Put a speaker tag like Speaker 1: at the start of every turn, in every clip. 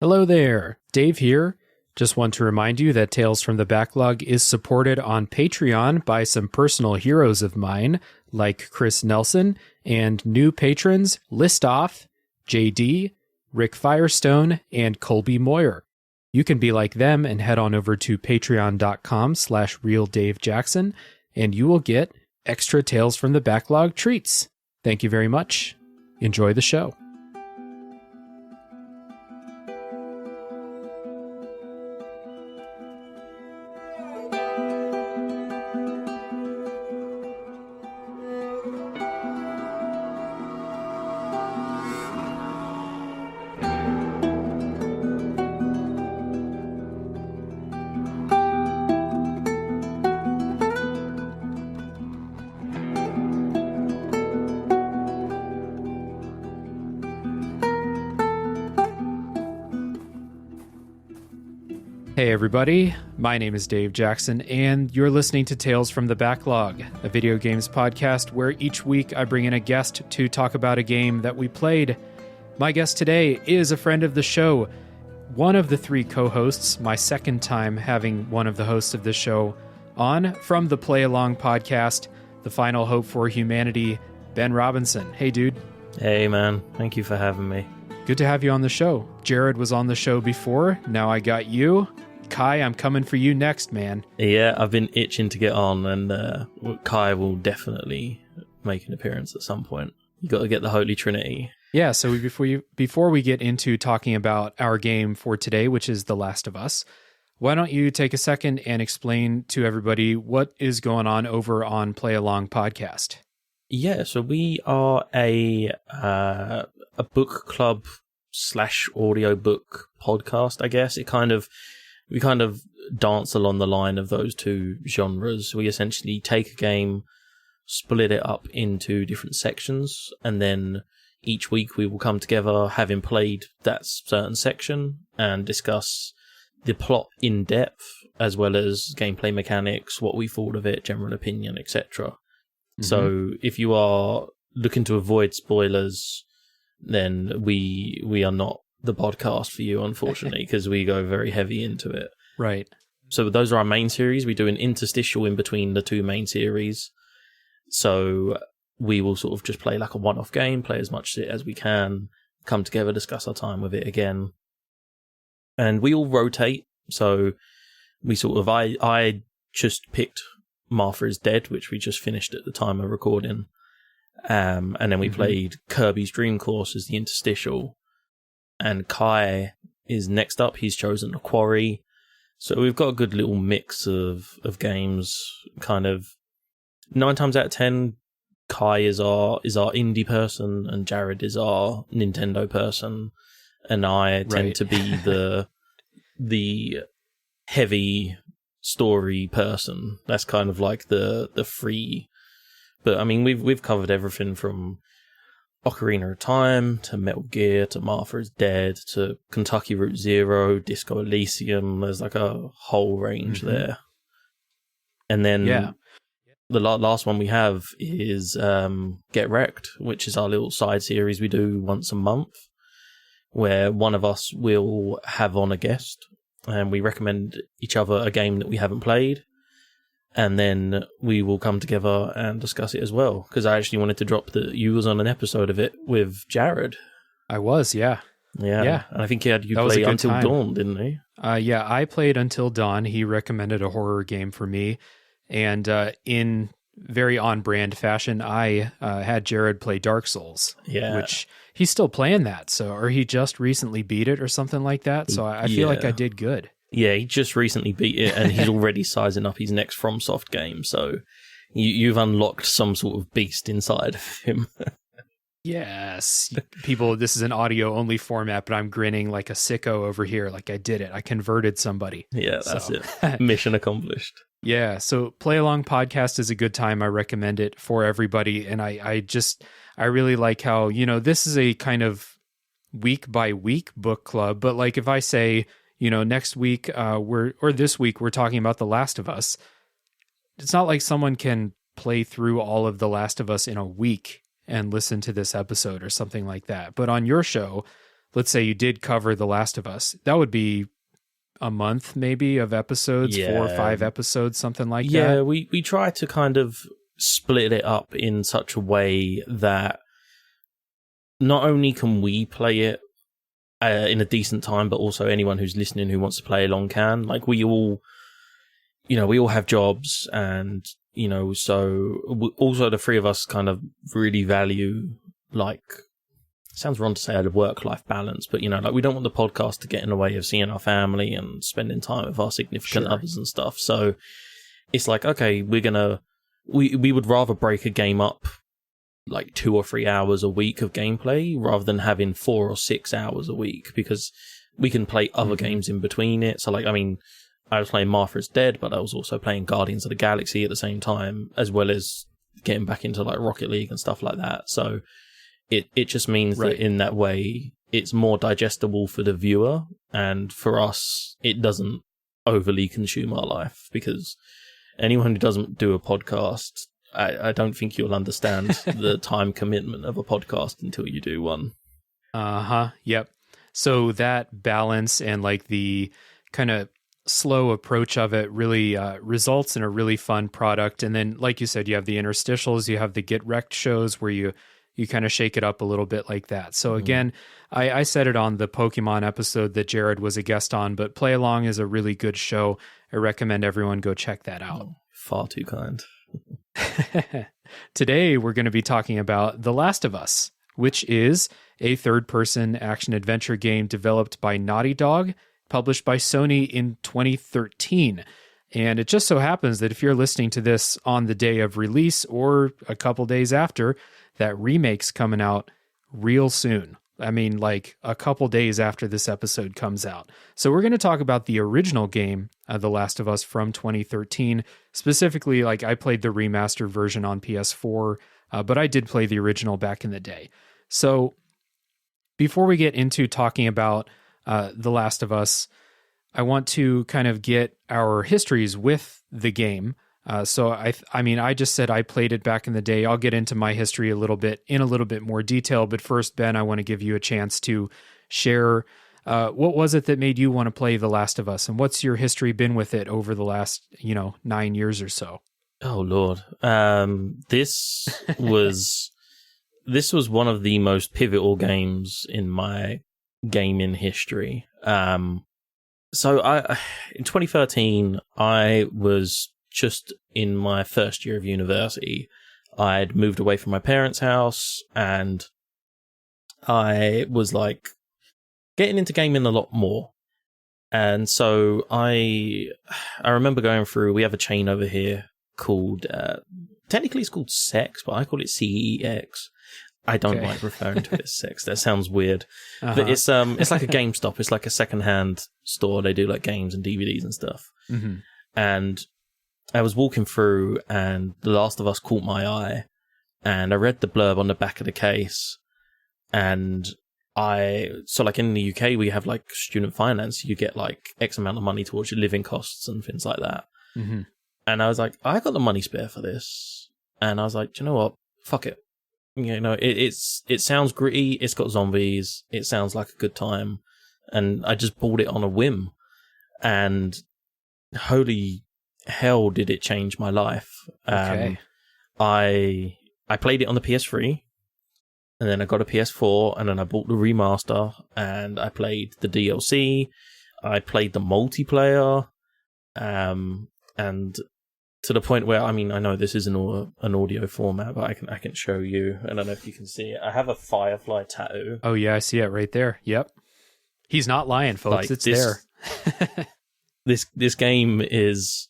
Speaker 1: Hello there, Dave here. Just want to remind you that Tales from the Backlog is supported on Patreon by some personal heroes of mine, like Chris Nelson, and new patrons Listoff, JD, Rick Firestone, and Colby Moyer. You can be like them and head on over to patreon.com/realdavejackson, and you will get extra Tales from the Backlog treats. Thank you very much. Enjoy the show. Hey everybody, my name is Dave Jackson, and you're listening to Tales from the Backlog, a video games podcast where each week I bring in a guest to talk about a game that we played. My guest today is a friend of the show, one of the three co-hosts, my second time having one of the hosts of this show on from the Play Along podcast, The Final Hope for Humanity, Ben Robinson. Hey dude.
Speaker 2: Hey man, thank you for having me.
Speaker 1: Good to have you on the show. Jared was on the show before, now I got you. Kai, I'm coming for you next, man.
Speaker 2: Yeah, I've been itching to get on, and Kai will definitely make an appearance at some point. You got to get the Holy Trinity.
Speaker 1: Yeah, so before we get into talking about our game for today, which is The Last of Us, why don't you take a second and explain to everybody what is going on over on Play Along Podcast?
Speaker 2: Yeah, so we are a book club / audiobook podcast, I guess. We kind of dance along the line of those two genres. We essentially take a game, split it up into different sections, and then each week we will come together, having played that certain section, and discuss the plot in depth, as well as gameplay mechanics, what we thought of it, general opinion, etc. Mm-hmm. So if you are looking to avoid spoilers, then we are not the podcast for you, unfortunately, because we go very heavy into it.
Speaker 1: Right.
Speaker 2: So those are our main series. We do an interstitial in between the two main series. So we will sort of just play like a one-off game, play as much as we can, come together, discuss our time with it again. And we all rotate. So we sort of, I just picked Martha is Dead, which we just finished at the time of recording. And then we played Kirby's Dream Course as the interstitial. And Kai is next up. He's chosen a Quarry. So we've got a good little mix of games. Kind of 9 times out of 10, Kai is our indie person, and Jared is our Nintendo person, and I tend to be the heavy story person. That's kind of like the free. But I mean, we've covered everything from Ocarina of Time to Metal Gear to Martha is Dead to Kentucky Route Zero, Disco Elysium. There's like a whole range there. And then the last one we have is Get Wrecked, which is our little side series we do once a month, where one of us will have on a guest and we recommend each other a game that we haven't played. And then we will come together and discuss it as well. Because I actually wanted to drop that you was on an episode of it with Jared.
Speaker 1: I was, yeah.
Speaker 2: Yeah. And I think you played Until Dawn, didn't you?
Speaker 1: Yeah, I played Until Dawn. He recommended a horror game for me. And in very on-brand fashion, I had Jared play Dark Souls.
Speaker 2: Yeah.
Speaker 1: Which he's still playing that. Or he just recently beat it or something like that. So I feel like I did good.
Speaker 2: Yeah, he just recently beat it, and he's already sizing up his next FromSoft game, so you've unlocked some sort of beast inside of him.
Speaker 1: Yes. People, this is an audio-only format, but I'm grinning like a sicko over here, like I did it. I converted somebody.
Speaker 2: Yeah, that's it. Mission accomplished.
Speaker 1: Yeah, so Play Along Podcast is a good time. I recommend it for everybody, and I really like how, this is a kind of week-by-week book club, but like if I say, next week this week we're talking about The Last of Us. It's not like someone can play through all of The Last of Us in a week and listen to this episode or something like that. But on your show, let's say you did cover The Last of Us, that would be a month maybe of episodes, 4 or 5 episodes, something like that.
Speaker 2: Yeah, we try to kind of split it up in such a way that not only can we play it in a decent time, but also anyone who's listening who wants to play along can. Like, we all have jobs, and, so also the three of us kind of really value, like, sounds wrong to say a work-life balance, but, like, we don't want the podcast to get in the way of seeing our family and spending time with our significant others and stuff. So it's like, okay, we would rather break a game up like 2 or 3 hours a week of gameplay rather than having 4 or 6 hours a week, because we can play other games in between it. So, like, I mean, I was playing Martha's Dead, but I was also playing Guardians of the Galaxy at the same time, as well as getting back into like Rocket League and stuff like that. So it just means that in that way it's more digestible for the viewer, and for us it doesn't overly consume our life, because anyone who doesn't do a podcast, I don't think you'll understand the time commitment of a podcast until you do one.
Speaker 1: Yep. So that balance and like the kind of slow approach of it really results in a really fun product. And then, like you said, you have the interstitials, you have the Get Wrecked shows where you kind of shake it up a little bit like that. So again, I said it on the Pokemon episode that Jared was a guest on, but Play Along is a really good show. I recommend everyone go check that out.
Speaker 2: Far too kind.
Speaker 1: Today, we're going to be talking about The Last of Us, which is a third-person action-adventure game developed by Naughty Dog, published by Sony in 2013. And it just so happens that if you're listening to this on the day of release or a couple days after, that remake's coming out real soon. I mean, like a couple days after this episode comes out. So we're going to talk about the original game, The Last of Us from 2013. Specifically, like, I played the remastered version on PS4, but I did play the original back in the day. So before we get into talking about The Last of Us, I want to kind of get our histories with the game. So I mean, I just said I played it back in the day. I'll get into my history in a little bit more detail. But first, Ben, I want to give you a chance to share what was it that made you want to play The Last of Us, and what's your history been with it over the last 9 years or so?
Speaker 2: Oh Lord, this was one of the most pivotal games in my gaming history. So in 2013, I was just in my first year of university. I'd moved away from my parents' house, and I was like getting into gaming a lot more. And so I remember going through, we have a chain over here called, technically it's called Sex, but I call it CEX. I don't like referring to it as sex. That sounds weird. But it's like a GameStop. It's like a secondhand store. They do like games and DVDs and stuff. Mm-hmm. And I was walking through, and The Last of Us caught my eye, and I read the blurb on the back of the case, and so like in the UK, we have like student finance. You get like X amount of money towards your living costs and things like that. Mm-hmm. And I was like, I got the money spare for this. And I was like, do you know what? Fuck it. It sounds gritty. It's got zombies. It sounds like a good time. And I just bought it on a whim. And holy hell, did it change my life. I played it on the PS3, and then I got a PS4, and then I bought the remaster, and I played the DLC. I played the multiplayer, and to the point where, I mean, I know this isn't an audio format, but I can show you. I don't know if you can see it. I have a firefly tattoo.
Speaker 1: Oh yeah, I see it right there. Yep. He's not lying, folks. Like, it's there.
Speaker 2: This game is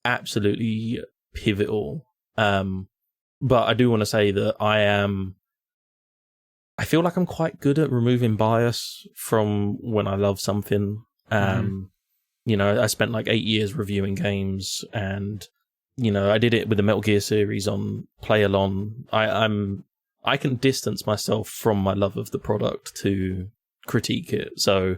Speaker 2: absolutely pivotal. But I do want to say that I feel like I'm quite good at removing bias from when I love something. I spent like 8 years reviewing games, and I did it with the Metal Gear series on Play Along. I can distance myself from my love of the product to critique it. So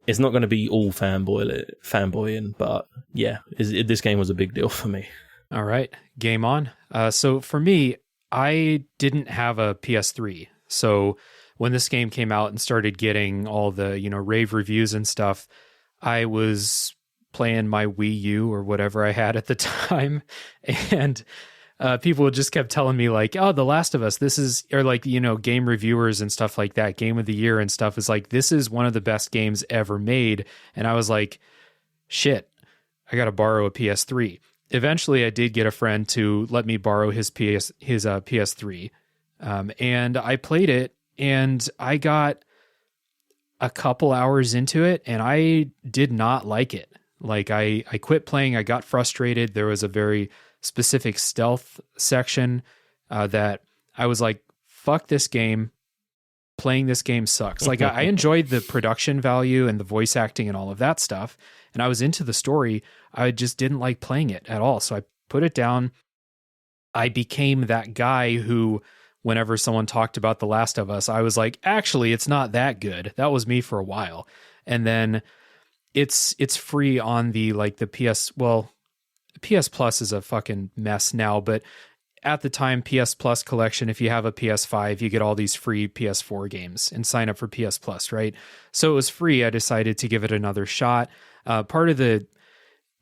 Speaker 2: it's not going to be all fanboying, but yeah, this game was a big deal for me.
Speaker 1: All right, game on. So for me, I didn't have a PS3. So when this game came out and started getting all the, rave reviews and stuff, I was playing my Wii U or whatever I had at the time. And people just kept telling me like, oh, The Last of Us, this is, or like, game reviewers and stuff like that, Game of the Year and stuff is like, this is one of the best games ever made. And I was like, shit, I got to borrow a PS3. Eventually I did get a friend to let me borrow his PS3. And I played it and I got a couple hours into it and I did not like it. Like I quit playing. I got frustrated. There was a very specific stealth section that I was like, fuck this game. Playing this game sucks. Like I enjoyed the production value and the voice acting and all of that stuff. And I was into the story. I just didn't like playing it at all. So I put it down. I became that guy who, whenever someone talked about The Last of Us, I was like, actually, it's not that good. That was me for a while. And then it's free on the PS, well, PS Plus is a fucking mess now, but at the time, PS Plus collection, if you have a PS5, you get all these free PS4 games and sign up for PS Plus, right? So it was free. I decided to give it another shot. Part of the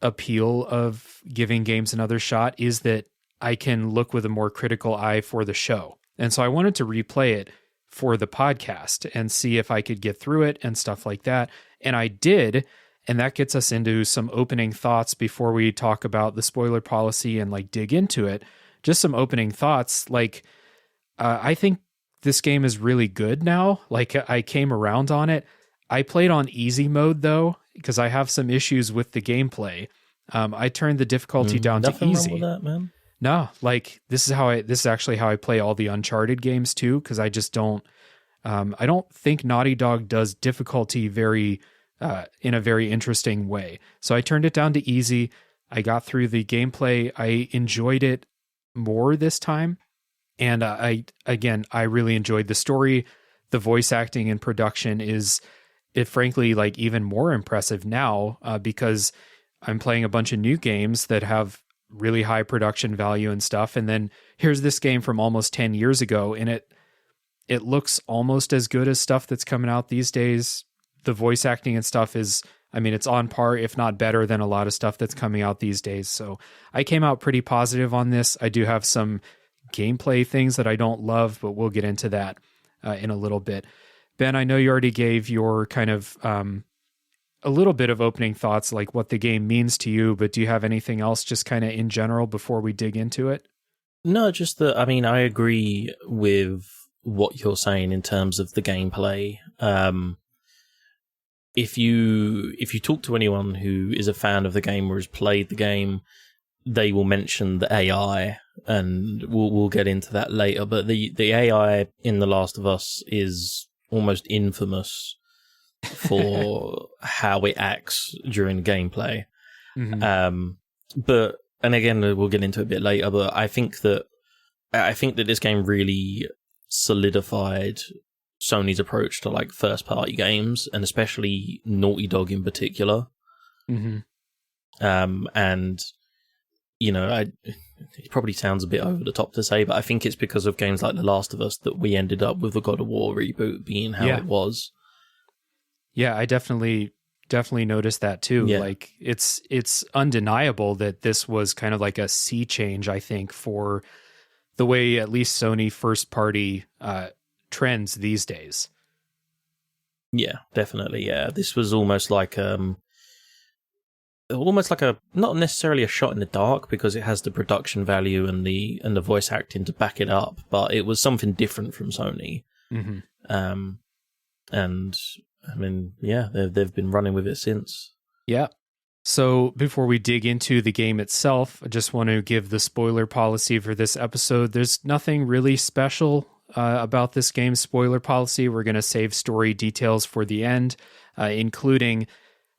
Speaker 1: appeal of giving games another shot is that I can look with a more critical eye for the show. And so I wanted to replay it for the podcast and see if I could get through it and stuff like that. And I did. And that gets us into some opening thoughts before we talk about the spoiler policy and like dig into it. Just some opening thoughts. Like, I think this game is really good now. Like I came around on it. I played on easy mode though, because I have some issues with the gameplay. I turned the difficulty down to easy.
Speaker 2: Nothing wrong with that, man.
Speaker 1: No, like this is actually how I play all the Uncharted games too. Cause I just don't, I don't think Naughty Dog does difficulty in a very interesting way. So I turned it down to easy. I got through the gameplay. I enjoyed it more this time. And I really enjoyed the story. The voice acting and production is frankly like even more impressive now because I'm playing a bunch of new games that have really high production value and stuff. And then here's this game from almost 10 years ago. And it looks almost as good as stuff that's coming out these days. The voice acting and stuff is, it's on par, if not better than a lot of stuff that's coming out these days. So I came out pretty positive on this. I do have some gameplay things that I don't love, but we'll get into that in a little bit. Ben, I know you already gave your kind of a little bit of opening thoughts, like what the game means to you, but do you have anything else just kind of in general before we dig into it?
Speaker 2: No, just that, I agree with what you're saying in terms of the gameplay. If you talk to anyone who is a fan of the game or has played the game, they will mention the AI, and we'll get into that later. But the AI in The Last of Us is almost infamous for how it acts during gameplay. Mm-hmm. And again, we'll get into it a bit later. But I think that this game really solidified Sony's approach to like first party games, and especially Naughty Dog in particular. Mm-hmm. And it probably sounds a bit over the top to say, but I think it's because of games like The Last of Us that we ended up with the God of War reboot being how it was. Yeah,
Speaker 1: I definitely noticed that too. Yeah. Like it's undeniable that this was kind of like a sea change, I think, for the way at least Sony first party trends these days.
Speaker 2: Yeah, definitely. Yeah, this was almost like a not necessarily a shot in the dark, because it has the production value and the voice acting to back it up, but it was something different from Sony. Mm-hmm. And they've been running with it since.
Speaker 1: Yeah. So before we dig into the game itself, I just want to give the spoiler policy for this episode. There's nothing really special about this game's spoiler policy. We're going to save story details for the end, including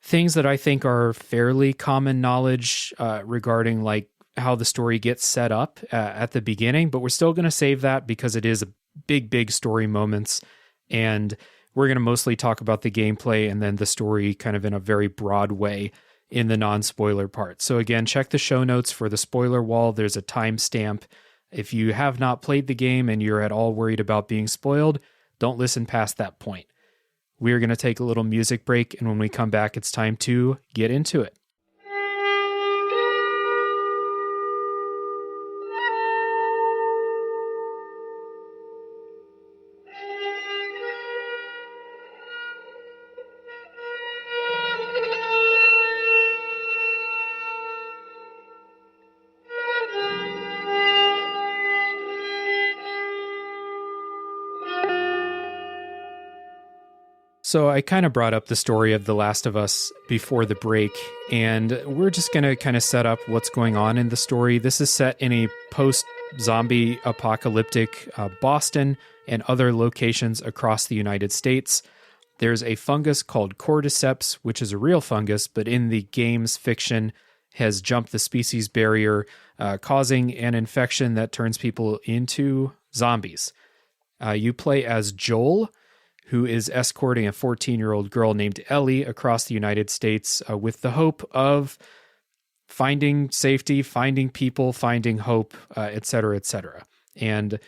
Speaker 1: things that I think are fairly common knowledge regarding like how the story gets set up at the beginning, but we're still going to save that because it is a big story moments, and we're going to mostly talk about the gameplay and then the story kind of in a very broad way in the non-spoiler part. So again, check the show notes for the spoiler wall. There's a timestamp. If you have not played the game and you're at all worried about being spoiled, don't listen past that point. We're going to take a little music break, and when we come back, it's time to get into it. So I kind of brought up the story of The Last of Us before the break, and we're just going to kind of set up what's going on in the story. This is set in a post-zombie apocalyptic Boston and other locations across the United States. There's a fungus called cordyceps, which is a real fungus, but in the game's fiction has jumped the species barrier, causing an infection that turns people into zombies. You play as Joel, who is escorting a 14-year-old girl named Ellie across the United States with the hope of finding safety, finding people, finding hope, et cetera, et cetera. And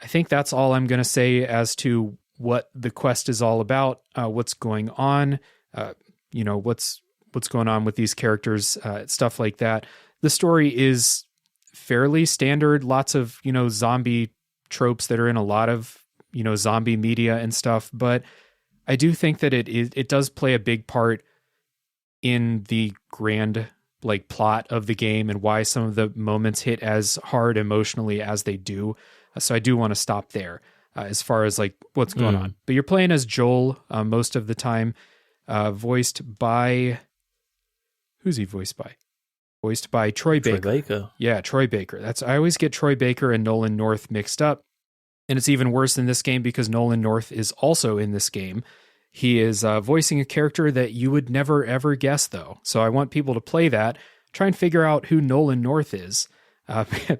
Speaker 1: I think that's all I'm going to say as to what the quest is all about, what's going on, what's going on with these characters, stuff like that. The story is fairly standard, lots of, zombie tropes that are in a lot of zombie media and stuff, but I do think that it does play a big part in the grand plot of the game and why some of the moments hit as hard emotionally as they do. So I do want to stop there as far as what's going on. But you're playing as Joel most of the time, voiced by, who's he voiced by? Voiced by Troy Baker. Yeah, Troy Baker. I always get Troy Baker and Nolan North mixed up. And it's even worse in this game because Nolan North is also in this game. He is voicing a character that you would never, ever guess, though. So I want people to play that, try and figure out who Nolan North is,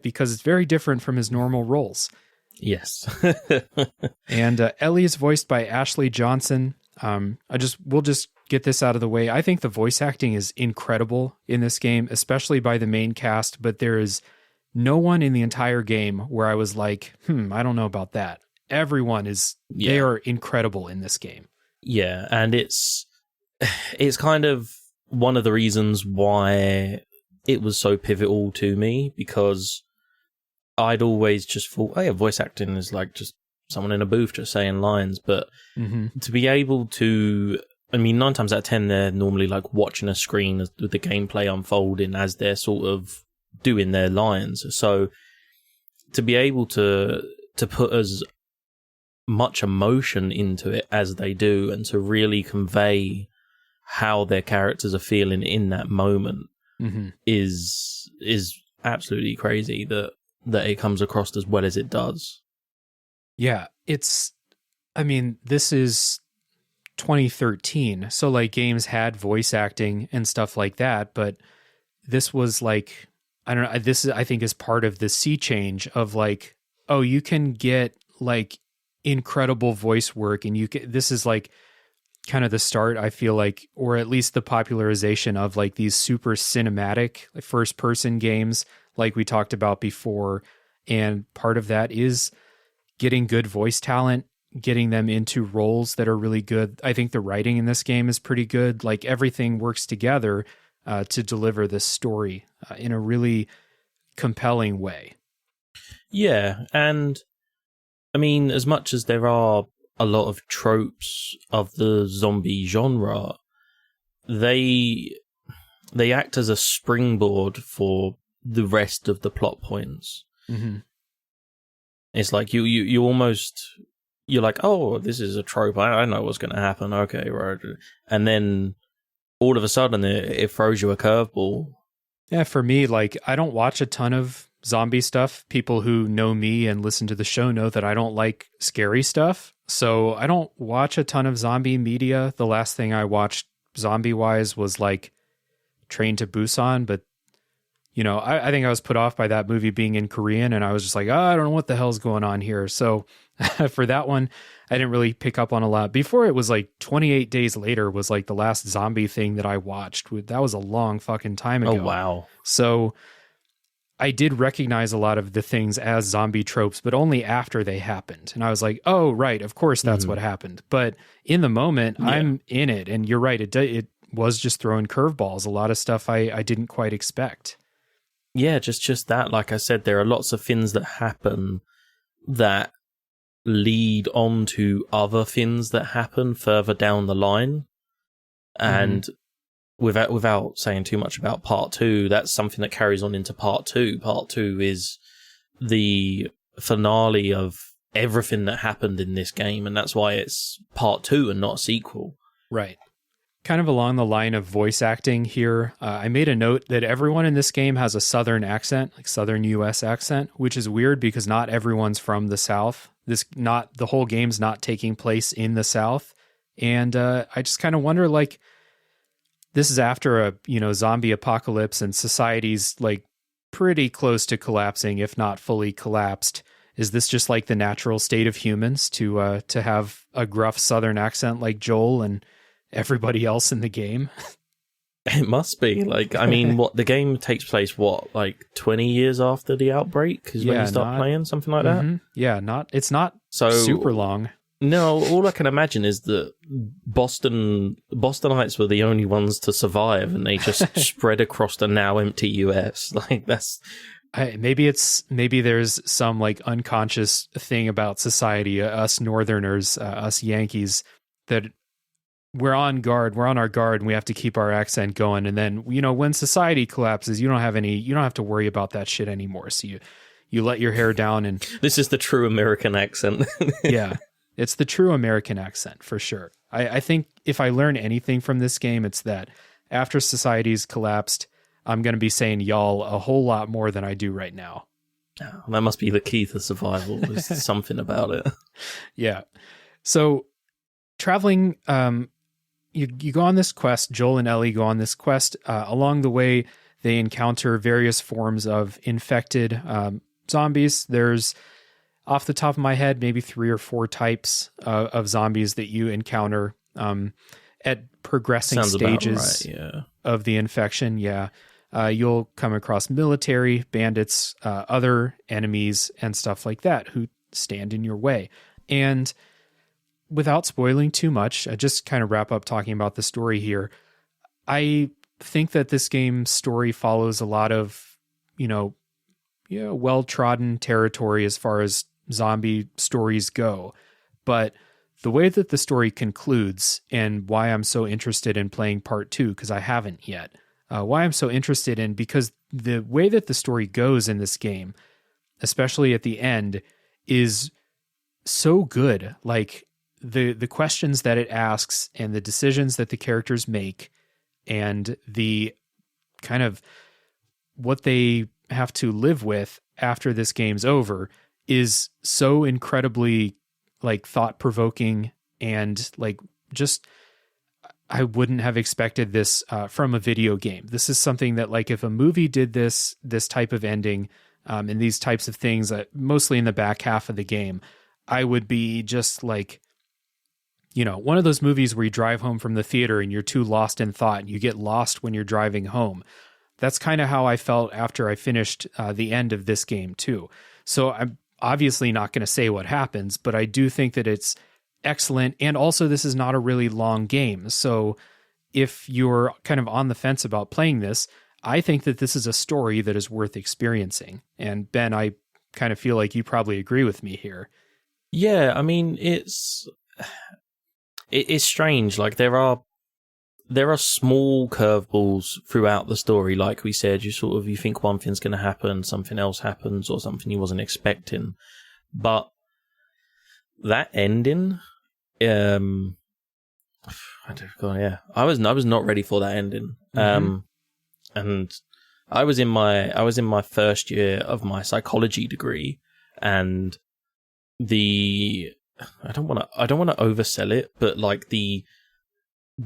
Speaker 1: because it's very different from his normal roles.
Speaker 2: Yes.
Speaker 1: And Ellie is voiced by Ashley Johnson. We'll just get this out of the way. I think the voice acting is incredible in this game, especially by the main cast, but there is no one in the entire game where I was like, I don't know about that. Everyone they are incredible in this game.
Speaker 2: Yeah, and it's kind of one of the reasons why it was so pivotal to me, because I'd always just thought, voice acting is just someone in a booth just saying lines, but to be able to, 9 times out of 10, they're normally watching a screen with the gameplay unfolding as they're sort of doing their lines. So to be able to put as much emotion into it as they do, and to really convey how their characters are feeling in that moment is absolutely crazy that it comes across as well as it does.
Speaker 1: Yeah, this is 2013, so games had voice acting and stuff like that, but this was I don't know, I think is part of the sea change of you can get incredible voice work, and this is kind of the start, I feel or at least the popularization of these super cinematic first person games like we talked about before. And part of that is getting good voice talent, getting them into roles that are really good. I think the writing in this game is pretty good. Everything works together to deliver this story in a really compelling way. Yeah,
Speaker 2: and as much as there are a lot of tropes of the zombie genre, they act as a springboard for the rest of the plot points. It's you almost, you're oh, this is a trope, I know what's going to happen, okay, right, and then all of a sudden it throws you a curveball.
Speaker 1: Yeah, for me, I don't watch a ton of zombie stuff. People who know me and listen to the show know that I don't like scary stuff. So I don't watch a ton of zombie media. The last thing I watched zombie-wise was Train to Busan, but I think I was put off by that movie being in Korean, and I was just I don't know what the hell's going on here. So for that one, I didn't really pick up on a lot. Before it was 28 Days Later was the last zombie thing that I watched. That was a long fucking time ago.
Speaker 2: Oh, wow.
Speaker 1: So I did recognize a lot of the things as zombie tropes, but only after they happened. And I was like, oh, right, of course that's what happened. But in the moment, I'm in it. And you're right, it was just throwing curveballs, a lot of stuff I didn't quite expect.
Speaker 2: Yeah, just that. Like I said, there are lots of things that happen that lead on to other things that happen further down the line. And without saying too much about part 2, that's something that carries on into part 2. Part 2 is the finale of everything that happened in this game, and that's why it's part 2 and not a sequel.
Speaker 1: Right. Kind of along the line of voice acting here, I made a note that everyone in this game has a Southern accent, like Southern U.S. accent, which is weird because not everyone's from the South. The whole game's not taking place in the South. And I just kind of wonder, like, this is after a, zombie apocalypse and society's like pretty close to collapsing, if not fully collapsed. Is this just like the natural state of humans to have a gruff Southern accent like Joel and everybody else in the game?
Speaker 2: It must be. Like, I mean, the game takes place, 20 years after the outbreak is when you start playing, something like that?
Speaker 1: Yeah, it's not super long.
Speaker 2: No, all I can imagine is that Bostonites were the only ones to survive, and they just spread across the now empty US. Like, that's
Speaker 1: maybe there's some like unconscious thing about society, us Northerners, us Yankees, that we're on our guard, and we have to keep our accent going. And then when society collapses, you don't have to worry about that shit anymore. So you let your hair down, and
Speaker 2: this is the true American accent.
Speaker 1: Yeah. It's the true American accent, for sure. I think if I learn anything from this game, it's that after society's collapsed, I'm going to be saying y'all a whole lot more than I do right now.
Speaker 2: Oh, that must be the key to survival. There's something about it.
Speaker 1: Yeah. So traveling, you go on this quest. Joel and Ellie go on this quest. Along the way, they encounter various forms of infected zombies. There's, off the top of my head, maybe 3 or 4 types of zombies that you encounter at progressing stages of the infection. Yeah. You'll come across military, bandits, other enemies, and stuff like that who stand in your way. And without spoiling too much, I just kind of wrap up talking about the story here. I think that this game's story follows a lot of, well-trodden territory as far as zombie stories go. But the way that the story concludes, and why I'm so interested in playing part 2, because I haven't yet, because the way that the story goes in this game, especially at the end, is so good. Like the questions that it asks and the decisions that the characters make and the kind of what they have to live with after this game's over is so incredibly like thought-provoking, and like just I wouldn't have expected this from a video game. This is something that, like, if a movie did this type of ending and these types of things, mostly in the back half of the game, I would be just like, one of those movies where you drive home from the theater and you're too lost in thought and you get lost when you're driving home. That's kind of how I felt after I finished the end of this game too. So I'm obviously not going to say what happens, but I do think that it's excellent. And also, this is not a really long game. So if you're kind of on the fence about playing this, I think that this is a story that is worth experiencing. And Ben, I kind of feel like you probably agree with me here.
Speaker 2: Yeah, I mean, it's strange. Like, there are small curveballs throughout the story. Like we said, you think one thing's going to happen, something else happens, or something you wasn't expecting. But that ending, I was not ready for that ending. And I was in my first year of my psychology degree, and I don't want to oversell it, but like the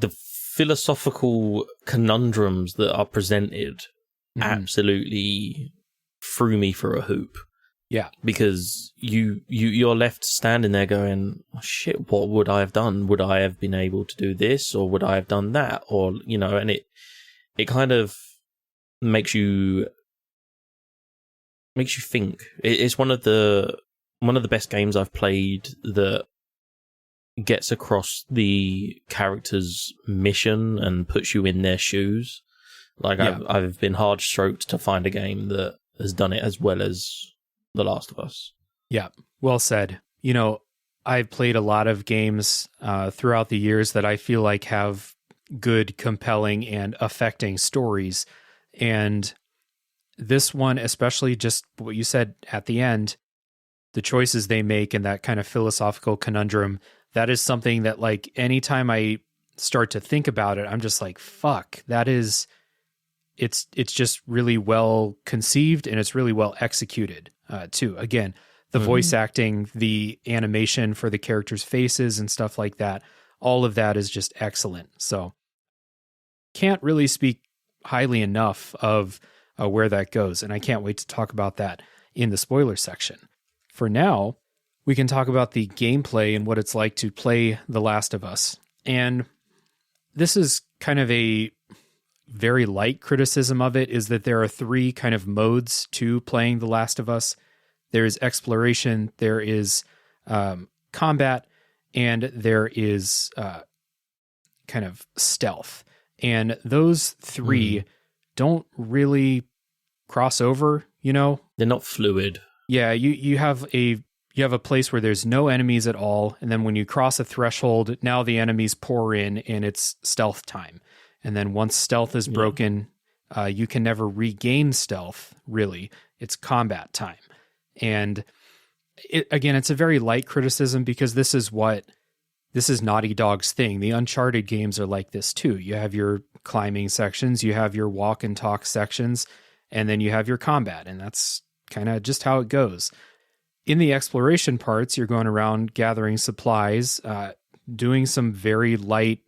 Speaker 2: philosophical conundrums that are presented absolutely threw me for a hoop.
Speaker 1: Yeah, because
Speaker 2: you're left standing there going, oh, shit, what would I have done? Would I have been able to do this, or would I have done that? Or, and it kind of makes you makes you think. It's one of the best games I've played that gets across the character's mission and puts you in their shoes. Like, yeah. I've been hard stroked to find a game that has done it as well as The Last of Us.
Speaker 1: Yeah, well said. You know, I've played a lot of games throughout the years that I feel like have good, compelling, and affecting stories. And this one, especially just what you said at the end, the choices they make and that kind of philosophical conundrum, that is something that, like, anytime I start to think about it, I'm just like, fuck, that is, it's just really well conceived and it's really well executed too. Again, the voice acting, the animation for the characters' faces and stuff like that, all of that is just excellent. So can't really speak highly enough of where that goes. And I can't wait to talk about that in the spoiler section. For now, we can talk about the gameplay and what it's like to play The Last of Us. And this is kind of a very light criticism of it, is that there are 3 kind of modes to playing The Last of Us. There is exploration, there is combat, and there is kind of stealth. And those 3 don't really cross over, you know?
Speaker 2: They're not fluid.
Speaker 1: Yeah, you have a place where there's no enemies at all, and then when you cross a threshold, now the enemies pour in and it's stealth time. And then once stealth is broken, you can never regain stealth, really. It's combat time. And it's a very light criticism because this is Naughty Dog's thing. The Uncharted games are like this too. You have your climbing sections, you have your walk and talk sections, and then you have your combat, and that's kind of just how it goes. In the exploration parts, you're going around gathering supplies, doing some very light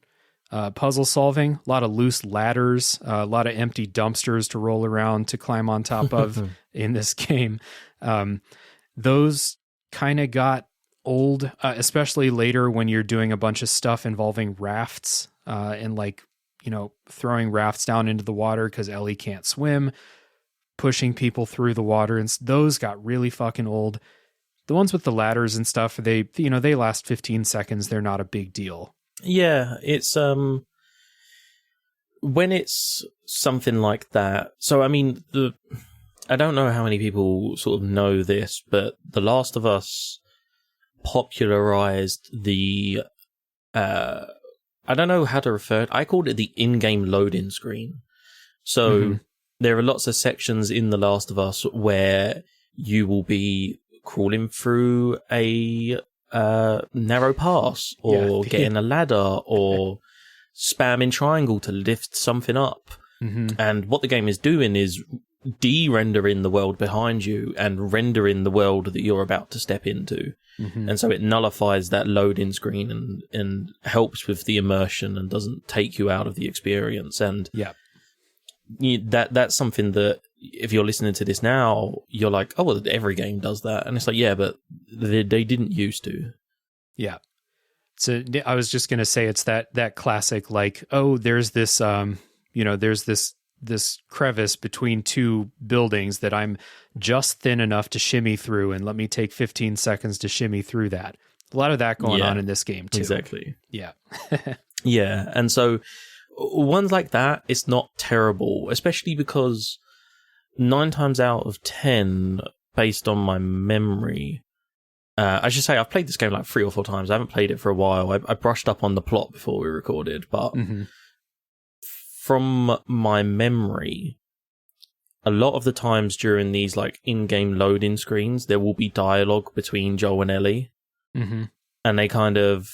Speaker 1: puzzle solving, a lot of loose ladders, a lot of empty dumpsters to roll around to climb on top of in this game. Those kind of got old, especially later when you're doing a bunch of stuff involving rafts and, like, you know, throwing rafts down into the water because Ellie can't swim, pushing people through the water, and those got really fucking old. The ones with the ladders and stuff, they last 15 seconds. They're not a big deal.
Speaker 2: Yeah, it's when it's something like that. So, I mean, I don't know how many people sort of know this, but The Last of Us popularized the I don't know how to refer it. I called it the in-game loading screen. So there are lots of sections in The Last of Us where you will be crawling through a narrow pass, or getting a ladder, or spamming triangle to lift something up. And what the game is doing is de-rendering the world behind you and rendering the world that you're about to step into. And so it nullifies that loading screen and helps with the immersion and doesn't take you out of the experience. And that's something that, if you're listening to this now, you're like, oh, well, every game does that. And it's like, yeah, but they didn't used to. Yeah.
Speaker 1: So I was just going to say, it's that classic, like, oh, there's this, there's this crevice between 2 buildings that I'm just thin enough to shimmy through, and let me take 15 seconds to shimmy through that. A lot of that going on in this game too.
Speaker 2: Exactly.
Speaker 1: Yeah.
Speaker 2: Yeah. And so ones like that, it's not terrible, especially because 9 times out of 10, based on my memory, I should say I've played this game like 3 or 4 times. I haven't played it for a while. I brushed up on the plot before we recorded, but from my memory, a lot of the times during these like in-game loading screens, there will be dialogue between Joel and Ellie, and they kind of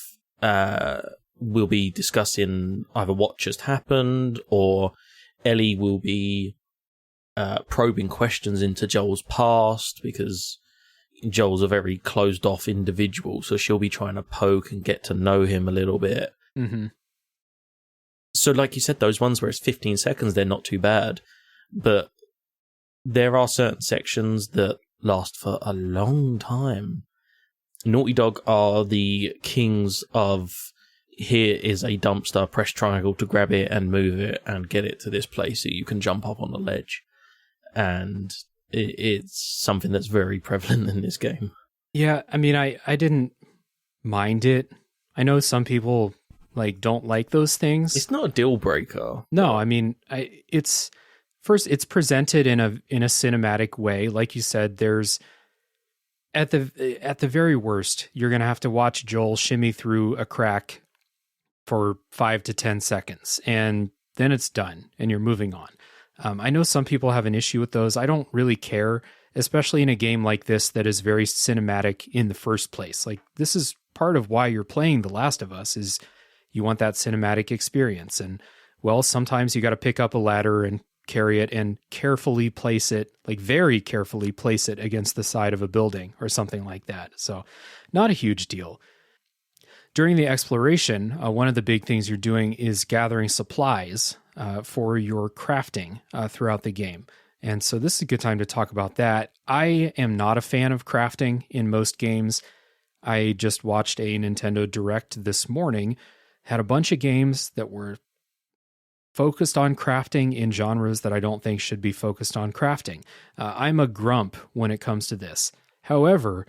Speaker 2: will be discussing either what just happened, or Ellie will be probing questions into Joel's past, because Joel's a very closed-off individual, so she'll be trying to poke and get to know him a little bit. So like you said, those ones where it's 15 seconds, they're not too bad. But there are certain sections that last for a long time. Naughty Dog are the kings of, here is a dumpster, press triangle to grab it and move it and get it to this place so you can jump up on the ledge. And it's something that's very prevalent in this game.
Speaker 1: Yeah, I mean, I didn't mind it. I know some people like don't like those things.
Speaker 2: It's not a deal breaker.
Speaker 1: No, I mean, it's presented in a cinematic way. Like you said, there's at the very worst, you're gonna have to watch Joel shimmy through a crack for 5 to 10 seconds, and then it's done, and you're moving on. I know some people have an issue with those. I don't really care, especially in a game like this that is very cinematic in the first place. Like, this is part of why you're playing The Last of Us, is you want that cinematic experience. And, well, sometimes you got to pick up a ladder and carry it and carefully place it, like very carefully place it against the side of a building or something like that. So not a huge deal. During the exploration, one of the big things you're doing is gathering supplies for your crafting throughout the game. And so this is a good time to talk about that. I am not a fan of crafting in most games. I just watched a Nintendo Direct this morning, had a bunch of games that were focused on crafting in genres that I don't think should be focused on crafting. I'm a grump when it comes to this. However,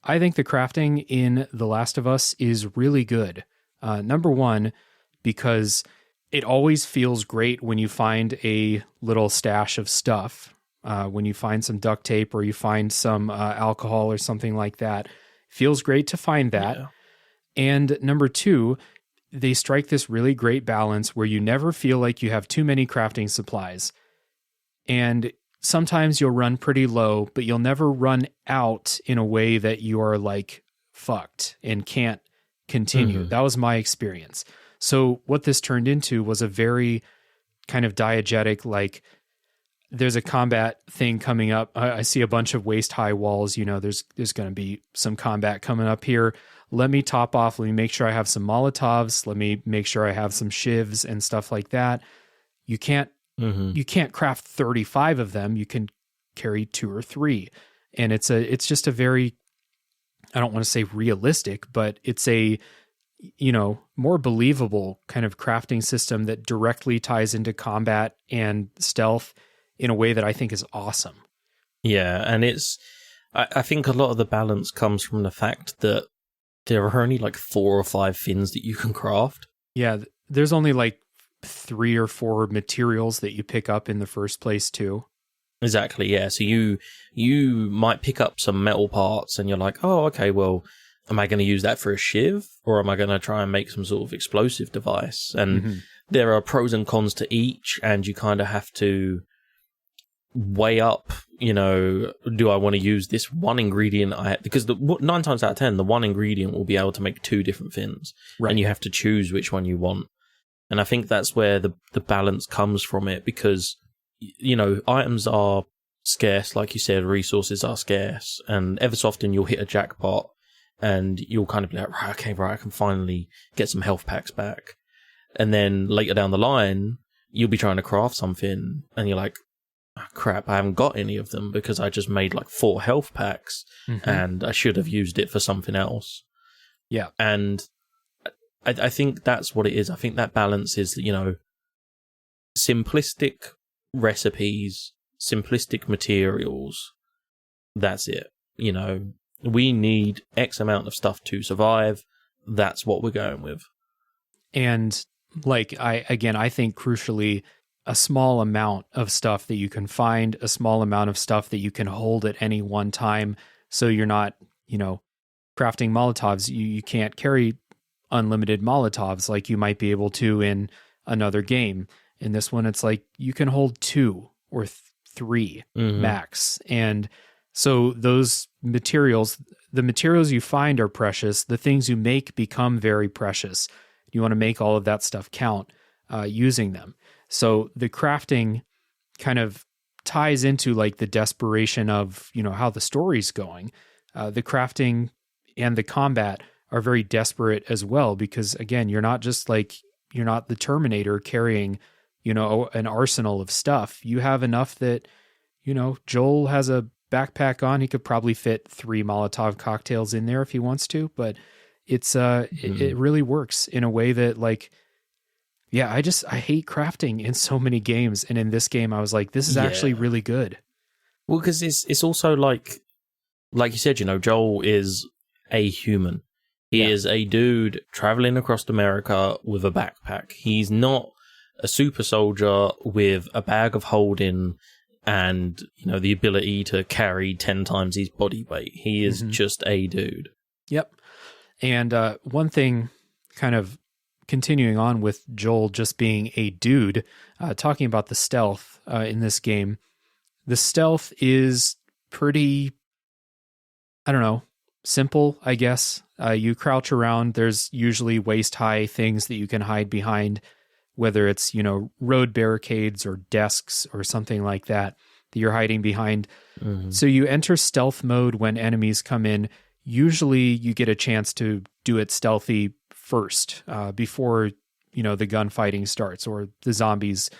Speaker 1: I think the crafting in The Last of Us is really good. Number one, because it always feels great when you find a little stash of stuff, when you find some duct tape or you find some alcohol or something like that. Feels great to find that. Yeah. And number two, they strike this really great balance where you never feel like you have too many crafting supplies. And sometimes you'll run pretty low, but you'll never run out in a way that you are like fucked and can't continue. That was my experience. So what this turned into was a very kind of diegetic, like, there's a combat thing coming up. I see a bunch of waist-high walls. You know, there's going to be some combat coming up here. Let me top off. Let me make sure I have some Molotovs. Let me make sure I have some shivs and stuff like that. You can't craft 35 of them. You can carry 2 or 3. And it's just a very, I don't want to say realistic, but it's a, you know, more believable kind of crafting system that directly ties into combat and stealth in a way that I think is awesome.
Speaker 2: Yeah, and I think a lot of the balance comes from the fact that there are only like 4 or 5 fins that you can craft.
Speaker 1: Yeah, there's only like 3 or 4 materials that you pick up in the first place too.
Speaker 2: Exactly, yeah. So you might pick up some metal parts and you're like, oh, okay, well, am I going to use that for a shiv? Or am I going to try and make some sort of explosive device? And there are pros and cons to each, and you kind of have to weigh up, you know, do I want to use this one ingredient because 9 times out of 10 the one ingredient will be able to make 2 different fins, right? And you have to choose which one you want. And I think that's where the balance comes from it, because, you know, items are scarce, like you said, resources are scarce, and ever so often you'll hit a jackpot and you'll kind of be like, right, I can finally get some health packs back. And then later down the line you'll be trying to craft something and you're like, oh, crap, I haven't got any of them because I just made like 4 health packs and I should have used it for something else.
Speaker 1: Yeah.
Speaker 2: And I think that's what it is. I think that balance is, you know, simplistic recipes, simplistic materials. That's it. You know, we need X amount of stuff to survive. That's what we're going with.
Speaker 1: And like, I think crucially, a small amount of stuff that you can find, a small amount of stuff that you can hold at any one time. So you're not, you know, crafting Molotovs. You can't carry unlimited Molotovs like you might be able to in another game. In this one, it's like you can hold 2 or 3 max. And so those materials, the materials you find are precious. The things you make become very precious. You want to make all of that stuff count using them. So the crafting kind of ties into like the desperation of, you know, how the story's going. The crafting and the combat are very desperate as well, because again, you're not the Terminator carrying, you know, an arsenal of stuff. You have enough that, you know, Joel has a backpack on. He could probably fit 3 Molotov cocktails in there if he wants to, but it's it really works in a way that, like, yeah, I hate crafting in so many games. And in this game, I was like, this is actually really good.
Speaker 2: Well, because it's also like you said, Joel is a human. He is a dude traveling across America with a backpack. He's not a super soldier with a bag of holding and, the ability to carry 10 times his body weight. He is just a dude.
Speaker 1: Yep. And one thing, kind of continuing on with Joel just being a dude, talking about the stealth in this game, the stealth is pretty, I don't know, simple, I guess. You crouch around. There's usually waist-high things that you can hide behind, whether it's, road barricades or desks or something like that you're hiding behind. So you enter stealth mode when enemies come in. Usually you get a chance to do it stealthy first before, the gunfighting starts or the zombies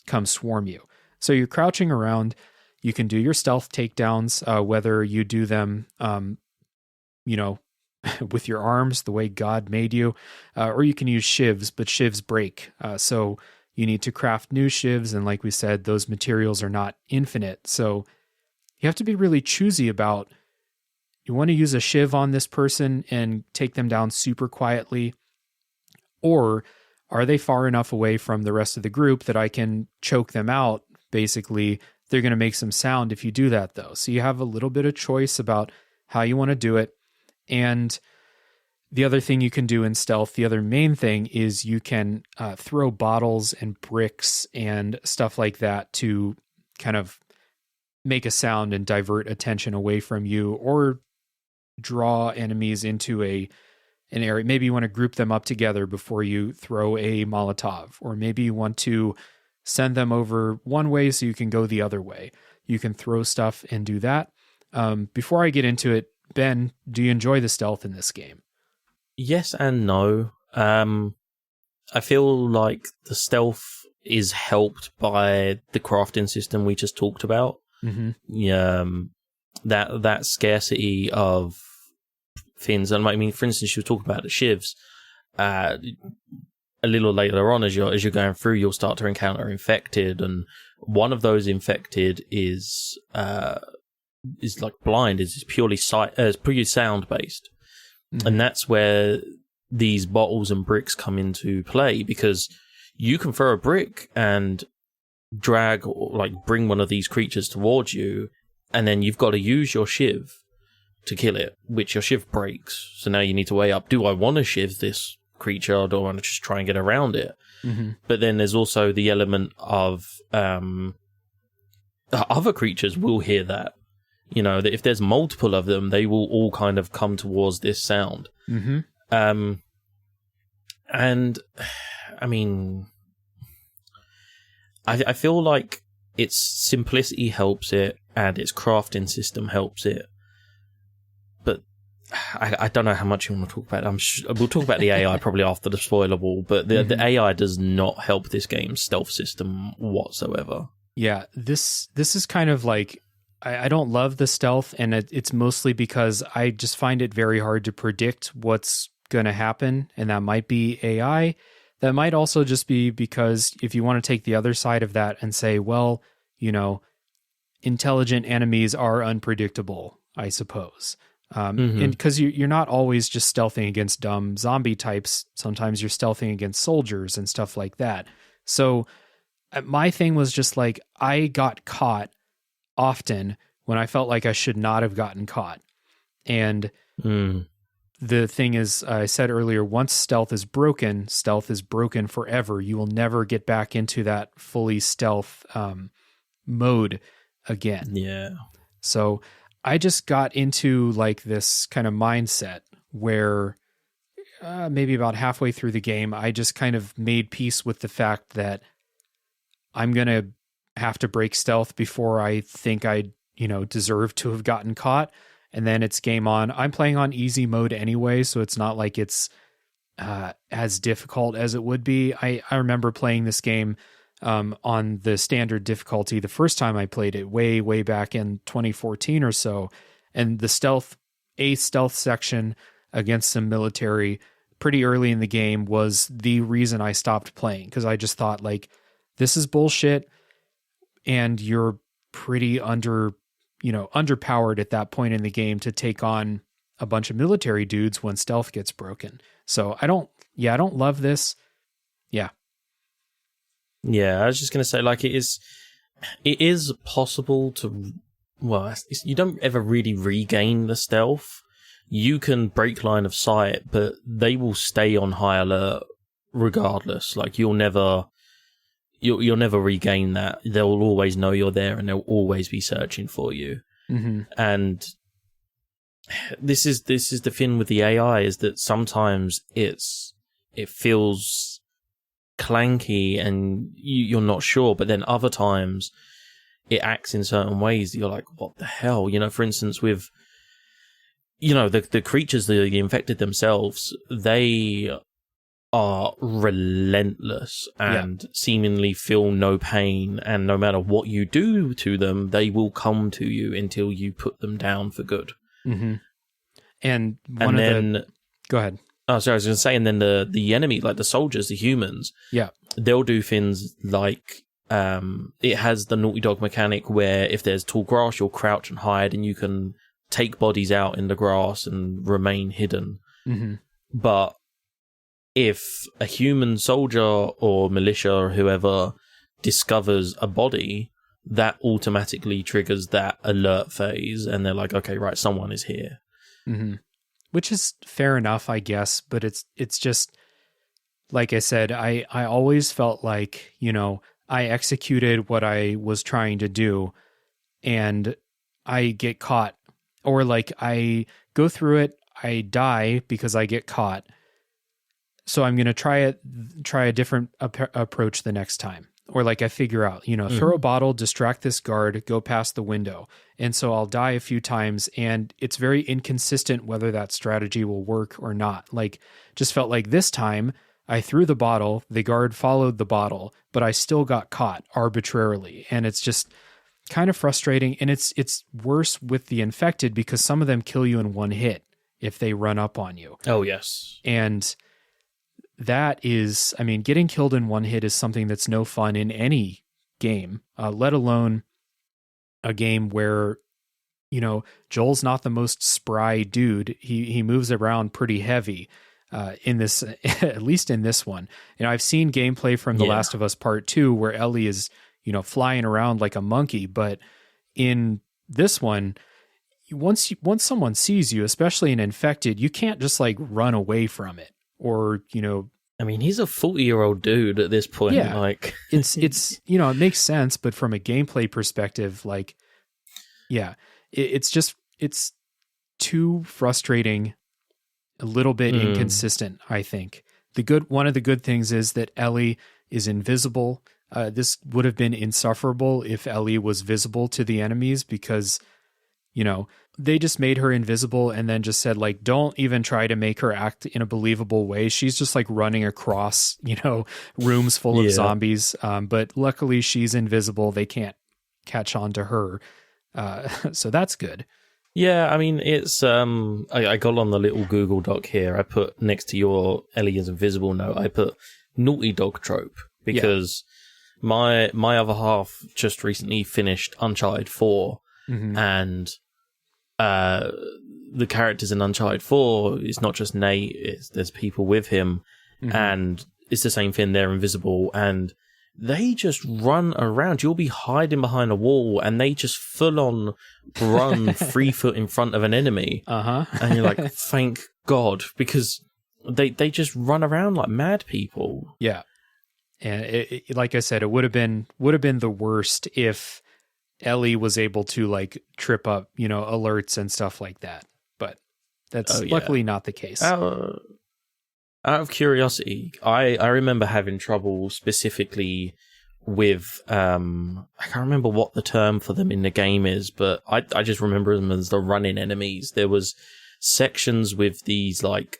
Speaker 1: come swarm you. So you're crouching around. You can do your stealth takedowns, whether you do them, with your arms, the way God made you, or you can use shivs, but shivs break. So you need to craft new shivs. And like we said, those materials are not infinite. So you have to be really choosy about, you want to use a shiv on this person and take them down super quietly, or are they far enough away from the rest of the group that I can choke them out? Basically, they're going to make some sound if you do that, though. So you have a little bit of choice about how you want to do it. And the other thing you can do in stealth, the other main thing, is you can throw bottles and bricks and stuff like that to kind of make a sound and divert attention away from you, or draw enemies into an area. Maybe you want to group them up together before you throw a Molotov, or maybe you want to send them over one way so you can go the other way. You can throw stuff and do that. Before I get into it, Ben, do you enjoy the stealth in this game?
Speaker 2: Yes and no. I feel like the stealth is helped by the crafting system we just talked about. That scarcity of things. And I mean, for instance, you were talking about the shivs. A little later on, as you're going through, you'll start to encounter infected, and one of those infected is like blind. Is purely purely sound based. And that's where these bottles and bricks come into play, because you can throw a brick and drag or bring one of these creatures towards you, and then you've got to use your shiv to kill it, which your shiv breaks. So now you need to weigh up, do I want to shiv this creature, or do I want to just try and get around it? But then there's also the element of other creatures will hear that. That if there's multiple of them, they will all kind of come towards this sound. And I mean, I feel like its simplicity helps it and its crafting system helps it. But I don't know how much you want to talk about it. We'll talk about the AI probably after the spoiler wall, but the AI does not help this game's stealth system whatsoever. Yeah,
Speaker 1: this is kind of like, I don't love the stealth, and it's mostly because I just find it very hard to predict what's going to happen, and that might be AI. That might also just be because if you want to take the other side of that and say, well, intelligent enemies are unpredictable, I suppose. And because you're not always just stealthing against dumb zombie types. Sometimes you're stealthing against soldiers and stuff like that. So my thing was just like, I got caught often when I felt like I should not have gotten caught. And the thing is, I said earlier, once stealth is broken forever. You will never get back into that fully stealth mode again.
Speaker 2: Yeah.
Speaker 1: So I just got into this kind of mindset where maybe about halfway through the game, I just kind of made peace with the fact that I'm going to have to break stealth before I think I, deserve to have gotten caught. And then it's game on. I'm playing on easy mode anyway, so it's not like it's as difficult as it would be. I remember playing this game on the standard difficulty the first time I played it, way, way back in 2014 or so. And the stealth section against some military pretty early in the game was the reason I stopped playing, because I just thought, this is bullshit, and you're pretty underpowered at that point in the game to take on a bunch of military dudes when stealth gets broken. So I don't love this. Yeah.
Speaker 2: Yeah, I was just going to say, like, it is possible to, well, you don't ever really regain the stealth. You can break line of sight, but they will stay on high alert regardless. Like, you'll never regain that. They'll always know you're there, and they'll always be searching for you.
Speaker 1: Mm-hmm.
Speaker 2: And this is the thing with the AI, is that sometimes it feels clanky and you're not sure, but then other times it acts in certain ways that you're like, what the hell? For instance, with the creatures, the infected themselves, they are relentless and seemingly feel no pain, and no matter what you do to them, they will come to you until you put them down for good.
Speaker 1: Mm-hmm. Go ahead.
Speaker 2: Oh, sorry, I was going to say, and then the enemy, like the soldiers, the humans, they'll do things like, it has the Naughty Dog mechanic where if there's tall grass, you'll crouch and hide, and you can take bodies out in the grass and remain hidden.
Speaker 1: Mm-hmm.
Speaker 2: But if a human soldier or militia or whoever discovers a body, that automatically triggers that alert phase, and they're like, okay, right, someone is here.
Speaker 1: Mm-hmm. Which is fair enough, I guess, but it's just, like I said, I always felt like, I executed what I was trying to do and I get caught, or like I go through it, I die because I get caught. So I'm going to try a different approach the next time. Or like I figure out, throw a bottle, distract this guard, go past the window. And so I'll die a few times, and it's very inconsistent whether that strategy will work or not. Like, just felt like this time I threw the bottle, the guard followed the bottle, but I still got caught arbitrarily. And it's just kind of frustrating. And it's worse with the infected because some of them kill you in one hit if they run up on you.
Speaker 2: Oh, yes.
Speaker 1: And that is, getting killed in one hit is something that's no fun in any game, let alone a game where, Joel's not the most spry dude. He moves around pretty heavy in this, at least in this one. I've seen gameplay from The Last of Us Part 2 where Ellie is, flying around like a monkey. But in this one, once someone sees you, especially an infected, you can't just like run away from it. Or,
Speaker 2: he's a 40-year-old dude at this point.
Speaker 1: Yeah,
Speaker 2: like
Speaker 1: it's it makes sense, but from a gameplay perspective, like, it's too frustrating, a little bit inconsistent, I think. One of the good things is that Ellie is invisible. This would have been insufferable if Ellie was visible to the enemies because, they just made her invisible and then just said, like, don't even try to make her act in a believable way. She's just like running across, rooms full of zombies. But luckily she's invisible. They can't catch on to her. So that's good.
Speaker 2: Yeah, it's, I got on the little Google Doc here. I put next to your Ellie is invisible note, I put Naughty Dog trope because my other half just recently finished Uncharted 4 and the characters in Uncharted 4, it's not just Nate, there's people with him, and it's the same thing, they're invisible, and they just run around. You'll be hiding behind a wall, and they just full-on run 3 foot in front of an enemy, and you're like, thank God, because they just run around like mad people.
Speaker 1: Yeah, and it, like I said, it would have been the worst if Ellie was able to like trip up, alerts and stuff like that. But that's luckily not the case.
Speaker 2: Out of curiosity, I remember having trouble specifically with, I can't remember what the term for them in the game is, but I just remember them as the running enemies. There was sections with these like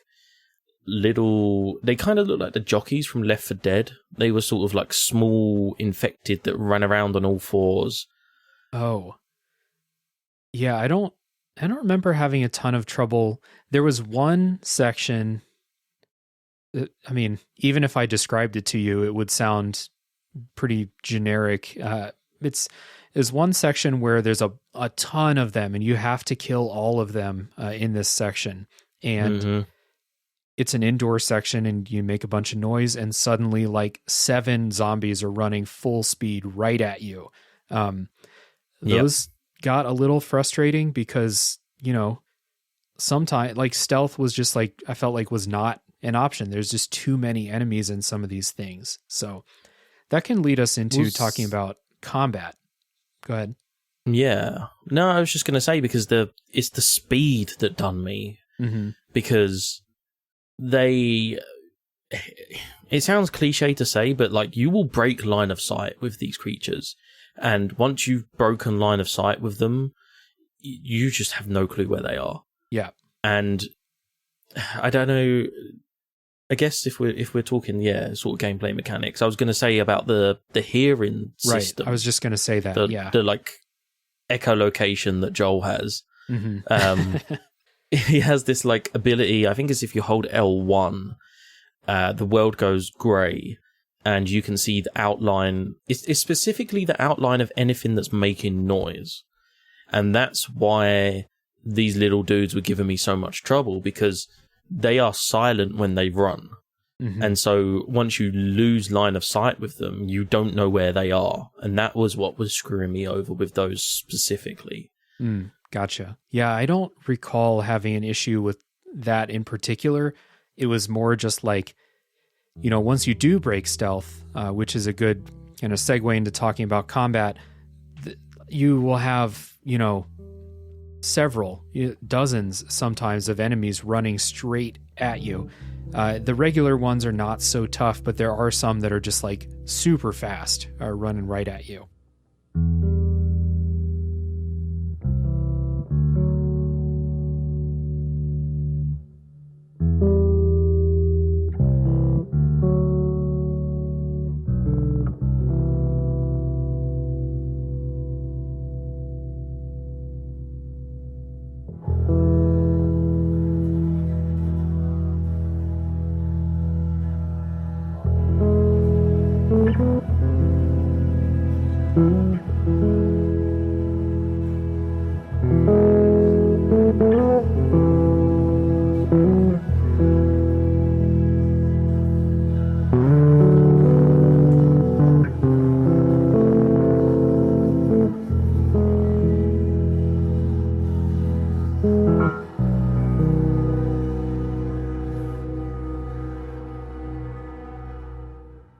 Speaker 2: little, they kind of look like the jockeys from Left 4 Dead. They were sort of like small infected that ran around on all fours.
Speaker 1: Oh, yeah. I don't remember having a ton of trouble. There was one section that, even if I described it to you, it would sound pretty generic. It's There's one section where there's a ton of them, and you have to kill all of them in this section. And it's an indoor section, and you make a bunch of noise, and suddenly like 7 zombies are running full speed right at you. Those got a little frustrating because, sometimes like stealth was just like, I felt like was not an option. There's just too many enemies in some of these things. So that can lead us into talking about combat. Go ahead.
Speaker 2: Yeah. No, I was just going to say, because it's the speed that done me. Because it sounds cliche to say, but like you will break line of sight with these creatures. And once you've broken line of sight with them, you just have no clue where they are.
Speaker 1: Yeah.
Speaker 2: And I don't know, I guess if we're talking, sort of gameplay mechanics, I was going to say about the hearing system.
Speaker 1: Right. I was just going to say that.
Speaker 2: The like echolocation that Joel has. He has this like ability. I think it's if you hold L1, the world goes grey, and you can see the outline. It's specifically the outline of anything that's making noise, and that's why these little dudes were giving me so much trouble, because they are silent when they run. And so once you lose line of sight with them, you don't know where they are. And that was what was screwing me over with those specifically.
Speaker 1: Gotcha. Yeah, I don't recall having an issue with that in particular. It was more just like, once you do break stealth, which is a good kind of segue into talking about combat, you will have, several, dozens sometimes of enemies running straight at you. The regular ones are not so tough, but there are some that are just like super fast, running right at you.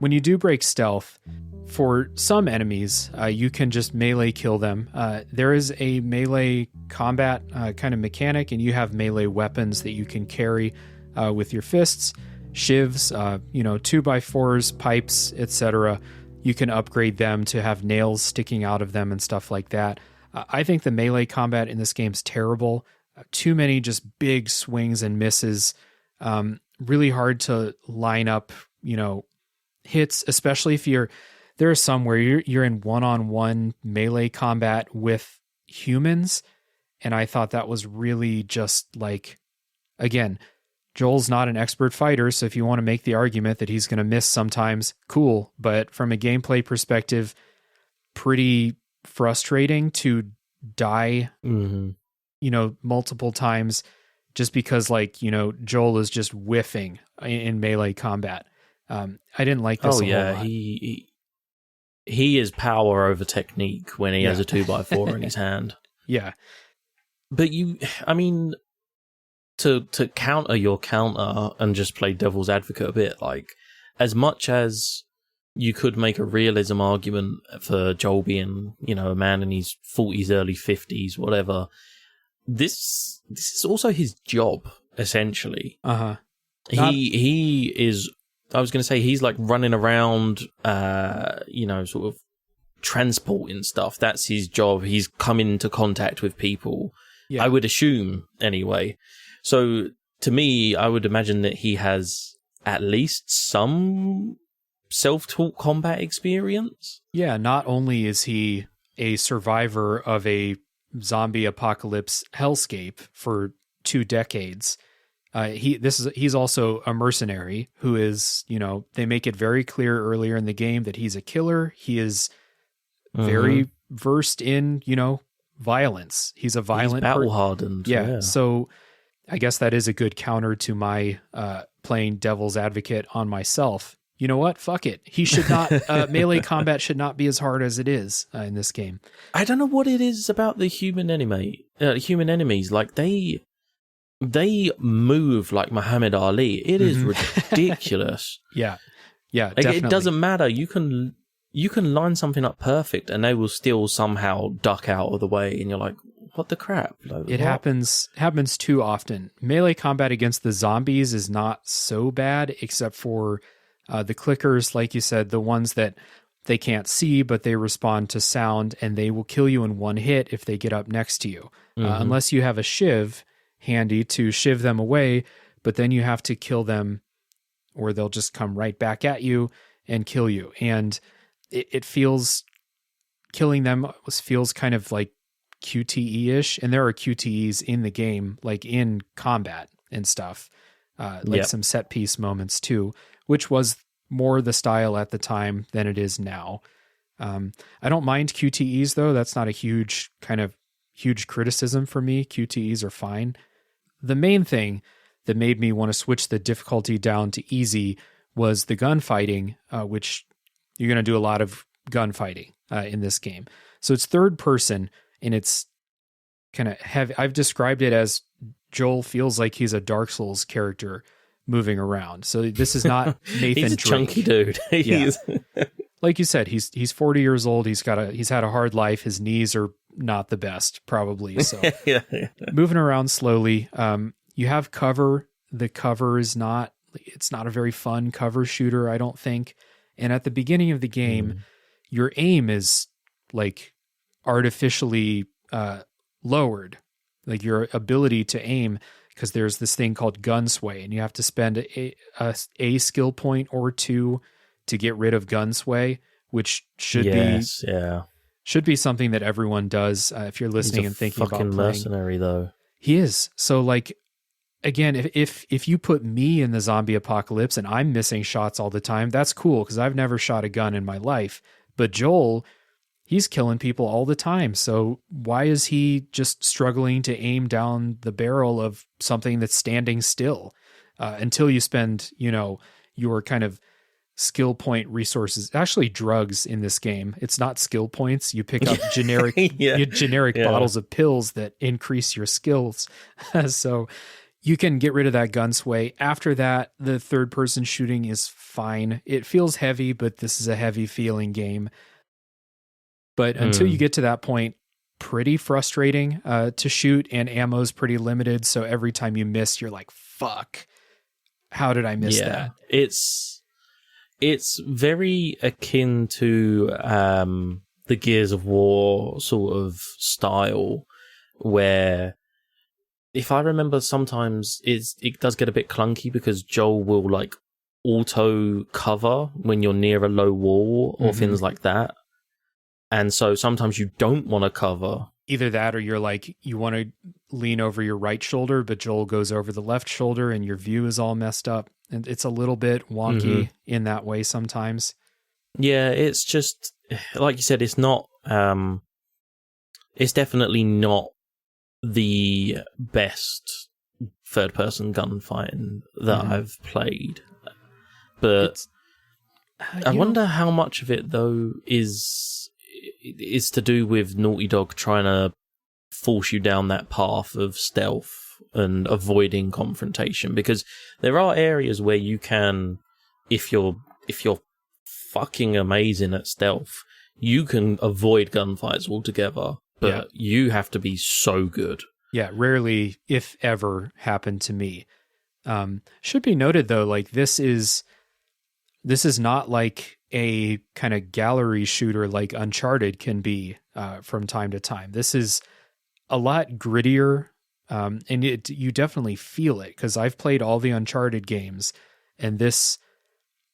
Speaker 1: When you do break stealth, for some enemies, you can just melee kill them. There is a melee combat kind of mechanic, and you have melee weapons that you can carry with your fists, shivs, 2x4s, pipes, etc. You can upgrade them to have nails sticking out of them and stuff like that. I think the melee combat in this game is terrible. Too many just big swings and misses. Really hard to line up, hits, especially if there are some where you're in one-on-one melee combat with humans, and I thought that was really just like, again, Joel's not an expert fighter, so if you want to make the argument that he's going to miss sometimes, cool, but from a gameplay perspective, pretty frustrating to die, multiple times just because, Joel is just whiffing in melee combat. I didn't like this.
Speaker 2: Oh yeah, he is power over technique when he has a 2x4 in his hand.
Speaker 1: Yeah,
Speaker 2: but to counter your counter and just play devil's advocate a bit, like, as much as you could make a realism argument for Joel being, a man in his 40s, early 50s, whatever, this is also his job, essentially. He is. I was going to say he's like running around, sort of transporting stuff. That's his job. He's coming into contact with people. Yeah. I would assume, anyway. So to me, I would imagine that he has at least some self-taught combat experience.
Speaker 1: Yeah, not only is he a survivor of a zombie apocalypse hellscape for 2 decades, he's also a mercenary who is, they make it very clear earlier in the game that he's a killer. He is very, versed in, violence. He's a violent,
Speaker 2: battle hardened.
Speaker 1: Yeah. So I guess that is a good counter to my playing devil's advocate on myself. You know what? Fuck it. He should not. Melee combat should not be as hard as it is in this game.
Speaker 2: I don't know what it is about the human enemies. Like they move like Muhammad Ali. It is ridiculous.
Speaker 1: Yeah,
Speaker 2: like,
Speaker 1: definitely.
Speaker 2: it doesn't matter. You can line something up perfect, and they will still somehow duck out of the way, and you're like, what the crap? Like,
Speaker 1: it happens too often. Melee combat against the zombies is not so bad, except for the clickers, like you said, the ones that they can't see, but they respond to sound, and they will kill you in one hit if they get up next to you. Unless you have a shiv handy to shiv them away, but then you have to kill them, or they'll just come right back at you and kill you. And it feels, killing them feels kind of like QTE-ish, and there are QTEs in the game, like in combat and stuff, some set piece moments too, which was more the style at the time than it is now. I don't mind QTEs though. That's not a huge criticism for me. QTEs are fine. The main thing that made me want to switch the difficulty down to easy was the gunfighting, which you're going to do a lot of gunfighting in this game. So it's third person, and it's kind of heavy. I've described it as Joel feels like he's a Dark Souls character moving around. So this is not Nathan
Speaker 2: he's a
Speaker 1: Drake.
Speaker 2: Chunky dude.
Speaker 1: Like you said, he's 40 years old. He's had a hard life. His knees are not the best, probably. So moving around slowly. You have cover. The cover is it's not a very fun cover shooter, I don't think. And at the beginning of the game, your aim is like artificially lowered, like your ability to aim, because there's this thing called gun sway, and you have to spend a skill point or two to get rid of gun sway, which should be something that everyone does. If you're listening and thinking about playing.
Speaker 2: Fucking mercenary though.
Speaker 1: He is. So like, again, if you put me in the zombie apocalypse and I'm missing shots all the time, that's cool because I've never shot a gun in my life. But Joel, he's killing people all the time. So why is he just struggling to aim down the barrel of something that's standing still until you spend, your kind of skill point resources, actually drugs in this game. It's not skill points. You pick up generic bottles of pills that increase your skills. So you can get rid of that gun sway. After that, the third person shooting is fine. It feels heavy, but this is a heavy feeling game. But until you get to that point, pretty frustrating to shoot, and ammo's pretty limited. So every time you miss, you're like, fuck, how did I miss that?
Speaker 2: It's very akin to the Gears of War sort of style, where if I remember, sometimes it does get a bit clunky because Joel will like auto cover when you're near a low wall or things like that. And so sometimes you don't want to cover.
Speaker 1: Either that or you're like, you want to lean over your right shoulder, but Joel goes over the left shoulder and your view is all messed up. And it's a little bit wonky in that way sometimes. Yeah,
Speaker 2: it's just, like you said, it's not, it's definitely not the best third-person gunfighting that I've played. But I wonder how much of it, though, is to do with Naughty Dog trying to force you down that path of stealth and avoiding confrontation, because there are areas where you can, if you're fucking amazing at stealth, you can avoid gunfights altogether, but you have to be so good.
Speaker 1: Yeah, rarely, if ever, happened to me. Should be noted though, like this is not like a kind of gallery shooter like Uncharted can be from time to time. This is a lot grittier, and you definitely feel it, because I've played all the Uncharted games, and this,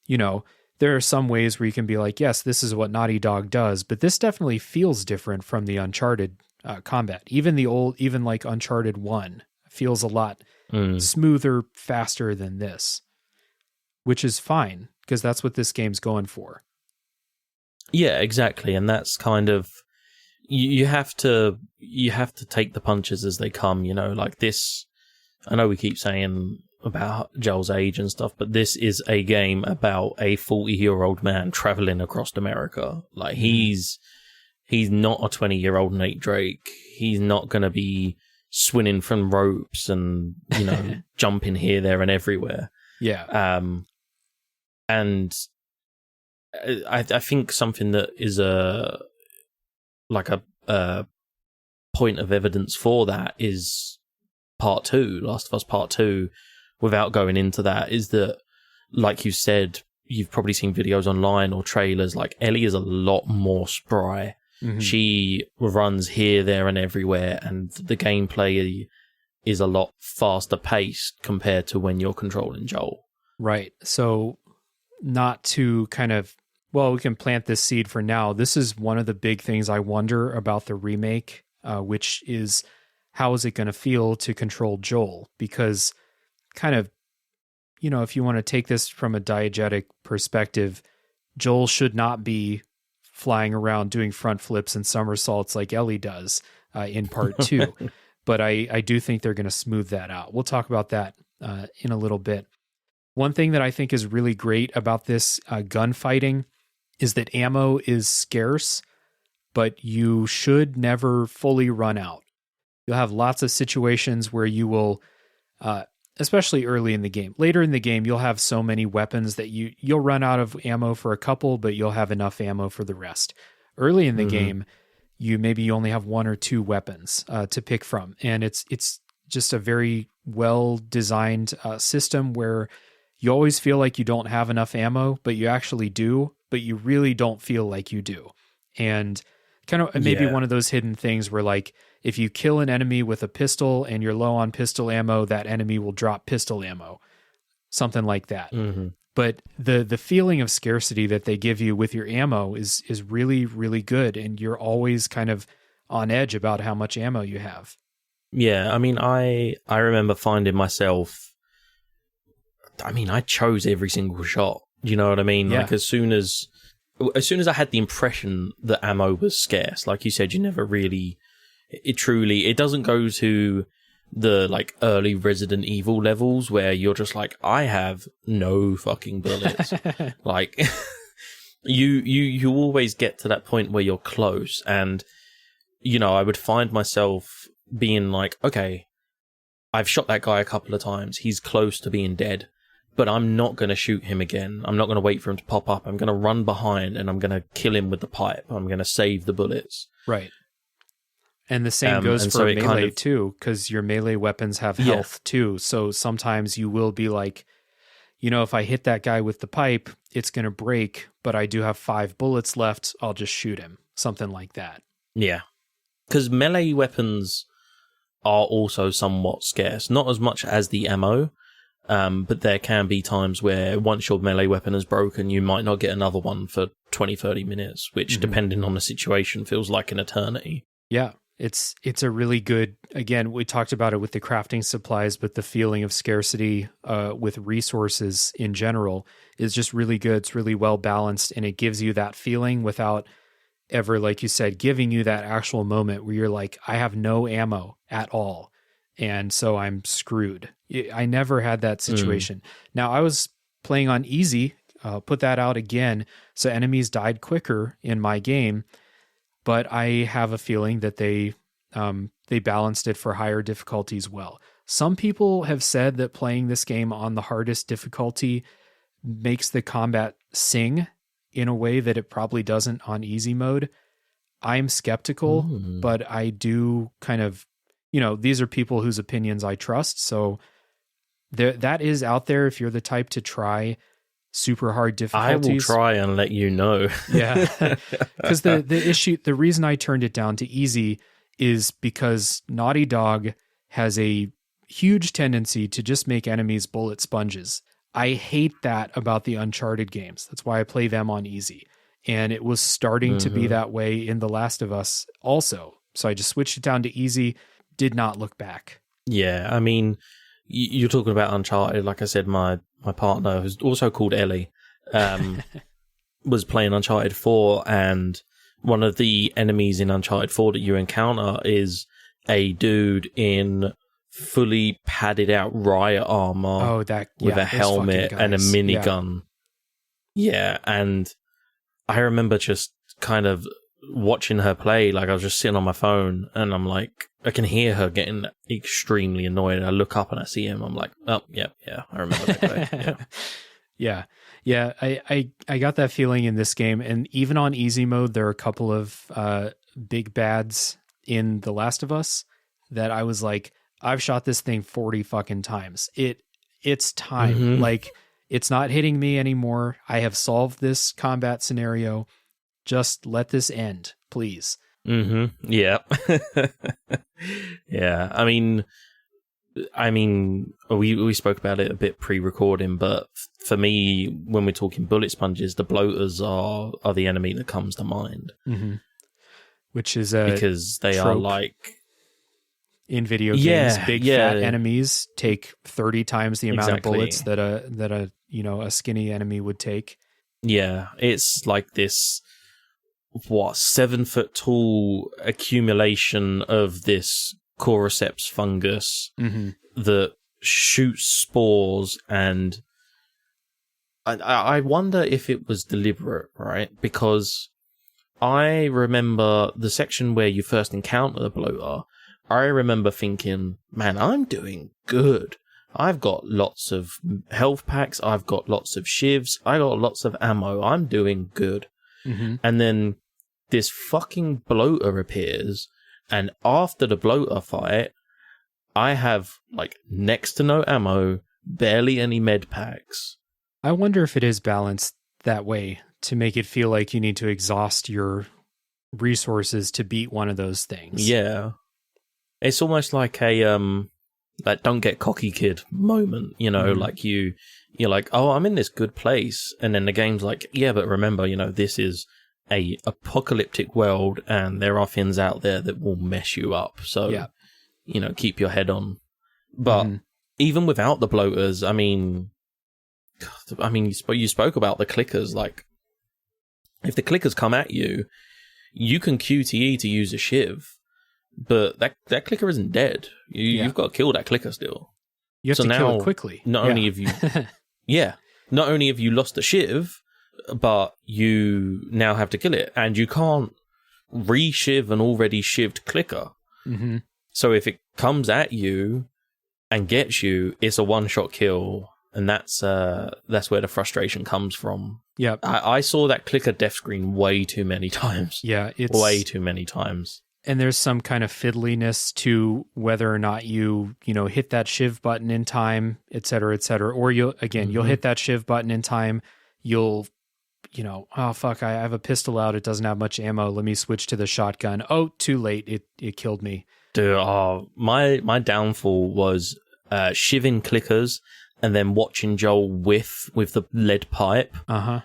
Speaker 1: there are some ways where you can be like, yes, this is what Naughty Dog does, but this definitely feels different from the Uncharted combat. Even like Uncharted 1 feels a lot smoother, faster than this, which is fine, because that's what this game's going for.
Speaker 2: Yeah, exactly. And that's kind of, you have to take the punches as they come, you know, like this. I know we keep saying about Joel's age and stuff, but this is a game about a 40-year-old man traveling across America. Like, he's not a 20-year-old Nate Drake. He's not going to be swinging from ropes and, you know, jumping here, there, and everywhere.
Speaker 1: Yeah.
Speaker 2: And I think something that is a point of evidence for that is Part 2, Last of Us Part 2, without going into that, is that, like you said, you've probably seen videos online or trailers, like, Ellie is a lot more spry. Mm-hmm. She runs here, there, and everywhere, and the gameplay is a lot faster paced compared to when you're controlling Joel.
Speaker 1: Right. So, not to kind of, well, we can plant this seed for now. This is one of the big things I wonder about the remake, which is, how is it going to feel to control Joel? Because kind of, you know, if you want to take this from a diegetic perspective, Joel should not be flying around doing front flips and somersaults like Ellie does in part 2. But I do think they're going to smooth that out. We'll talk about that in a little bit. One thing that I think is really great about this gunfighting is that ammo is scarce, but you should never fully run out. You'll have lots of situations where you will, especially early in the game. Later in the game, you'll have so many weapons that you'll run out of ammo for a couple, but you'll have enough ammo for the rest. Early in the game, you only have 1 or 2 weapons to pick from, and it's just a very well-designed system where you always feel like you don't have enough ammo, but you actually do, but you really don't feel like you do. And kind of maybe one of those hidden things where, like, if you kill an enemy with a pistol and you're low on pistol ammo, that enemy will drop pistol ammo, something like that. Mm-hmm. But the feeling of scarcity that they give you with your ammo is really, really good, and you're always kind of on edge about how much ammo you have.
Speaker 2: Yeah, I mean, I remember finding myself, I mean, I chose every single shot. You know what I mean?
Speaker 1: Yeah.
Speaker 2: Like, as soon as I had the impression that ammo was scarce, like you said, you never really, it doesn't go to the, like, early Resident Evil levels where you're just like, I have no fucking bullets. Like, you always get to that point where you're close, and, you know, I would find myself being like, okay, I've shot that guy a couple of times, he's close to being dead, but I'm not going to shoot him again. I'm not going to wait for him to pop up. I'm going to run behind and I'm going to kill him with the pipe. I'm going to save the bullets.
Speaker 1: Right. And the same goes for melee too, because your melee weapons have health too. So sometimes you will be like, you know, if I hit that guy with the pipe, it's going to break, but I do have 5 bullets left. I'll just shoot him. Something like that.
Speaker 2: Yeah. Because melee weapons are also somewhat scarce. Not as much as the ammo, but there can be times where once your melee weapon is broken, you might not get another one for 20, 30 minutes, which, depending on the situation, feels like an eternity.
Speaker 1: Yeah. It's a really good, again, we talked about it with the crafting supplies, but the feeling of scarcity with resources in general is just really good. It's really well balanced, and it gives you that feeling without ever, like you said, giving you that actual moment where you're like, I have no ammo at all, and so I'm screwed. I never had that situation. Now, I was playing on easy, put that out again, so enemies died quicker in my game, but I have a feeling that they balanced it for higher difficulties well. Some people have said that playing this game on the hardest difficulty makes the combat sing in a way that it probably doesn't on easy mode. I'm skeptical, but I do kind of, you know, these are people whose opinions I trust. So that is out there if you're the type to try super hard difficulties.
Speaker 2: I will try and let you know.
Speaker 1: Yeah. Because the reason I turned it down to easy is because Naughty Dog has a huge tendency to just make enemies bullet sponges. I hate that about the Uncharted games. That's why I play them on easy. And it was starting to be that way in The Last of Us also. So I just switched it down to easy, did not look back.
Speaker 2: Yeah, I mean, you're talking about Uncharted. Like I said, my partner, who's also called Ellie, was playing Uncharted 4, and one of the enemies in Uncharted 4 that you encounter is a dude in fully padded out riot armor with a helmet and a minigun. Yeah, and I remember just kind of watching her play. Like, I was just sitting on my phone, and I'm like, I can hear her getting extremely annoyed. I look up and I see him. I'm like, oh, yeah, I remember that guy.
Speaker 1: Yeah. I got that feeling in this game, and even on easy mode, there are a couple of big bads in The Last of Us that I was like, I've shot this thing 40 fucking times. It's time.
Speaker 2: Mm-hmm.
Speaker 1: Like, it's not hitting me anymore. I have solved this combat scenario. Just let this end, please.
Speaker 2: Mm-hmm. Yeah. Yeah. I mean, we spoke about it a bit pre-recording, but for me, when we're talking bullet sponges, the bloaters are the enemy that comes to mind.
Speaker 1: Mm-hmm. Which is
Speaker 2: because they
Speaker 1: trope.
Speaker 2: Are like
Speaker 1: in video games, big fat enemies take 30 times the amount of bullets that a skinny enemy would take.
Speaker 2: Yeah, it's like this 7 foot tall accumulation of this cordyceps fungus that shoots spores, and I wonder if it was deliberate, right? Because I remember the section where you first encounter the bloater. I remember thinking, man, I'm doing good. I've got lots of health packs. I've got lots of shivs. I got lots of ammo. I'm doing good.
Speaker 1: Mm-hmm.
Speaker 2: And then this fucking bloater appears. And after the bloater fight, I have like next to no ammo, barely any med packs.
Speaker 1: I wonder if it is balanced that way to make it feel like you need to exhaust your resources to beat one of those things.
Speaker 2: Yeah. It's almost like a like don't get cocky kid moment, like you're like, oh, I'm in this good place, and then the game's like, yeah, but remember, this is a apocalyptic world, and there are things out there that will mess you up. So, keep your head on. But even without the bloaters, you spoke about the clickers. Like, if the clickers come at you, you can QTE to use a shiv. But that clicker isn't dead. You've got to kill that clicker still.
Speaker 1: You have to kill it quickly.
Speaker 2: Not only have you lost the shiv, but you now have to kill it, and you can't re-shiv an already shivved clicker.
Speaker 1: Mm-hmm.
Speaker 2: So if it comes at you and gets you, it's a one-shot kill, and that's where the frustration comes from.
Speaker 1: Yeah,
Speaker 2: I saw that clicker death screen way too many times.
Speaker 1: Yeah, it's
Speaker 2: way too many times.
Speaker 1: And there's some kind of fiddliness to whether or not you hit that shiv button in time, et cetera, or you'll hit that shiv button in time. You'll, oh fuck, I have a pistol out. It doesn't have much ammo. Let me switch to the shotgun. Oh, too late. It killed me. Dude,
Speaker 2: my downfall was shivving clickers and then watching Joel whiff with the lead pipe.
Speaker 1: And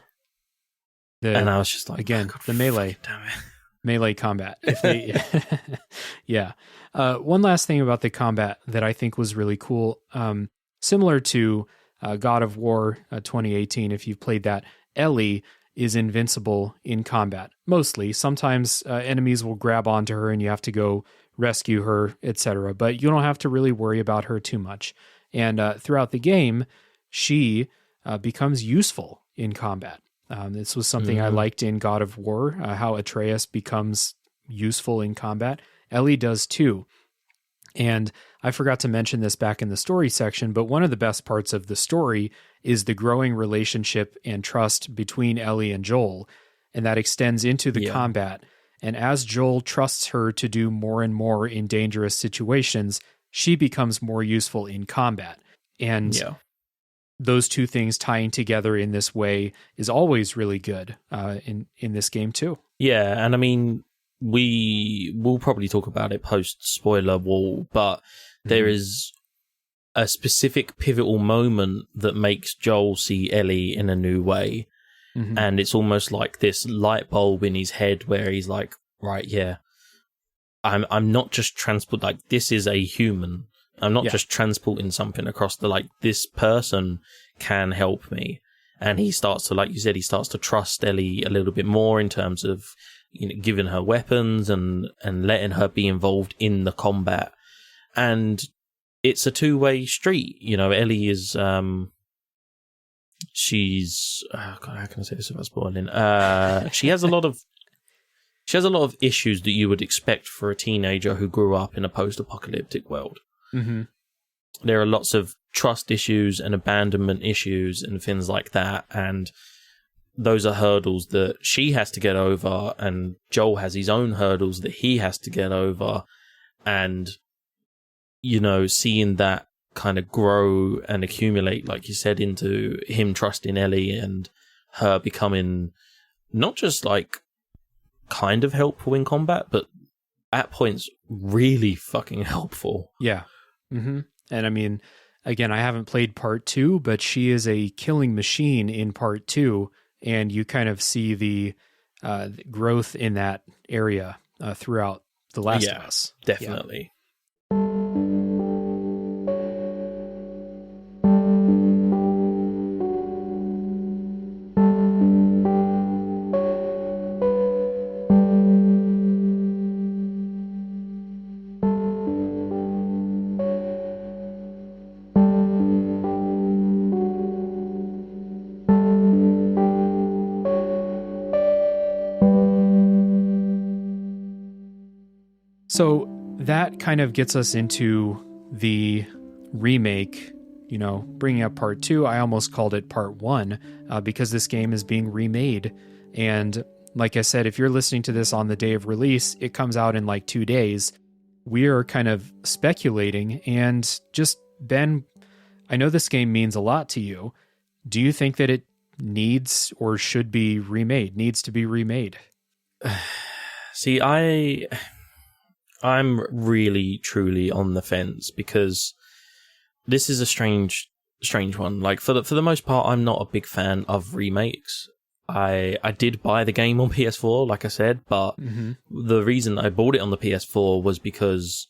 Speaker 2: I was just like,
Speaker 1: again, the melee.
Speaker 2: Damn it.
Speaker 1: Melee combat. Yeah. One last thing about the combat that I think was really cool, similar to God of War 2018, if you've played that, Ellie is invincible in combat, mostly. Sometimes enemies will grab onto her and you have to go rescue her, etc. But you don't have to really worry about her too much. And throughout the game, she becomes useful in combat. This was something I liked in God of War, how Atreus becomes useful in combat. Ellie does too. And I forgot to mention this back in the story section, but one of the best parts of the story is the growing relationship and trust between Ellie and Joel, and that extends into the combat. And as Joel trusts her to do more and more in dangerous situations, she becomes more useful in combat. And those two things tying together in this way is always really good in this game too.
Speaker 2: Yeah, and we will probably talk about it post spoiler wall, but there is a specific pivotal moment that makes Joel see Ellie in a new way. And it's almost like this light bulb in his head where he's like, right, yeah, I'm not just this is a human. I'm not just transporting something across this person can help me. And he starts to, like you said, he starts to trust Ellie a little bit more in terms of, giving her weapons and letting her be involved in the combat. And it's a two-way street. Ellie is she's God, how can I say this without spoiling? She has a lot of issues that you would expect for a teenager who grew up in a post-apocalyptic world.
Speaker 1: Mm-hmm.
Speaker 2: There are lots of trust issues and abandonment issues and things like that, and those are hurdles that she has to get over, and Joel has his own hurdles that he has to get over, and seeing that kind of grow and accumulate, like you said, into him trusting Ellie and her becoming not just like kind of helpful in combat, but at points really fucking helpful.
Speaker 1: Yeah. Mm-hmm. And I mean, again, I haven't played part 2, but she is a killing machine in part 2, and you kind of see the growth in that area throughout The Last of Us.
Speaker 2: Definitely.
Speaker 1: So that kind of gets us into the remake, bringing up part 2. I almost called it part 1 because this game is being remade. And like I said, if you're listening to this on the day of release, it comes out in like 2 days. We are kind of speculating, and just, Ben, I know this game means a lot to you. Do you think that it needs or should be remade, needs to be remade?
Speaker 2: See, I'm really, truly on the fence, because this is a strange one. Like, for the most part, I'm not a big fan of remakes. I did buy the game on PS4, like I said, but the reason I bought it on the PS4 was because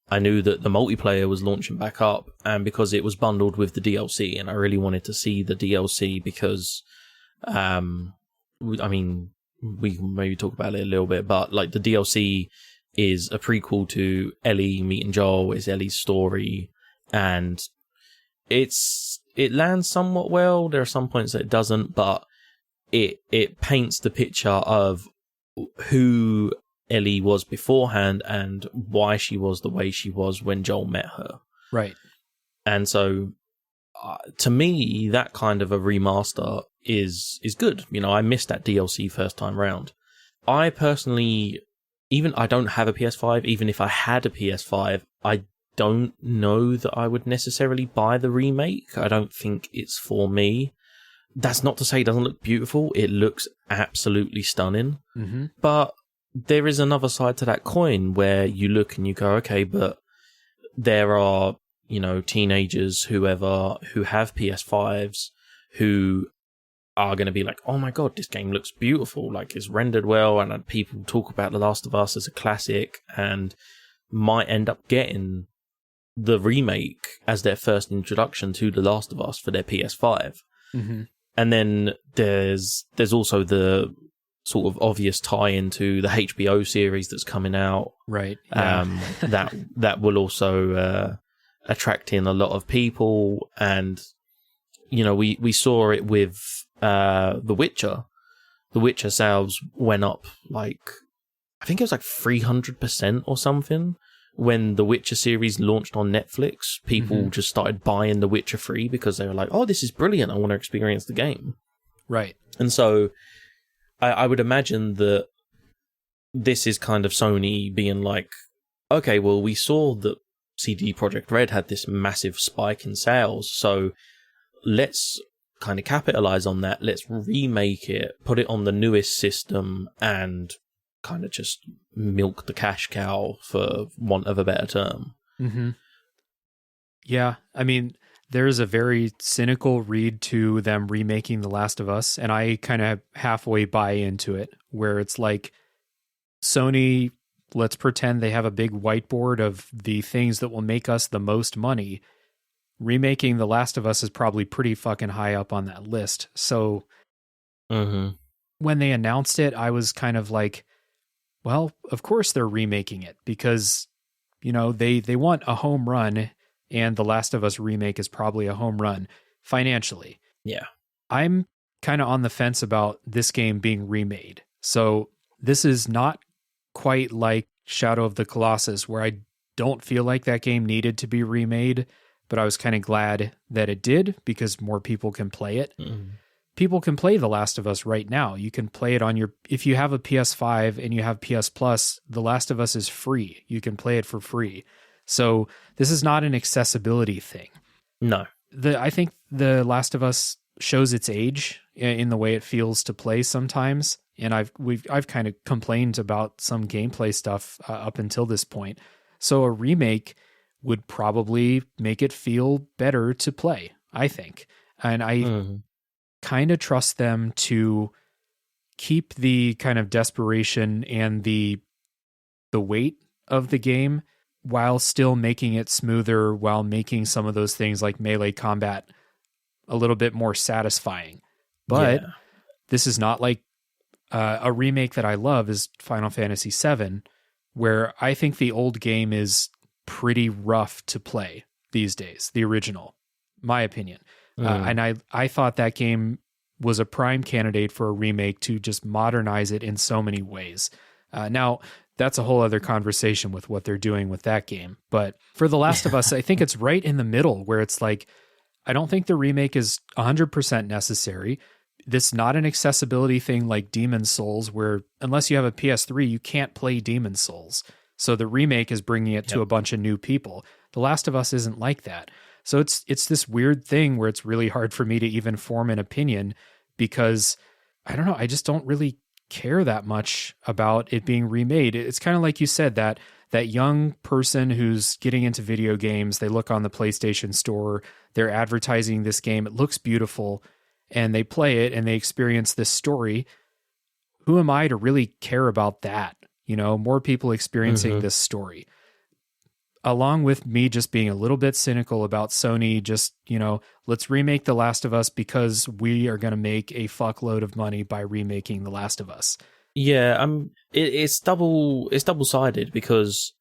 Speaker 2: I knew that the multiplayer was launching back up, and because it was bundled with the DLC, and I really wanted to see the DLC because, I mean, we can maybe talk about it a little bit, but like the DLC is a prequel to Ellie meeting Joel. It's Ellie's story, and it lands somewhat well. There are some points that it doesn't, but it paints the picture of who Ellie was beforehand and why she was the way she was when Joel met her.
Speaker 1: Right.
Speaker 2: And so, to me, that kind of a remaster is good. I missed that DLC first time round. I personally, I don't have a PS5. Even if I had a PS5, I don't know that I would necessarily buy the remake. I don't think it's for me. That's not to say it doesn't look beautiful. It looks absolutely stunning. Mm-hmm. But there is another side to that coin where you look and you go, okay, but there are, teenagers, who have PS5s who are going to be like, oh my god, this game looks beautiful, like it's rendered well, and people talk about The Last of Us as a classic, and might end up getting the remake as their first introduction to The Last of Us for their PS5. Mm-hmm. And then there's also the sort of obvious tie into the HBO series that's coming out,
Speaker 1: right? Yeah.
Speaker 2: that will also attract in a lot of people, and we saw it with The Witcher. The Witcher sales went up like, I think it was like 300% or something when the Witcher series launched on Netflix. People just started buying The Witcher 3 because they were like, oh, this is brilliant, I want to experience the game.
Speaker 1: Right.
Speaker 2: And so I would imagine that this is kind of Sony being like, okay, well, we saw that CD Projekt Red had this massive spike in sales, so let's kind of capitalize on that. Let's remake it, put it on the newest system, and kind of just milk the cash cow, for want of a better term.
Speaker 1: Mm-hmm. Yeah, I mean, there's a very cynical read to them remaking The Last of Us, and I kind of halfway buy into it, where it's like, Sony, let's pretend they have a big whiteboard of the things that will make us the most money. Remaking The Last of Us is probably pretty fucking high up on that list. So when they announced it, I was kind of like, well, of course they're remaking it because, they want a home run, and The Last of Us remake is probably a home run financially.
Speaker 2: Yeah.
Speaker 1: I'm kind of on the fence about this game being remade. So this is not quite like Shadow of the Colossus, where I don't feel like that game needed to be remade, but I was kind of glad that it did because more people can play it. People can play The Last of Us right now. You can play it if you have a PS5 and you have PS Plus, The Last of Us is free. You can play it for free. So this is not an accessibility thing.
Speaker 2: No.
Speaker 1: I think The Last of Us shows its age in the way it feels to play sometimes. And I've kind of complained about some gameplay stuff up until this point. So a remake would probably make it feel better to play, I think. And I kind of trust them to keep the kind of desperation and the weight of the game while still making it smoother, while making some of those things like melee combat a little bit more satisfying. But this is not like a remake that I love is Final Fantasy VII, where I think the old game is pretty rough to play these days, the original, my opinion. And I thought that game was a prime candidate for a remake to just modernize it in so many ways. Now, that's a whole other conversation with what they're doing with that game. But for The Last of Us, I think it's right in the middle where it's like, I don't think the remake is 100% necessary. This is not an accessibility thing like Demon's Souls, where unless you have a PS3, you can't play Demon's Souls. So the remake is bringing it to a bunch of new people. The Last of Us isn't like that. So it's this weird thing where it's really hard for me to even form an opinion because, I don't know, I just don't really care that much about it being remade. It's kind of like you said, that young person who's getting into video games, they look on the PlayStation Store, they're advertising this game, it looks beautiful, and they play it and they experience this story. Who am I to really care about that? More people experiencing this story. Along with me just being a little bit cynical about Sony, just, let's remake The Last of Us because we are going to make a fuckload of money by remaking The Last of Us.
Speaker 2: Yeah, it's double-sided because,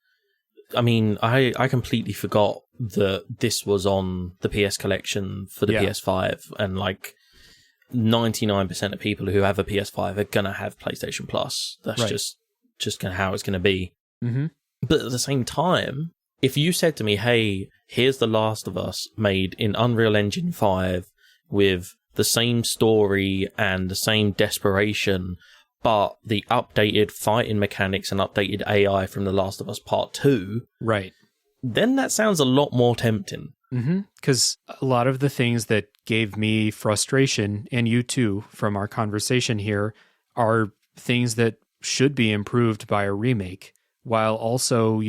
Speaker 2: I mean, I completely forgot that this was on the PS collection for the PS5, and like 99% of people who have a PS5 are going to have PlayStation Plus. That's just kind of how it's going to be. But at the same time, if you said to me, hey, here's The Last of Us made in Unreal Engine 5 with the same story and the same desperation, but the updated fighting mechanics and updated AI from The Last of Us Part 2,
Speaker 1: right,
Speaker 2: then that sounds a lot more tempting.
Speaker 1: Because a lot of the things that gave me frustration, and you too, from our conversation here, are things that should be improved by a remake, while also,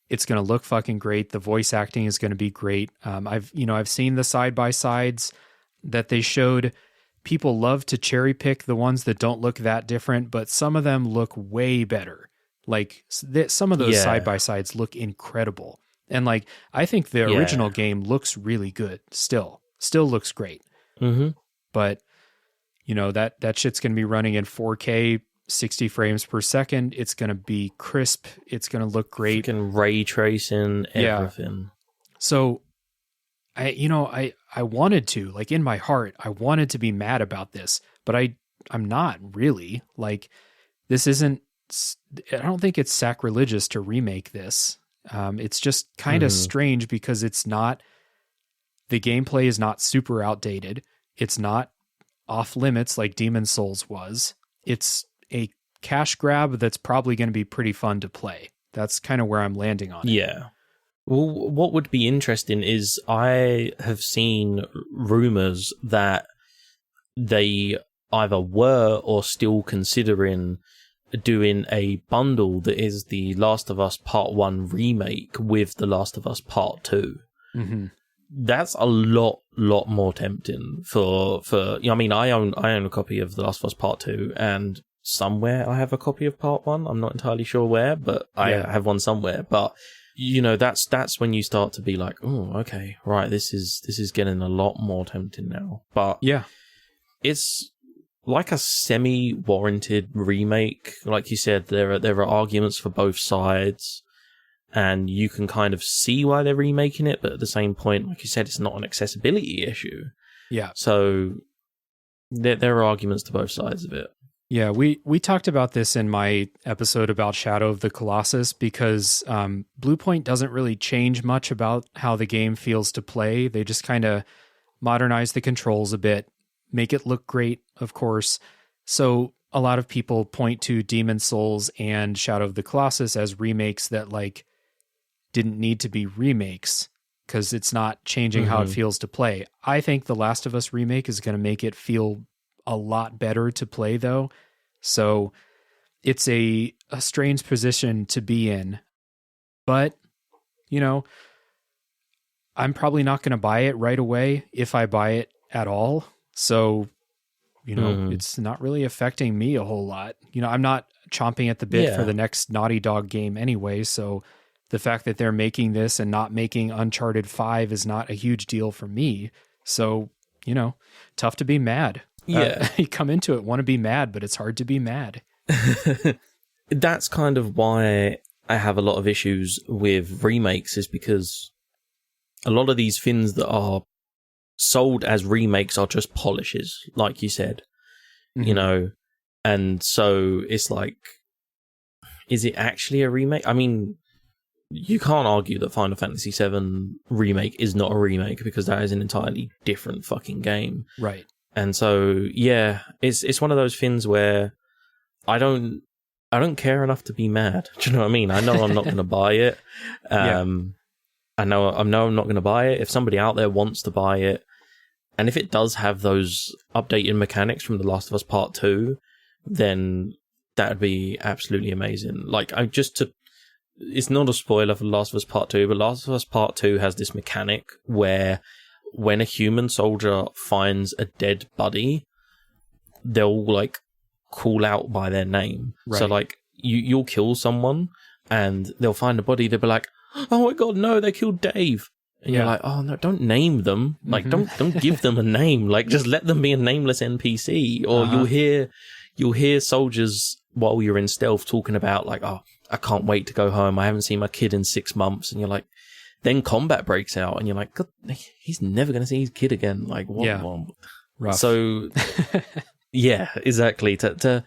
Speaker 1: it's going to look fucking great. The voice acting is going to be great. I've seen the side-by-sides that they showed. People love to cherry pick the ones that don't look that different, but some of them look way better. Like some of those side-by-sides look incredible. And like, I think the original game looks really good still looks great. But that shit's going to be running in 4K, 60 frames per second. It's going to be crisp. It's going to look great.
Speaker 2: Freaking ray tracing, everything.
Speaker 1: So I wanted to, like, in my heart, I wanted to be mad about this, but I'm not really. Like, this isn't, I don't think it's sacrilegious to remake this. It's just kind of strange because it's not, the gameplay is not super outdated. It's not off limits like Demon's Souls was. It's a cash grab that's probably going to be pretty fun to play. That's kind of where I'm landing on it.
Speaker 2: Yeah. Well, what would be interesting is I have seen rumors that they either were or still considering doing a bundle that is The Last of Us Part 1 remake with The Last of Us Part 2. That's a lot more tempting for I mean, I own a copy of The Last of Us Part 2, and somewhere I have a copy of Part 1. I'm not entirely sure where, but I have one somewhere. But that's when you start to be like, oh, okay, right, this is getting a lot more tempting now. But it's like a semi-warranted remake. Like you said, there are arguments for both sides, and you can kind of see why they're remaking it, but at the same point, like you said, it's not an accessibility issue.
Speaker 1: Yeah.
Speaker 2: So there are arguments to both sides of it.
Speaker 1: Yeah, we talked about this in my episode about Shadow of the Colossus, because Bluepoint doesn't really change much about how the game feels to play. They just kind of modernize the controls a bit, make it look great, of course. So a lot of people point to Demon's Souls and Shadow of the Colossus as remakes that like didn't need to be remakes because it's not changing how it feels to play. I think The Last of Us remake is going to make it feel a lot better to play, though. So it's a strange position to be in. But, you know, I'm probably not going to buy it right away if I buy it at all. So, you know, it's not really affecting me a whole lot. You know, I'm not chomping at the bit for the next Naughty Dog game anyway. So the fact that they're making this and not making Uncharted 5 is not a huge deal for me. So, you know, tough to be mad.
Speaker 2: Yeah.
Speaker 1: You come into it, want to be mad, but it's hard to be mad.
Speaker 2: That's kind of why I have a lot of issues with remakes, is because a lot of these things that are sold as remakes are just polishes, like you said, you know, and so it's like, is it actually a remake? I mean, you can't argue that Final Fantasy VII Remake is not a remake, because that is an entirely different fucking game.
Speaker 1: Right.
Speaker 2: And so, yeah, it's one of those things where I don't care enough to be mad. Do you know what I mean? I know I'm not going to buy it. I know I'm not going to buy it. If somebody out there wants to buy it, and if it does have those updated mechanics from The Last of Us Part 2, then that would be absolutely amazing. Like, it's not a spoiler for The Last of Us Part 2, but Last of Us Part 2 has this mechanic where when a human soldier finds a dead buddy, they'll like call out by their name. Right. So like you'll kill someone and they'll find a body. They'll be like, "Oh my god, no! They killed Dave." And you're like, "Oh no! Don't name them. Like don't give them a name. Like just let them be a nameless NPC." Or you'll hear soldiers while you're in stealth talking about like, "Oh, I can't wait to go home. I haven't seen my kid in 6 months." And you're like, then combat breaks out, and you're like, God, he's never going to see his kid again. Like, what?
Speaker 1: Yeah. Rough.
Speaker 2: So, yeah, exactly. To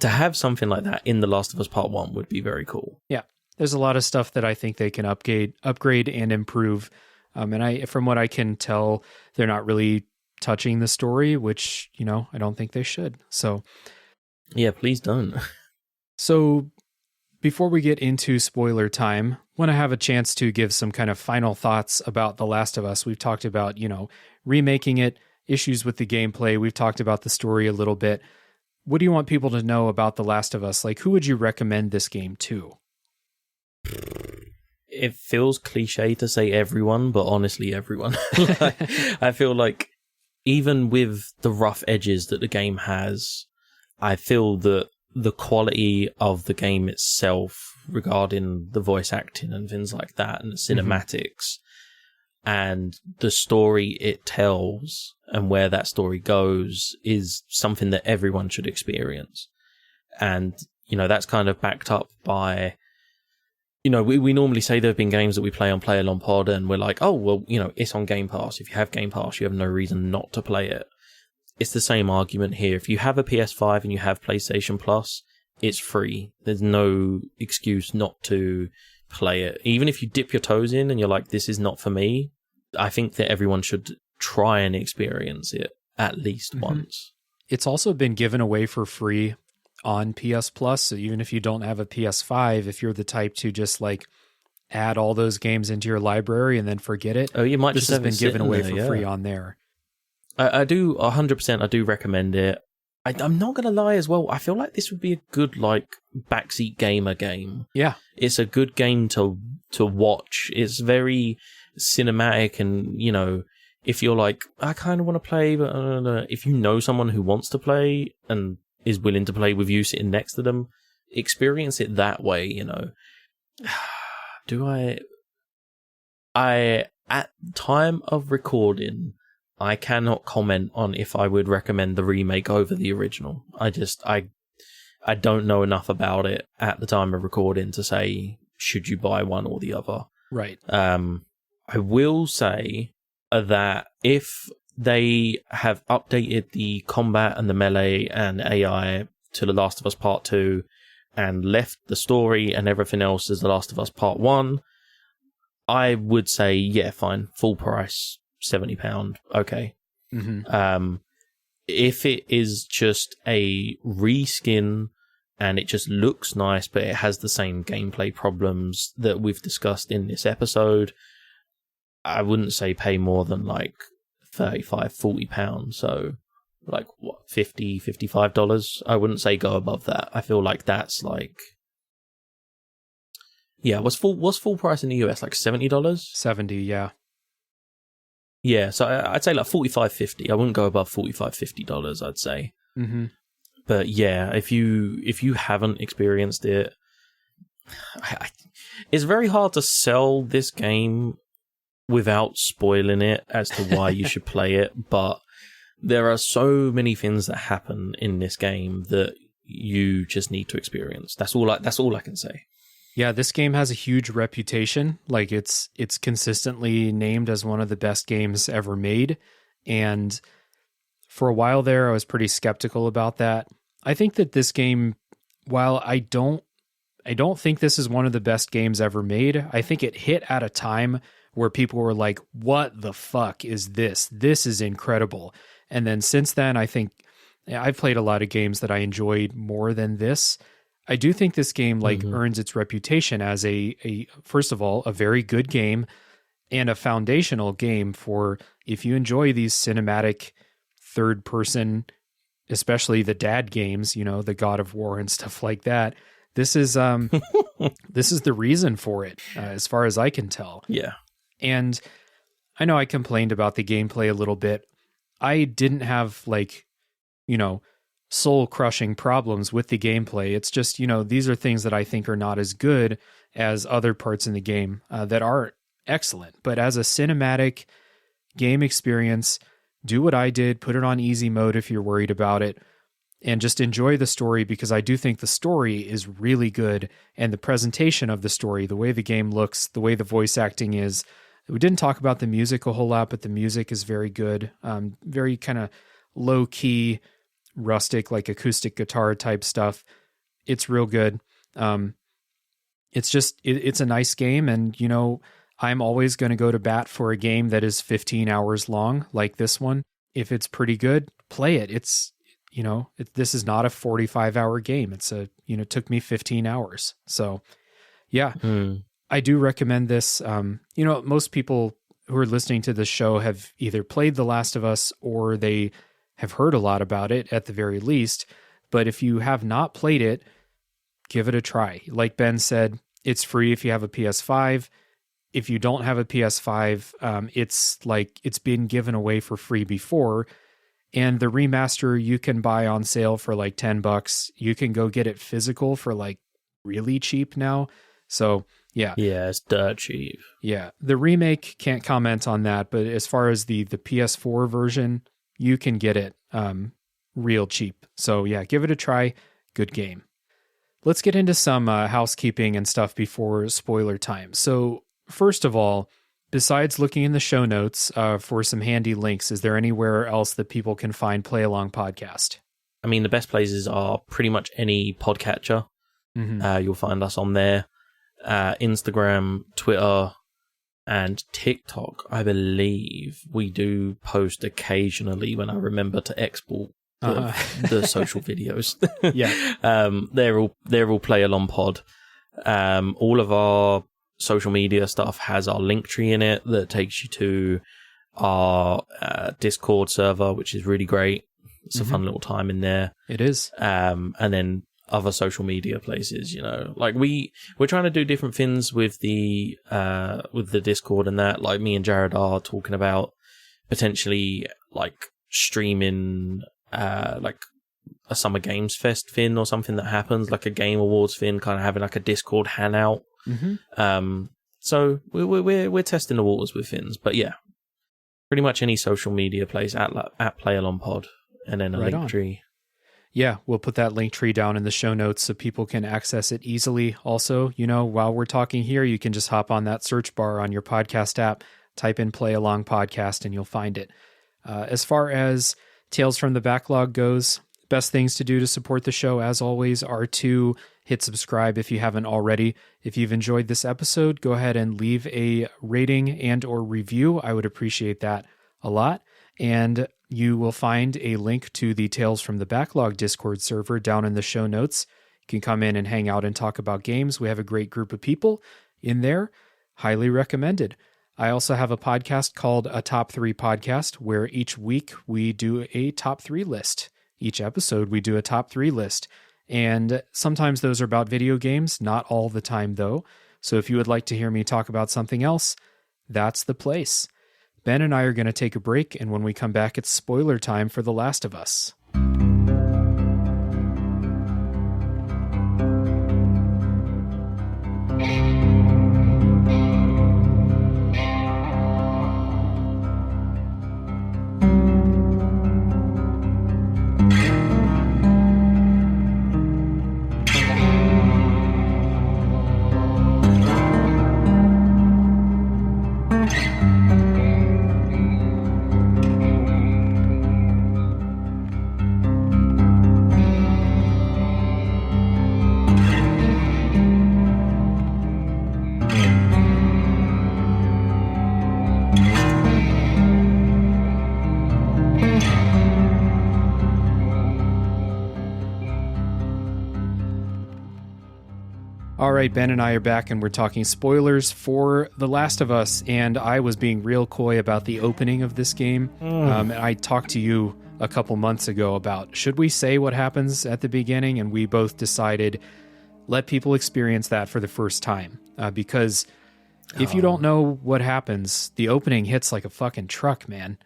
Speaker 2: have something like that in The Last of Us Part 1 would be very cool.
Speaker 1: Yeah. There's a lot of stuff that I think they can upgrade and improve. And from what I can tell, they're not really touching the story, which, you know, I don't think they should. So,
Speaker 2: yeah, please don't.
Speaker 1: So, before we get into spoiler time, want to have a chance to give some kind of final thoughts about The Last of Us. We've talked about, you know, remaking it, issues with the gameplay. We've talked about the story a little bit. What do you want people to know about The Last of Us? Like, who would you recommend this game to?
Speaker 2: It feels cliche to say everyone, but honestly, everyone. I feel like even with the rough edges that the game has, I feel that the quality of the game itself regarding the voice acting and things like that and the cinematics and the story it tells and where that story goes is something that everyone should experience. And, you know, that's kind of backed up by, you know, we normally say there have been games that we play on Play Along Pod and we're like, oh, well, you know, it's on Game Pass. If you have Game Pass, you have no reason not to play it. It's the same argument here. If you have a PS5 and you have PlayStation Plus, it's free. There's no excuse not to play it. Even if you dip your toes in and you're like, this is not for me, I think that everyone should try and experience it at least once.
Speaker 1: It's also been given away for free on PS Plus. So even if you don't have a PS5, if you're the type to just like add all those games into your library and then forget it,
Speaker 2: you might
Speaker 1: this
Speaker 2: just
Speaker 1: has been given away for free on there.
Speaker 2: I do 100%. I do recommend it. I'm not going to lie as well. I feel like this would be a good, like, backseat gamer game. Yeah. It's a good game to watch. It's very cinematic and, you know, if you're like, I kind of want to play, but if you know someone who wants to play and is willing to play with you sitting next to them, experience it that way, you know. At time of recording, I cannot comment on if I would recommend the remake over the original. I don't know enough about it at the time of recording to say should you buy one or the other.
Speaker 1: Right.
Speaker 2: I will say that if they have updated the combat and the melee and AI to The Last of Us Part 2 and left the story and everything else as The Last of Us Part 1, I would say, yeah, fine. Full price, £70. Okay.
Speaker 1: Mm-hmm.
Speaker 2: If it is just a reskin and it just looks nice, but it has the same gameplay problems that we've discussed in this episode, I wouldn't say pay more than like £35-40. So like what, $50-55? I wouldn't say go above that. I feel like that's like, yeah, what's full price in the US? Like $70?
Speaker 1: 70, yeah.
Speaker 2: Yeah, so I'd say like $45-50. I wouldn't go above $45-50, I'd say.
Speaker 1: Mm-hmm.
Speaker 2: But yeah, if you haven't experienced it, it's very hard to sell this game without spoiling it as to why you should play it. But there are so many things that happen in this game that you just need to experience. That's all I can say.
Speaker 1: Yeah, this game has a huge reputation. Like it's consistently named as one of the best games ever made. And for a while there, I was pretty skeptical about that. I think that this game, while I don't think this is one of the best games ever made, I think it hit at a time where people were like, what the fuck is this? This is incredible. And then since then, I think I've played a lot of games that I enjoyed more than this. I do think this game earns its reputation as a first of all, a very good game and a foundational game for if you enjoy these cinematic third person, especially the dad games, the God of War and stuff like that. This is this is the reason for it, as far as I can tell.
Speaker 2: Yeah.
Speaker 1: And I know I complained about the gameplay a little bit. I didn't have soul-crushing problems with the gameplay. It's just, these are things that I think are not as good as other parts in the game that are excellent. But as a cinematic game experience, do what I did, put it on easy mode if you're worried about it, and just enjoy the story, because I do think the story is really good, and the presentation of the story, the way the game looks, the way the voice acting is. We didn't talk about the music a whole lot, but the music is very good. Very kind of low-key, rustic, like acoustic guitar type stuff. It's real good. It's a nice game, and I'm always going to go to bat for a game that is 15 hours long like this one. If it's pretty good, play it. This is not a 45-hour game. It took me 15 hours. So yeah, I do recommend this. Most people who are listening to this show have either played The Last of Us or they have heard a lot about it at the very least. But if you have not played it, give it a try. Like Ben said, it's free if you have a PS5. If you don't have a PS5, it's been given away for free before. And the remaster you can buy on sale for like $10. You can go get it physical for like really cheap now. So yeah.
Speaker 2: Yeah, it's dirt cheap.
Speaker 1: Yeah. The remake, can't comment on that. But as far as the PS4 version, you can get it real cheap. So yeah, give it a try. Good game. Let's get into some housekeeping and stuff before spoiler time. So first of all, besides looking in the show notes for some handy links, is there anywhere else that people can find Play Along Podcast?
Speaker 2: I mean, the best places are pretty much any podcatcher. Mm-hmm. You'll find us on there. Instagram, Twitter, and TikTok, I believe. We do post occasionally when I remember to export the social videos.
Speaker 1: Yeah.
Speaker 2: They're all Play Along Pod. All of our social media stuff has our link tree in it that takes you to our Discord server, which is really great. It's a fun little time in there.
Speaker 1: It is.
Speaker 2: And then other social media places, like we're trying to do different things with the Discord and that. Like me and Jared are talking about potentially like streaming like a Summer Games Fest thing or something that happens, like a Game Awards thing, kind of having like a Discord hangout. So we're testing the waters with things, but yeah, pretty much any social media place at PlayAlongPod, and then a
Speaker 1: Right
Speaker 2: link
Speaker 1: on.
Speaker 2: tree.
Speaker 1: Yeah, we'll put that link tree down in the show notes so people can access it easily. Also, while we're talking here, you can just hop on that search bar on your podcast app, type in Play Along Podcast, and you'll find it. As far as Tales from the Backlog goes, best things to do to support the show, as always, are to hit subscribe if you haven't already. If you've enjoyed this episode, go ahead and leave a rating and or review. I would appreciate that a lot. And you will find a link to the Tales from the Backlog Discord server down in the show notes. You can come in and hang out and talk about games. We have a great group of people in there. Highly recommended. I also have a podcast called A Top 3 Podcast, where each week we do a top 3 list. Each episode we do a top 3 list. And sometimes those are about video games, not all the time though. So if you would like to hear me talk about something else, that's the place. Ben and I are going to take a break, and when we come back, it's spoiler time for The Last of Us. All right, Ben and I are back, and we're talking spoilers for The Last of Us, and I was being real coy about the opening of this game. And I talked to you a couple months ago about, should we say what happens at the beginning? And we both decided, let people experience that for the first time. Because if you don't know what happens, the opening hits like a fucking truck, man.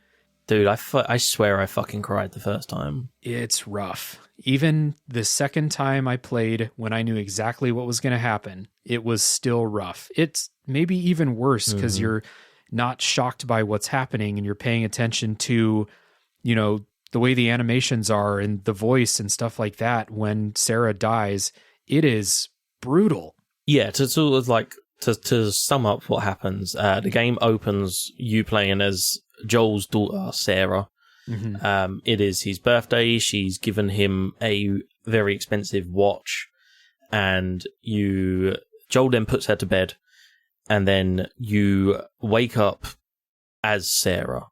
Speaker 2: Dude, I swear I fucking cried the first time.
Speaker 1: It's rough. Even the second time I played, when I knew exactly what was going to happen, it was still rough. It's maybe even worse because you're not shocked by what's happening and you're paying attention to, the way the animations are and the voice and stuff like that. When Sarah dies, it is brutal.
Speaker 2: Yeah, to sort of like, to sum up what happens, the game opens you playing as Joel's daughter, Sarah. Mm-hmm. It is his birthday. She's given him a very expensive watch, and Joel then puts her to bed, and then you wake up as Sarah.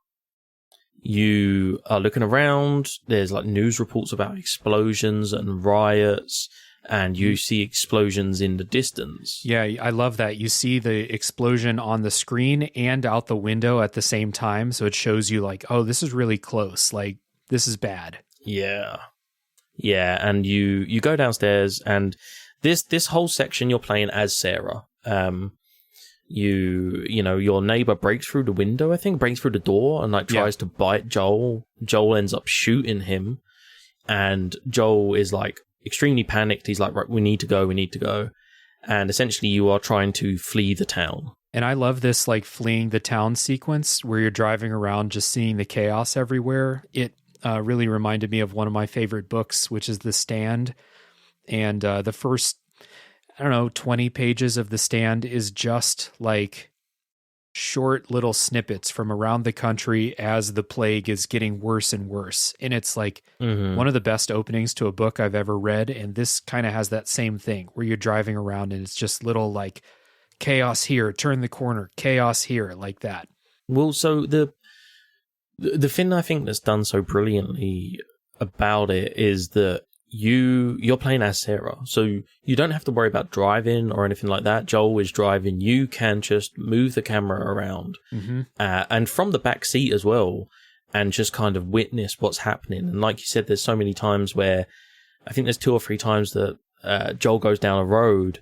Speaker 2: You are looking around. There's like news reports about explosions and riots, and you see explosions in the distance. Yeah,
Speaker 1: I love that. You see the explosion on the screen and out the window at the same time. So it shows you like, oh, this is really close. Like, this is bad.
Speaker 2: Yeah. Yeah, and you go downstairs, and this whole section you're playing as Sarah. Your neighbor breaks through the window, I think, breaks through the door and like tries to bite Joel. Joel ends up shooting him, and Joel is like extremely panicked. He's like, right, we need to go. And essentially you are trying to flee the town.
Speaker 1: And I love this like fleeing the town sequence where you're driving around just seeing the chaos everywhere. It really reminded me of one of my favorite books, which is The Stand. And the first, 20 pages of The Stand is just like short little snippets from around the country as the plague is getting worse and worse. And it's like one of the best openings to a book I've ever read. And this kind of has that same thing where you're driving around and it's just little like chaos here, turn the corner, chaos here, like that.
Speaker 2: Well, so the thing I think that's done so brilliantly about it is that you're playing as Sarah, so you don't have to worry about driving or anything like that. Joel is driving. You can just move the camera around and from the back seat as well, and just kind of witness what's happening. And like you said, there's so many times where I think there's 2 or 3 times that Joel goes down a road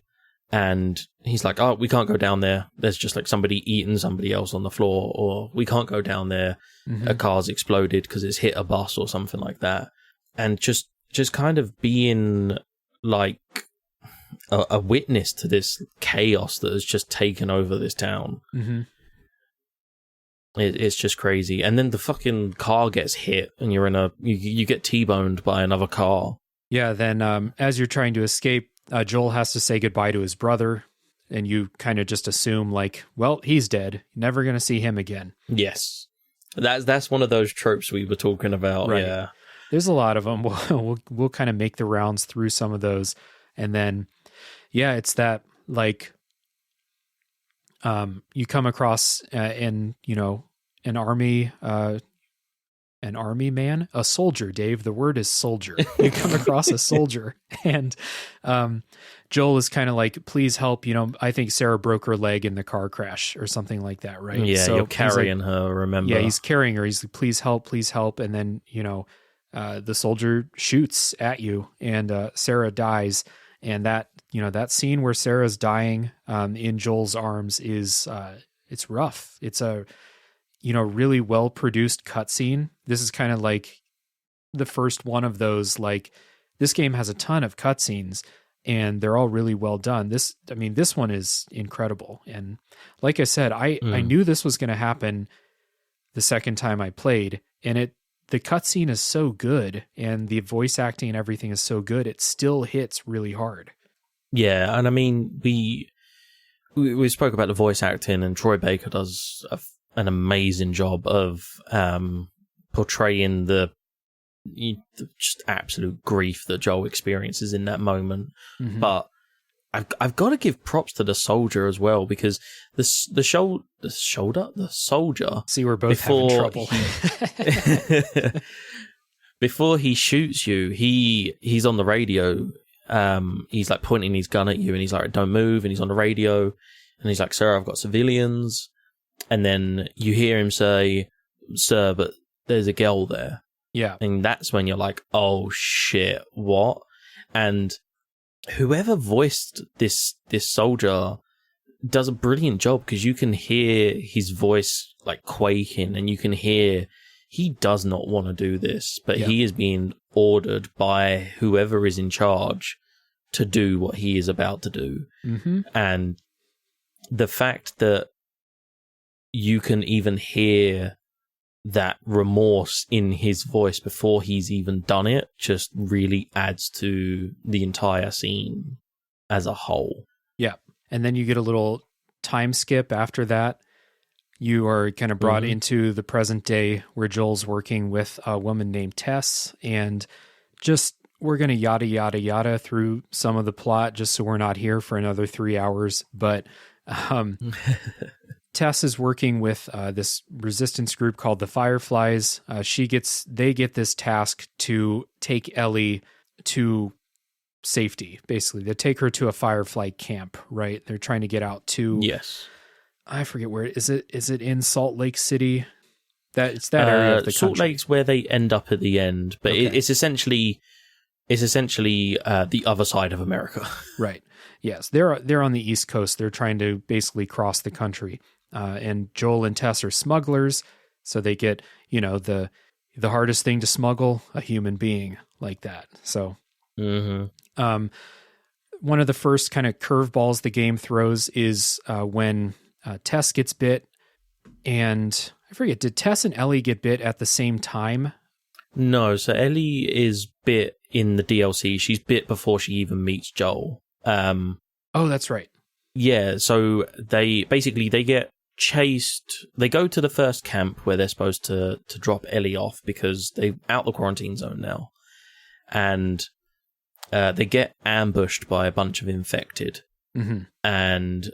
Speaker 2: and he's like, oh, we can't go down there. There's just like somebody eating somebody else on the floor, or we can't go down there. A car's exploded because it's hit a bus or something like that. And just kind of being like a witness to this chaos that has just taken over this town. It's just crazy. And then the fucking car gets hit, and you get T-boned by another car.
Speaker 1: Yeah, then as you're trying to escape, Joel has to say goodbye to his brother, and you kind of just assume, like, well, he's dead. Never going to see him again.
Speaker 2: Yes. That's one of those tropes we were talking about,
Speaker 1: right.
Speaker 2: Yeah.
Speaker 1: There's a lot of them. We'll kind of make the rounds through some of those. And then, yeah, it's that, like, you come across an army man, a soldier, Dave. The word is soldier. You come across a soldier, and Joel is kind of like, please help. I think Sarah broke her leg in the car crash or something like that, right?
Speaker 2: Yeah, so you're carrying her, remember?
Speaker 1: Yeah, he's carrying her. He's like, please help. And then, the soldier shoots at you, and Sarah dies. And that scene where Sarah's dying in Joel's arms is it's rough. It's a really well produced cutscene. This is kind of like the first one of those. Like, this game has a ton of cutscenes, and they're all really well done. This one is incredible. And like I said, I knew this was going to happen the second time I played, and the cutscene is so good, and the voice acting and everything is so good, it still hits really hard.
Speaker 2: Yeah, and I mean, we spoke about the voice acting, and Troy Baker does an amazing job of portraying the just absolute grief that Joel experiences in that moment. Mm-hmm. But I've got to give props to the soldier as well, because the soldier.
Speaker 1: See, we're both having trouble.
Speaker 2: Before he shoots you, he's on the radio. He's like pointing his gun at you, and he's like, "Don't move." And he's on the radio, and he's like, "Sir, I've got civilians." And then you hear him say, "Sir, but there's a girl there."
Speaker 1: Yeah,
Speaker 2: and that's when you're like, "Oh shit, what?" And whoever voiced this soldier does a brilliant job, because you can hear his voice like quaking, and you can hear he does not want to do this, but he is being ordered by whoever is in charge to do what he is about to do.
Speaker 1: Mm-hmm.
Speaker 2: And the fact that you can even hear that remorse in his voice before he's even done it just really adds to the entire scene as a whole.
Speaker 1: Yeah. And then you get a little time skip after that. You are kind of brought into the present day, where Joel's working with a woman named Tess, and just we're going to yada, yada, yada through some of the plot just so we're not here for another 3 hours. But Tess is working with this resistance group called the Fireflies. They get this task to take Ellie to safety. Basically, they take her to a Firefly camp, right? They're trying to get out to...
Speaker 2: Yes.
Speaker 1: I forget where is it. Is it in Salt Lake City? It's that area of the
Speaker 2: Salt
Speaker 1: country.
Speaker 2: Lake's where they end up at the end, but
Speaker 1: okay.
Speaker 2: it's essentially the other side of America.
Speaker 1: Right. Yes, they're on the East Coast. They're trying to basically cross the country, and Joel and Tess are smugglers, so they get the hardest thing to smuggle, a human being like that. So, one of the first kind of curveballs the game throws is when Tess gets bit, and I forget, did Tess and Ellie get bit at the same time?
Speaker 2: No, so Ellie is bit in the DLC. She's bit before she even meets Joel.
Speaker 1: Oh, that's right.
Speaker 2: Yeah, so they get chased. They go to the first camp where they're supposed to drop Ellie off, because they're out the quarantine zone now. And they get ambushed by a bunch of infected.
Speaker 1: Mm-hmm.
Speaker 2: And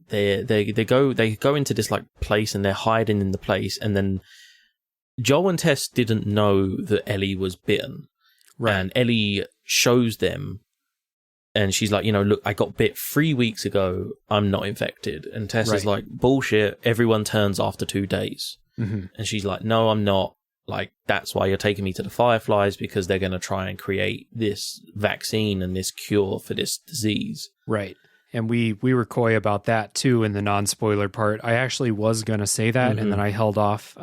Speaker 2: they go into this like place, and they're hiding in the place, and then Joel and Tess didn't know that Ellie was bitten. Right. And Ellie shows them, and she's like, look, I got bit 3 weeks ago, I'm not infected. And Tess is like, bullshit, everyone turns after 2 days.
Speaker 1: Mm-hmm.
Speaker 2: And she's like, no, I'm not. Like, that's why you're taking me to the Fireflies, because they're going to try and create this vaccine and this cure for this disease.
Speaker 1: Right. And we were coy about that too in the non-spoiler part. I actually was going to say that, and then I held off.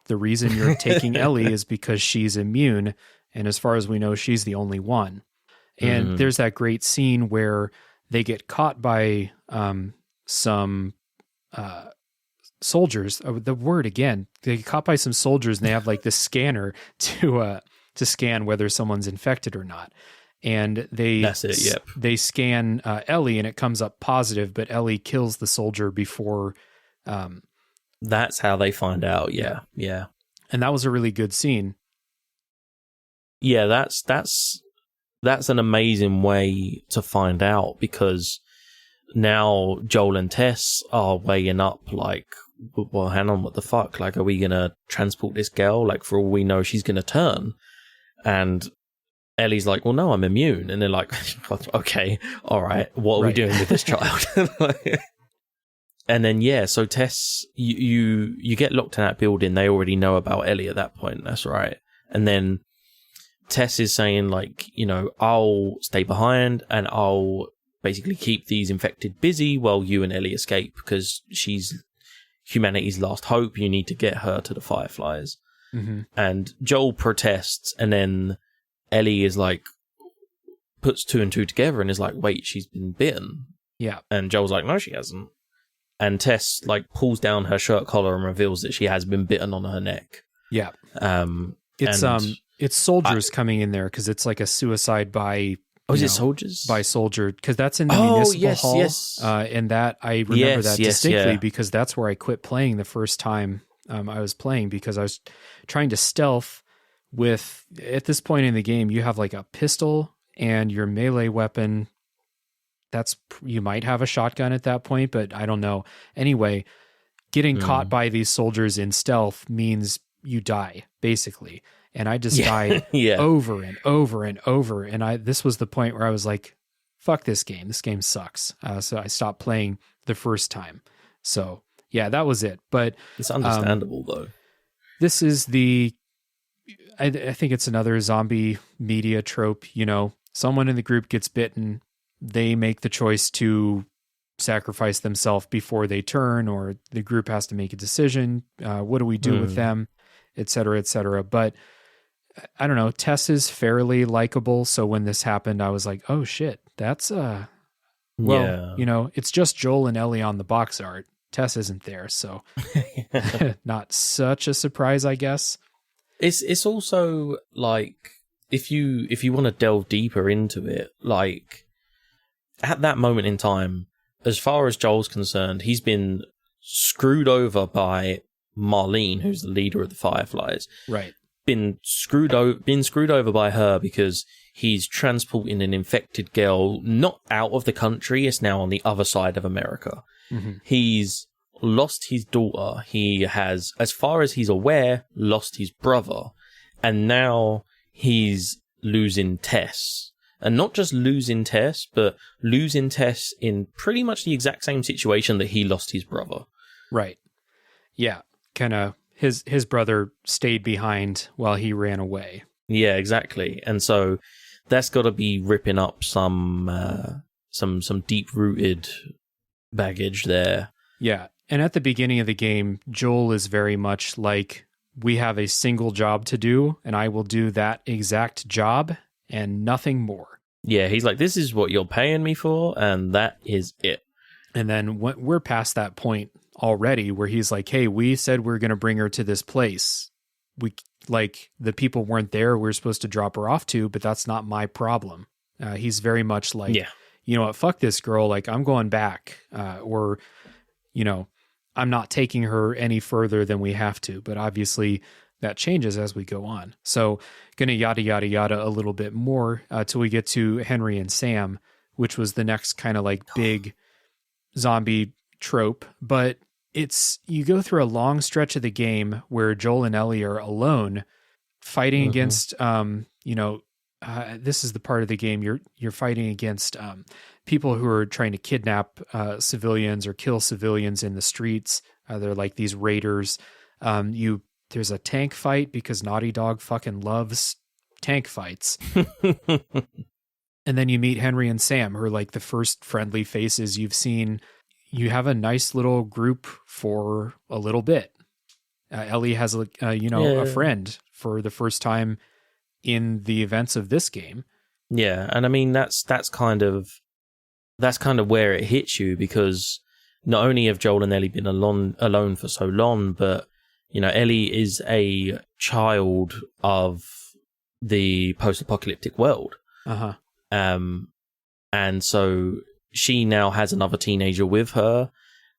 Speaker 1: The reason you're taking Ellie is because she's immune, and as far as we know, she's the only one. And there's that great scene where they get caught by some soldiers. The word again. They get caught by some soldiers, and they have like this scanner to scan whether someone's infected or not. And
Speaker 2: That's it. Yep.
Speaker 1: They scan Ellie, and it comes up positive, but Ellie kills the soldier before.
Speaker 2: That's how they find out. Yeah.
Speaker 1: And that was a really good scene.
Speaker 2: Yeah, that's an amazing way to find out, because now Joel and Tess are weighing up like, well, hang on, what the fuck? Like, are we gonna transport this girl? Like, for all we know, she's gonna turn. And Ellie's like, well, no, I'm immune. And they're like, okay, all right, what are we doing with this child? And then, yeah, so Tess, you get locked in that building. They already know about Ellie at that point. That's right. And then Tess is saying, like, you know, I'll stay behind and I'll basically keep these infected busy while you and Ellie escape, because she's humanity's last hope. You need to get her to the Fireflies. Mm-hmm. And Joel protests, and then Ellie is like, puts two and two together and is like, wait, she's been bitten.
Speaker 1: Yeah.
Speaker 2: And Joel's like, no, she hasn't. And Tess like pulls down her shirt collar and reveals that she has been bitten on her neck.
Speaker 1: Yeah. It's soldiers coming in there, because it's like a suicide by. Oh,
Speaker 2: is it soldiers?
Speaker 1: By soldier, because that's in the municipal hall.
Speaker 2: Yes.
Speaker 1: And that I remember that distinctly, because that's where I quit playing the first time I was playing, because I was trying to stealth with, at this point in the game, you have like a pistol and your melee weapon. You might have a shotgun at that point, but I don't know. Anyway, getting caught by these soldiers in stealth means you die, basically. And I just died over and over and over. And this was the point where I was like, fuck this game. This game sucks. So I stopped playing the first time. So yeah, that was it. But
Speaker 2: it's understandable though.
Speaker 1: This is I think it's another zombie media trope. You know, someone in the group gets bitten. They make the choice to sacrifice themselves before they turn, or the group has to make a decision. What do we do with them, et cetera, et cetera. But I don't know. Tess is fairly likable. So when this happened, I was like, oh shit, that's you know, it's just Joel and Ellie on the box art. Tess isn't there. So not such a surprise, I guess.
Speaker 2: It's also like, if you want to delve deeper into it, like at that moment in time, as far as Joel's concerned, he's been screwed over by Marlene, who's the leader of the Fireflies.
Speaker 1: Right.
Speaker 2: Been screwed over by her because he's transporting an infected girl not out of the country. It's now on the other side of America. Mm-hmm. He's lost his daughter. He has, as far as he's aware, lost his brother. And now he's losing Tess. And not just losing Tess, but losing Tess in pretty much the exact same situation that he lost his brother.
Speaker 1: Right. Yeah. Kind of his brother stayed behind while he ran away.
Speaker 2: Yeah, exactly. And so that's got to be ripping up some deep-rooted baggage there.
Speaker 1: Yeah. And at the beginning of the game, Joel is very much like, we have a single job to do, and I will do that exact job and nothing more.
Speaker 2: Yeah, he's like, this is what you're paying me for, and that is it.
Speaker 1: And then we're past that point already, where he's like, hey, we said we're going to bring her to this place. The people weren't there. We're supposed to drop her off to, but that's not my problem. He's very much like, you know what, fuck this girl. Like, I'm going back, or, you know, I'm not taking her any further than we have to. But obviously that changes as we go on. So going to yada, yada, yada a little bit more till we get to Henry and Sam, which was the next kind of like big zombie trope. But you go through a long stretch of the game where Joel and Ellie are alone fighting against, this is the part of the game you're fighting against people who are trying to kidnap civilians or kill civilians in the streets. They're like these raiders. There's a tank fight because Naughty Dog fucking loves tank fights. And then you meet Henry and Sam, who are like the first friendly faces you've seen. You have a nice little group for a little bit. Ellie has a friend for the first time in the events of this game. Yeah,
Speaker 2: and I mean that's kind of where it hits you, because not only have Joel and Ellie been alone for so long, but Ellie is a child of the post-apocalyptic world. And so she now has another teenager with her,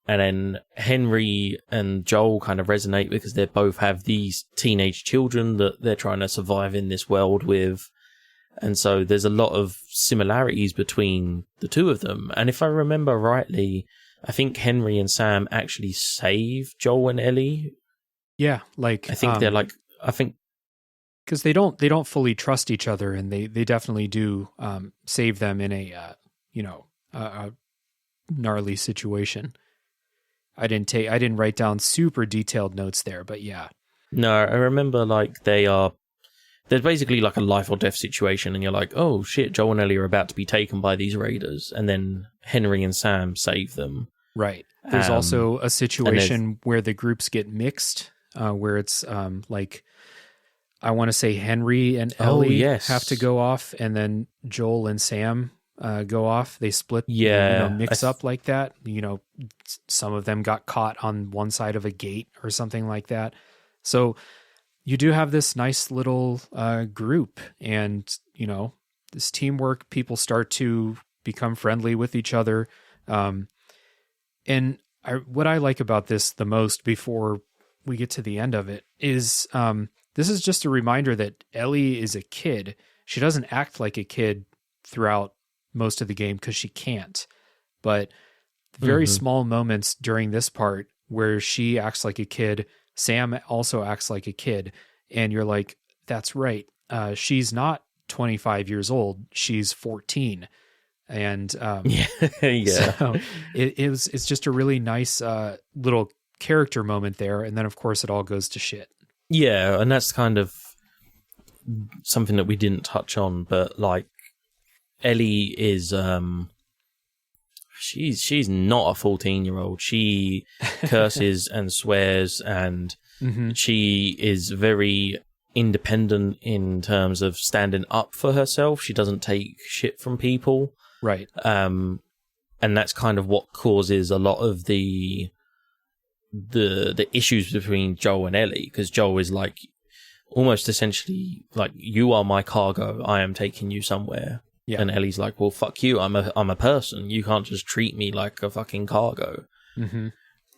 Speaker 2: and then Henry and Joel kind of resonate because they both have these teenage children that they're trying to survive in this world with. And so there's a lot of similarities between the two of them. And if I remember rightly, I think Henry and Sam actually save Joel and Ellie.
Speaker 1: Yeah, like
Speaker 2: I think they're like, I think
Speaker 1: because they don't fully trust each other, and they definitely do save them in a gnarly situation. I didn't write down super detailed notes there, but yeah.
Speaker 2: No, I remember like there's basically like a life or death situation, and you're like, oh shit, Joel and Ellie are about to be taken by these raiders, and then Henry and Sam save them.
Speaker 1: Right. There's also a situation where the groups get mixed, where it's like, I want to say Henry and Ellie have to go off, and then Joel and Sam go off. They split, mix up like that. Some of them got caught on one side of a gate or something like that. So you do have this nice little group, and this teamwork. People start to become friendly with each other, and what I like about this the most, before we get to the end of it, is this is just a reminder that Ellie is a kid. She doesn't act like a kid throughout most of the game because she can't, but very small moments during this part where she acts like a kid, Sam also acts like a kid, and you're like, that's right, she's not 25 years old, she's 14. And so it's just a really nice little character moment there, and then of course it all goes to shit.
Speaker 2: Yeah, and that's kind of something that we didn't touch on, but like Ellie is she's not a 14-year-old. She curses and swears, and she is very independent in terms of standing up for herself. She doesn't take shit from people.
Speaker 1: Right.
Speaker 2: And that's kind of what causes a lot of the issues between Joel and Ellie, because Joel is like almost essentially like, you are my cargo, I am taking you somewhere. Yeah. And Ellie's like, well, fuck you, I'm a person, you can't just treat me like a fucking cargo.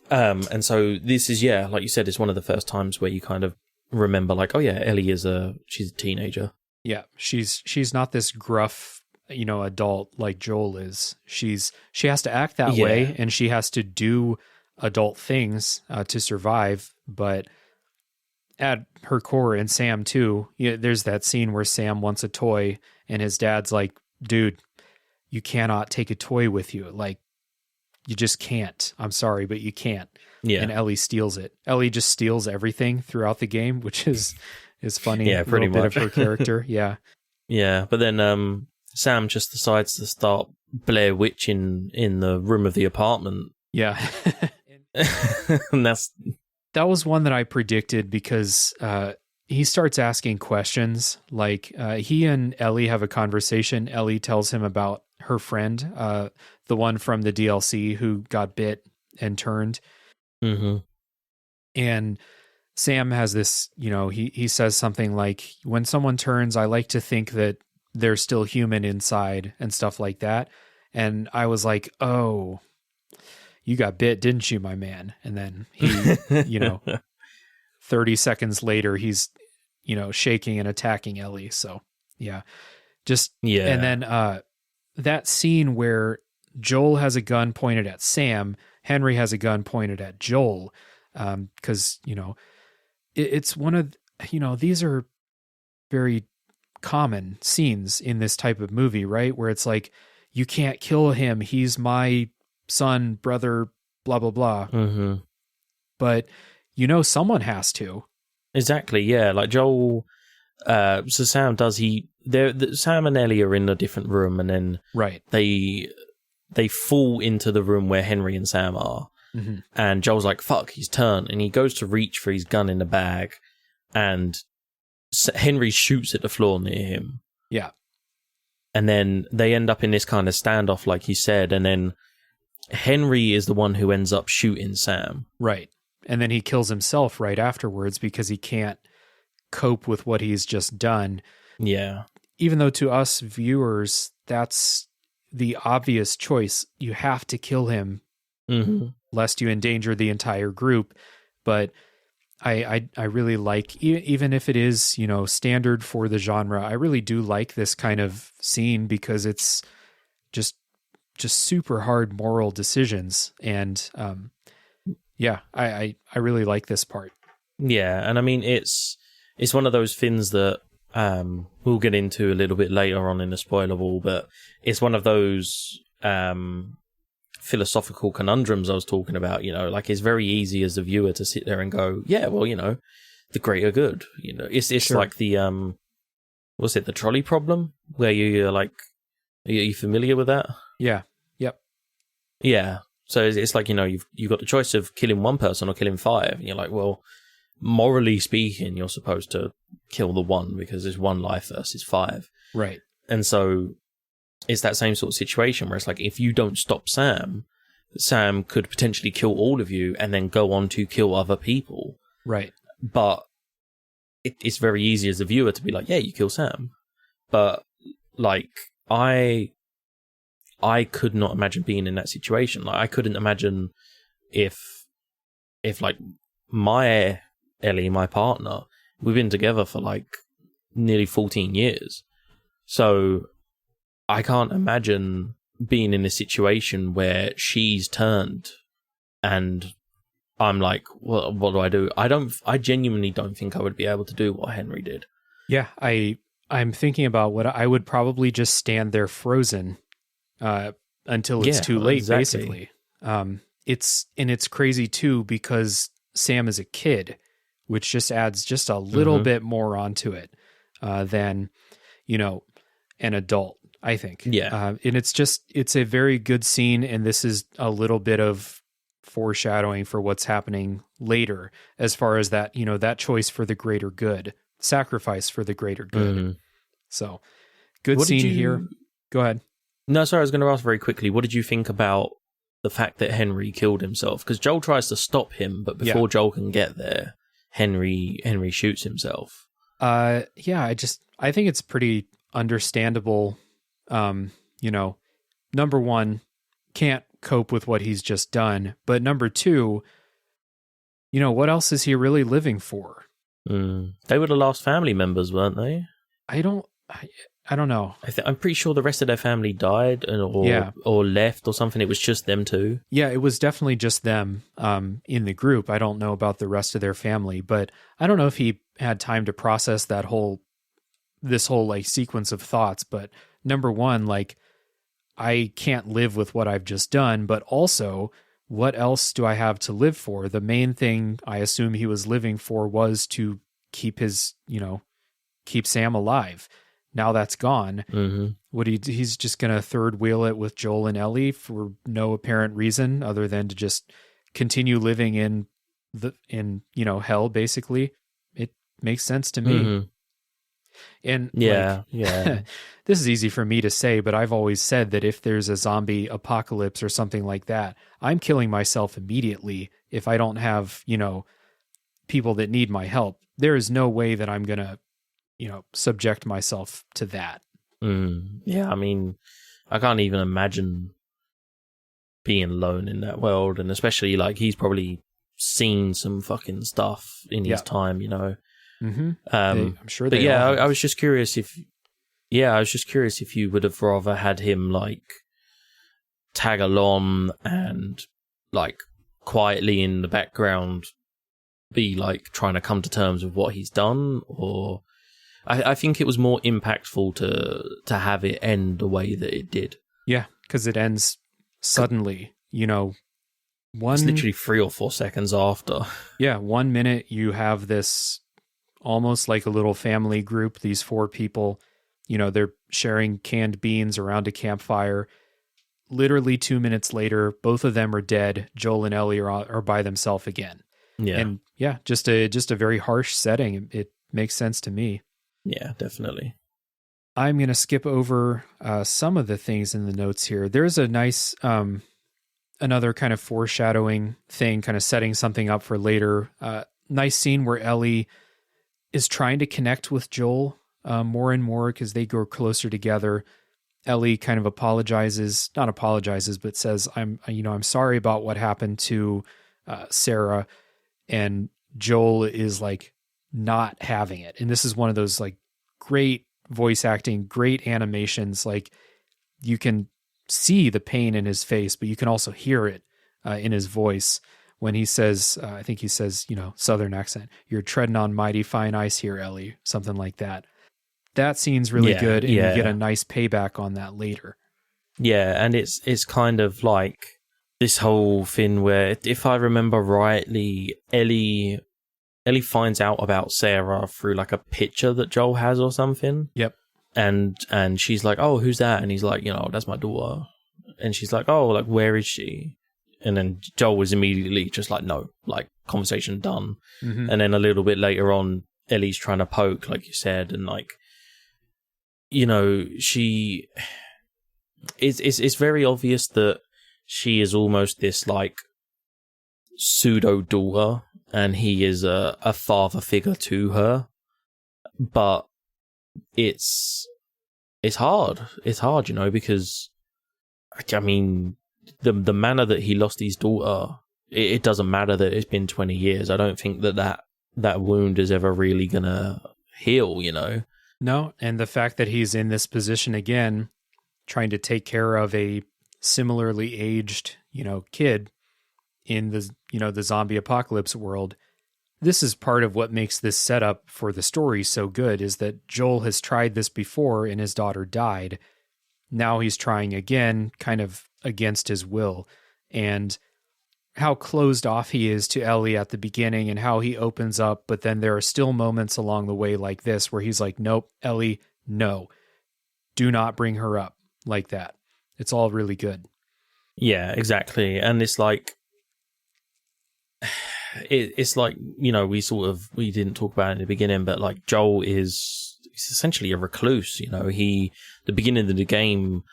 Speaker 2: And so this is, like you said, it's one of the first times where you kind of remember like, oh yeah, Ellie she's a teenager. Yeah,
Speaker 1: she's not this gruff adult like Joel is. She has to act that way, and she has to do adult things to survive, but at her core, and Sam too, there's that scene where Sam wants a toy and his dad's like, dude, you cannot take a toy with you, like, you just can't, I'm sorry, but you can't. And Ellie steals it. Ellie just steals everything throughout the game, which is funny. Yeah, pretty much. Bit of her character. Yeah, but then Sam just decides to start Blair Witch in the room of the apartment. Yeah. And that was one that I predicted, because he starts asking questions. Like he and Ellie have a conversation. Ellie tells him about her friend, the one from the DLC who got bit and turned. And Sam has this, he says something like, when someone turns, I like to think that they're still human inside and stuff like that. And I was like, oh, you got bit, didn't you, my man? And then he, 30 seconds later, he's, shaking and attacking Ellie. So and then that scene where Joel has a gun pointed at Sam, Henry has a gun pointed at Joel. Cause it's one of, these are very common scenes in this type of movie, right? Where it's like, you can't kill him, he's my son, brother, blah, blah, blah. But someone has to.
Speaker 2: Exactly, yeah. Like Joel, so Sam Sam and Ellie are in a different room, and then they fall into the room where Henry and Sam are. And Joel's like, fuck, he's turned, and he goes to reach for his gun in the bag, and Henry shoots at the floor near him. Yeah. And then they end up in this kind of standoff, like he said, and then Henry is the one who ends up shooting Sam.
Speaker 1: Right. And then he kills himself right afterwards because he can't cope with what he's just done.
Speaker 2: Yeah.
Speaker 1: Even though to us viewers, that's the obvious choice. You have to kill him lest you endanger the entire group. But I really like, even if it is, you know, standard for the genre, I really do like this kind of scene because it's just super hard moral decisions. And yeah, I really like this part.
Speaker 2: Yeah, and I mean, it's one of those things that we'll get into a little bit later on in the spoiler wall, but it's one of those philosophical conundrums I was talking about. You know, like, it's very easy as the viewer to sit there and go, yeah, well, you know, the greater good. You know, it's sure. Like the was it the trolley problem, where you're like, are you familiar with that?
Speaker 1: Yeah. Yep.
Speaker 2: Yeah. So it's like, you know, you've got the choice of killing one person or killing five, and you're like, well, morally speaking, you're supposed to kill the one because there's one life versus five.
Speaker 1: Right.
Speaker 2: And so it's that same sort of situation where it's like, if you don't stop Sam could potentially kill all of you and then go on to kill other people.
Speaker 1: Right.
Speaker 2: But it's very easy as a viewer to be like, yeah, you kill Sam. But like, I could not imagine being in that situation. Like, I couldn't imagine if like my Ellie, my partner, we've been together for like nearly 14 years. So I can't imagine being in a situation where she's turned and I'm like, well, what do? I genuinely don't think I would be able to do what Henry did.
Speaker 1: Yeah, I'm thinking about what I would probably just stand there frozen until it's too late, exactly. Basically. It's crazy too because Sam is a kid, which just adds just a little bit more onto it than, you know, an adult, I think.
Speaker 2: Yeah.
Speaker 1: And it's a very good scene, and this is a little bit of foreshadowing for what's happening later as far as that, you know, that choice for the greater good, sacrifice for the greater good. So, good scene here. Go ahead.
Speaker 2: No, sorry, I was going to ask very quickly, what did you think about the fact that Henry killed himself? Because Joel tries to stop him, but before Joel can get there, Henry shoots himself.
Speaker 1: I think it's pretty understandable. You know, number one, can't cope with what he's just done. But number two, you know, what else is he really living for?
Speaker 2: They were the last family members, weren't they? I don't know. I'm pretty sure the rest of their family died or left or something. It was just them two. Yeah,
Speaker 1: it was definitely just them in the group. I don't know about the rest of their family, but I don't know if he had time to process this whole like sequence of thoughts. But number one, like, I can't live with what I've just done, but also, what else do I have to live for? The main thing I assume he was living for was to keep Sam alive. Now that's gone. He's just going to third wheel it with Joel and Ellie for no apparent reason other than to just continue living in hell, basically. It makes sense to me. And
Speaker 2: yeah.
Speaker 1: This is easy for me to say, but I've always said that if there's a zombie apocalypse or something like that, I'm killing myself immediately if I don't have, you know, people that need my help. There is no way that I'm going to, you know, subject myself to that.
Speaker 2: Yeah, I mean, I can't even imagine being alone in that world, and especially like he's probably seen some fucking stuff in his time, you know.
Speaker 1: I'm sure they.
Speaker 2: But yeah, I was just curious if you would have rather had him like tag along and like quietly in the background be like trying to come to terms with what he's done, or I think it was more impactful to have it end the way that it did.
Speaker 1: Yeah, because it ends suddenly, you know.
Speaker 2: It's literally 3 or 4 seconds after.
Speaker 1: Yeah, 1 minute you have this almost like a little family group, these 4 people, you know, they're sharing canned beans around a campfire. Literally 2 minutes later, both of them are dead. Joel and Ellie are by themselves again.
Speaker 2: Yeah.
Speaker 1: And yeah, just a very harsh setting. It makes sense to me.
Speaker 2: Yeah, definitely.
Speaker 1: I'm going to skip over some of the things in the notes here. There's a nice another kind of foreshadowing thing, kind of setting something up for later. Nice scene where Ellie is trying to connect with Joel more and more because they grow closer together. Ellie kind of not apologizes, but says, I'm sorry about what happened to Sarah. And Joel is like not having it. And this is one of those like great voice acting, great animations. Like you can see the pain in his face, but you can also hear it in his voice when he says, I think he says, Southern accent, "You're treading on mighty fine ice here, Ellie," something like that. That scene's really good, and you get a nice payback on that later.
Speaker 2: Yeah, and it's kind of like this whole thing where, if I remember rightly, Ellie finds out about Sarah through like a picture that Joel has or something.
Speaker 1: Yep.
Speaker 2: And she's like, "Oh, who's that?" And he's like, "That's my daughter." And she's like, "Oh, like, where is she?" And then Joel was immediately just like, "No," like, conversation done. Mm-hmm. And then a little bit later on, Ellie's trying to poke, like you said, and like, she it's very obvious that she is almost this like pseudo daughter, and he is a father figure to her. But it's hard. It's hard, because I mean, the manner that he lost his daughter, it doesn't matter that it's been 20 years. I don't think that wound is ever really gonna heal,
Speaker 1: No, and the fact that he's in this position again, trying to take care of a similarly aged, kid in the, the zombie apocalypse world. This is part of what makes this setup for the story so good, is that Joel has tried this before and his daughter died. Now he's trying again, kind of against his will. And how closed off he is to Ellie at the beginning and how he opens up, but then there are still moments along the way like this where he's like, "Nope, Ellie, no. Do not bring her up like that." It's all really good.
Speaker 2: Yeah, exactly. And it's like, it's like, we didn't talk about it in the beginning, but like Joel is essentially a recluse. The beginning of the game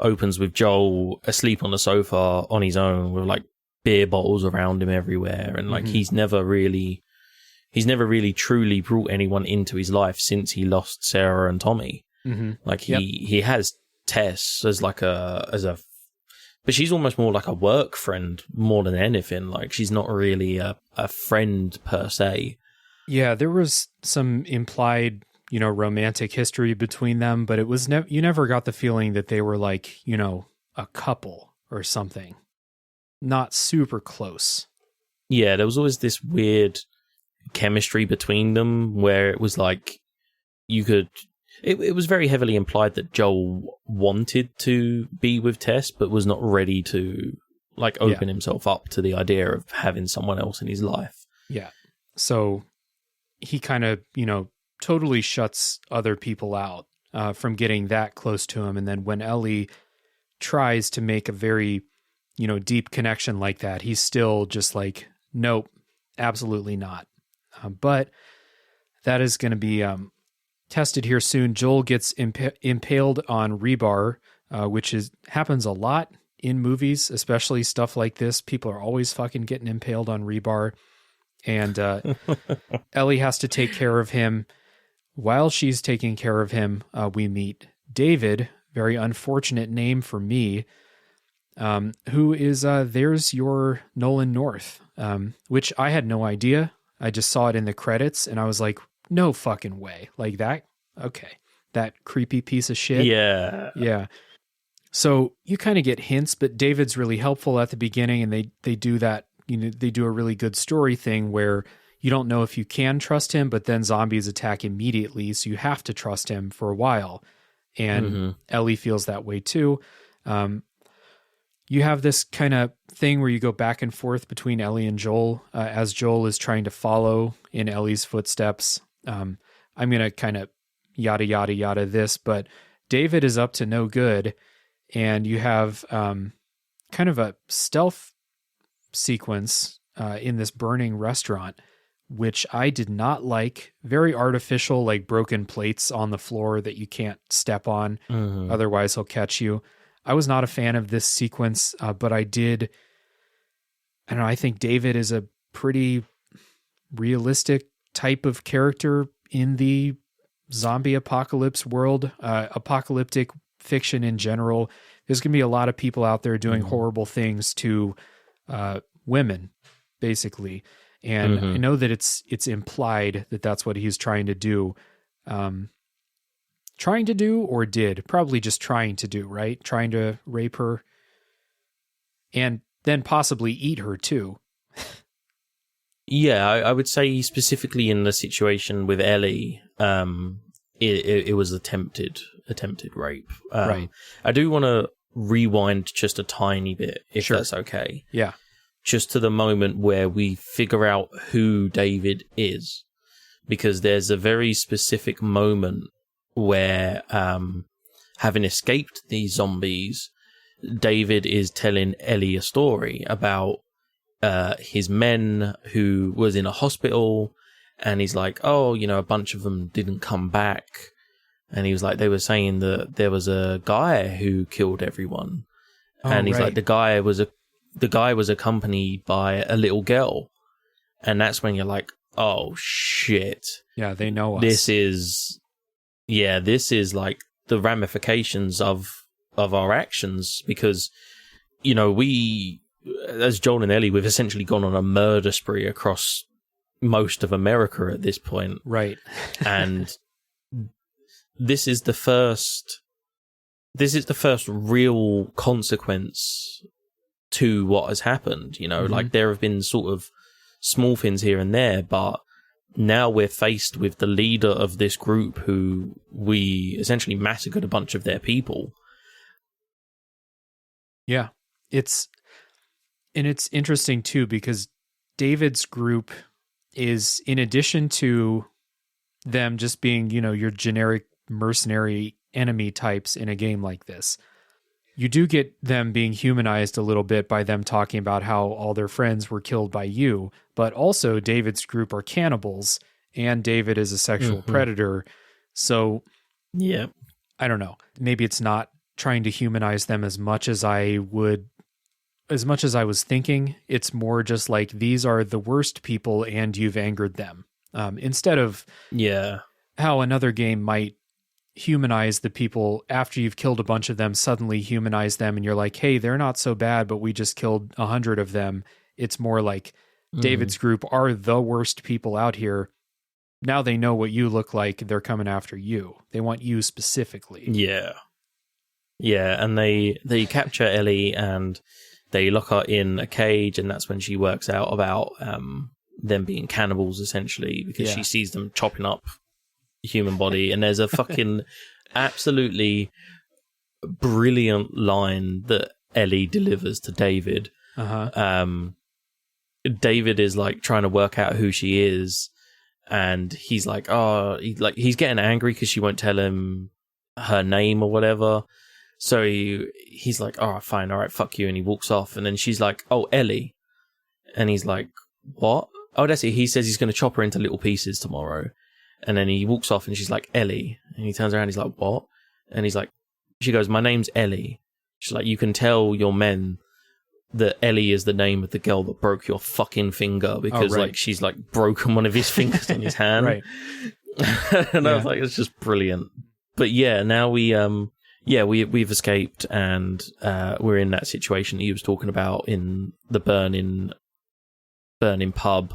Speaker 2: opens with Joel asleep on the sofa on his own with like beer bottles around him everywhere, and like he's never really truly brought anyone into his life since he lost Sarah and Tommy. Like he has Tess as like but she's almost more like a work friend more than anything. Like, she's not really a friend per se.
Speaker 1: Yeah, there was some implied, romantic history between them, but it was you never got the feeling that they were like, a couple or something. Not super close.
Speaker 2: Yeah, there was always this weird chemistry between them where it was like it was very heavily implied that Joel wanted to be with Tess, but was not ready to like open himself up to the idea of having someone else in his life.
Speaker 1: Yeah. So he kind of, totally shuts other people out from getting that close to him. And then when Ellie tries to make a very, deep connection like that, he's still just like, "Nope, absolutely not." But that is going to be tested here soon. Joel gets impaled on rebar, which happens a lot in movies, especially stuff like this. People are always fucking getting impaled on rebar. And Ellie has to take care of him. While she's taking care of him, we meet David, very unfortunate name for me, who is, there's your Nolan North, which I had no idea. I just saw it in the credits and I was like, no fucking way. Like that? Okay. That creepy piece of shit.
Speaker 2: Yeah.
Speaker 1: Yeah. So you kind of get hints, but David's really helpful at the beginning, and they do that, they do a really good story thing where you don't know if you can trust him, but then zombies attack immediately, so you have to trust him for a while. And Ellie feels that way too. You have this kind of thing where you go back and forth between Ellie and Joel as Joel is trying to follow in Ellie's footsteps. I'm going to kind of yada, yada, yada this, but David is up to no good. And you have kind of a stealth sequence in this burning restaurant, which I did not like. Very artificial, like broken plates on the floor that you can't step on. Otherwise he'll catch you. I was not a fan of this sequence, but I did I don't know, I think David is a pretty realistic type of character in the zombie apocalypse world, apocalyptic fiction in general. There's going to be a lot of people out there doing horrible things to women, basically. And I know that it's implied that that's what he's trying to do. Trying to do or did? Probably just trying to do, right? Trying to rape her and then possibly eat her too.
Speaker 2: Yeah, I would say specifically in the situation with Ellie, it was attempted rape.
Speaker 1: Right.
Speaker 2: I do want to rewind just a tiny bit, if that's okay.
Speaker 1: Yeah.
Speaker 2: Just to the moment where we figure out who David is, because there's a very specific moment where, having escaped these zombies, David is telling Ellie a story about his men who was in a hospital, and he's like, oh, you know, a bunch of them didn't come back, and he was like, they were saying that there was a guy who killed everyone, and he's like, the guy was accompanied by a little girl, and that's when you're like, oh shit,
Speaker 1: yeah, they know us.
Speaker 2: This is like the ramifications of our actions, because, you know, we, as Joel and Ellie, we've essentially gone on a murder spree across most of America at this point.
Speaker 1: Right.
Speaker 2: And this is the first real consequence to what has happened. You know, like there have been sort of small things here and there, but now we're faced with the leader of this group who we essentially massacred a bunch of their people.
Speaker 1: Yeah. It's interesting too, because David's group is, in addition to them just being, you know, your generic mercenary enemy types in a game like this, you do get them being humanized a little bit by them talking about how all their friends were killed by you, but also David's group are cannibals and David is a sexual predator. So,
Speaker 2: yeah,
Speaker 1: I don't know. Maybe it's not trying to humanize them as much as I was thinking. It's more just like, these are the worst people and you've angered them. Instead of how another game might humanize the people after you've killed a bunch of them, suddenly humanize them and you're like, hey, they're not so bad, but we just killed 100 of them. It's more like David's group are the worst people out here. Now they know what you look like. They're coming after you. They want you specifically.
Speaker 2: Yeah. Yeah, and they capture Ellie and they lock her in a cage, and that's when she works out about them being cannibals, essentially, because she sees them chopping up the human body. And there's a fucking absolutely brilliant line that Ellie delivers to David. David is like trying to work out who she is, and he's like, he's getting angry because she won't tell him her name or whatever. So he's like, all right, fine, all right, fuck you. And he walks off. And then she's like, oh, Ellie. And he's like, what? Oh, that's it. He says he's going to chop her into little pieces tomorrow. And then he walks off and she's like, Ellie. And he turns around, he's like, what? And he's like, she goes, my name's Ellie. She's like, you can tell your men that Ellie is the name of the girl that broke your fucking finger, because like she's like broken one of his fingers in his hand. Right. And I was like, it's just brilliant. But yeah, now we've escaped, and we're in that situation that he was talking about in the burning pub,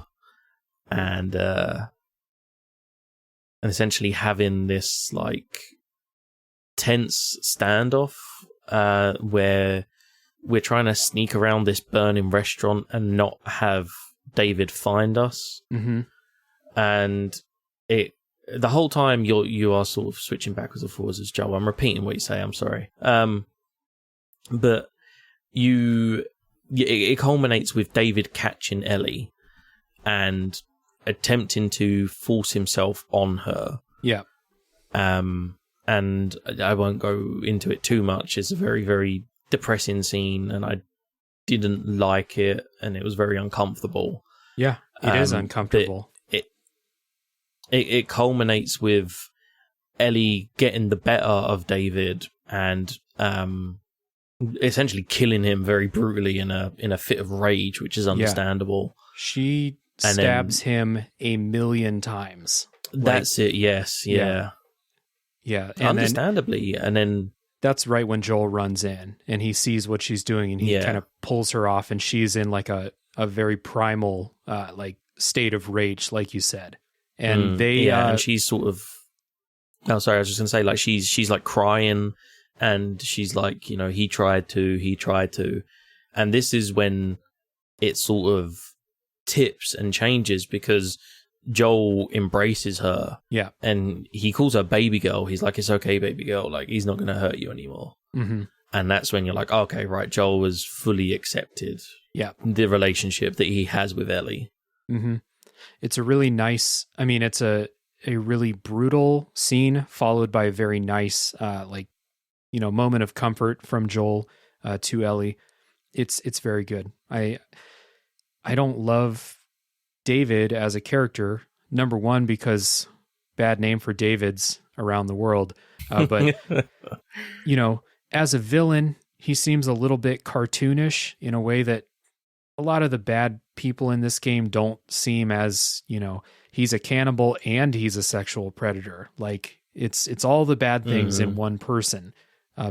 Speaker 2: and essentially having this like tense standoff where we're trying to sneak around this burning restaurant and not have David find us. And the whole time you are sort of switching backwards and forwards as Joe. I'm repeating what you say. I'm sorry. But it culminates with David catching Ellie and attempting to force himself on her. Yeah. And I won't go into it too much. It's a very, very depressing scene, and I didn't like it, and it was very uncomfortable.
Speaker 1: Yeah, it is uncomfortable.
Speaker 2: It culminates with Ellie getting the better of David and essentially killing him very brutally in a fit of rage, which is understandable.
Speaker 1: She stabs him a million times.
Speaker 2: That's it. Yes. Yeah.
Speaker 1: Yeah. And
Speaker 2: understandably. And then
Speaker 1: that's right when Joel runs in and he sees what she's doing and he kind of pulls her off, and she's in like a very primal like state of rage, like you said. And and she's sort of,
Speaker 2: oh, sorry, I was just gonna say, like, she's like crying, and she's like, you know, he tried to, and this is when it sort of tips and changes, because Joel embraces her, and he calls her baby girl. He's like, it's okay, baby girl, like, he's not gonna hurt you anymore. And that's when you're like, okay, right, Joel has fully accepted the relationship that he has with Ellie.
Speaker 1: It's a really nice, I mean, it's a really brutal scene followed by a very nice, like, you know, moment of comfort from Joel to Ellie. It's very good. I don't love David as a character, number one, because bad name for Davids around the world. But, you know, as a villain, he seems a little bit cartoonish in a way that a lot of the bad people in this game don't seem as, you know, he's a cannibal and he's a sexual predator. Like, it's all the bad things in one person,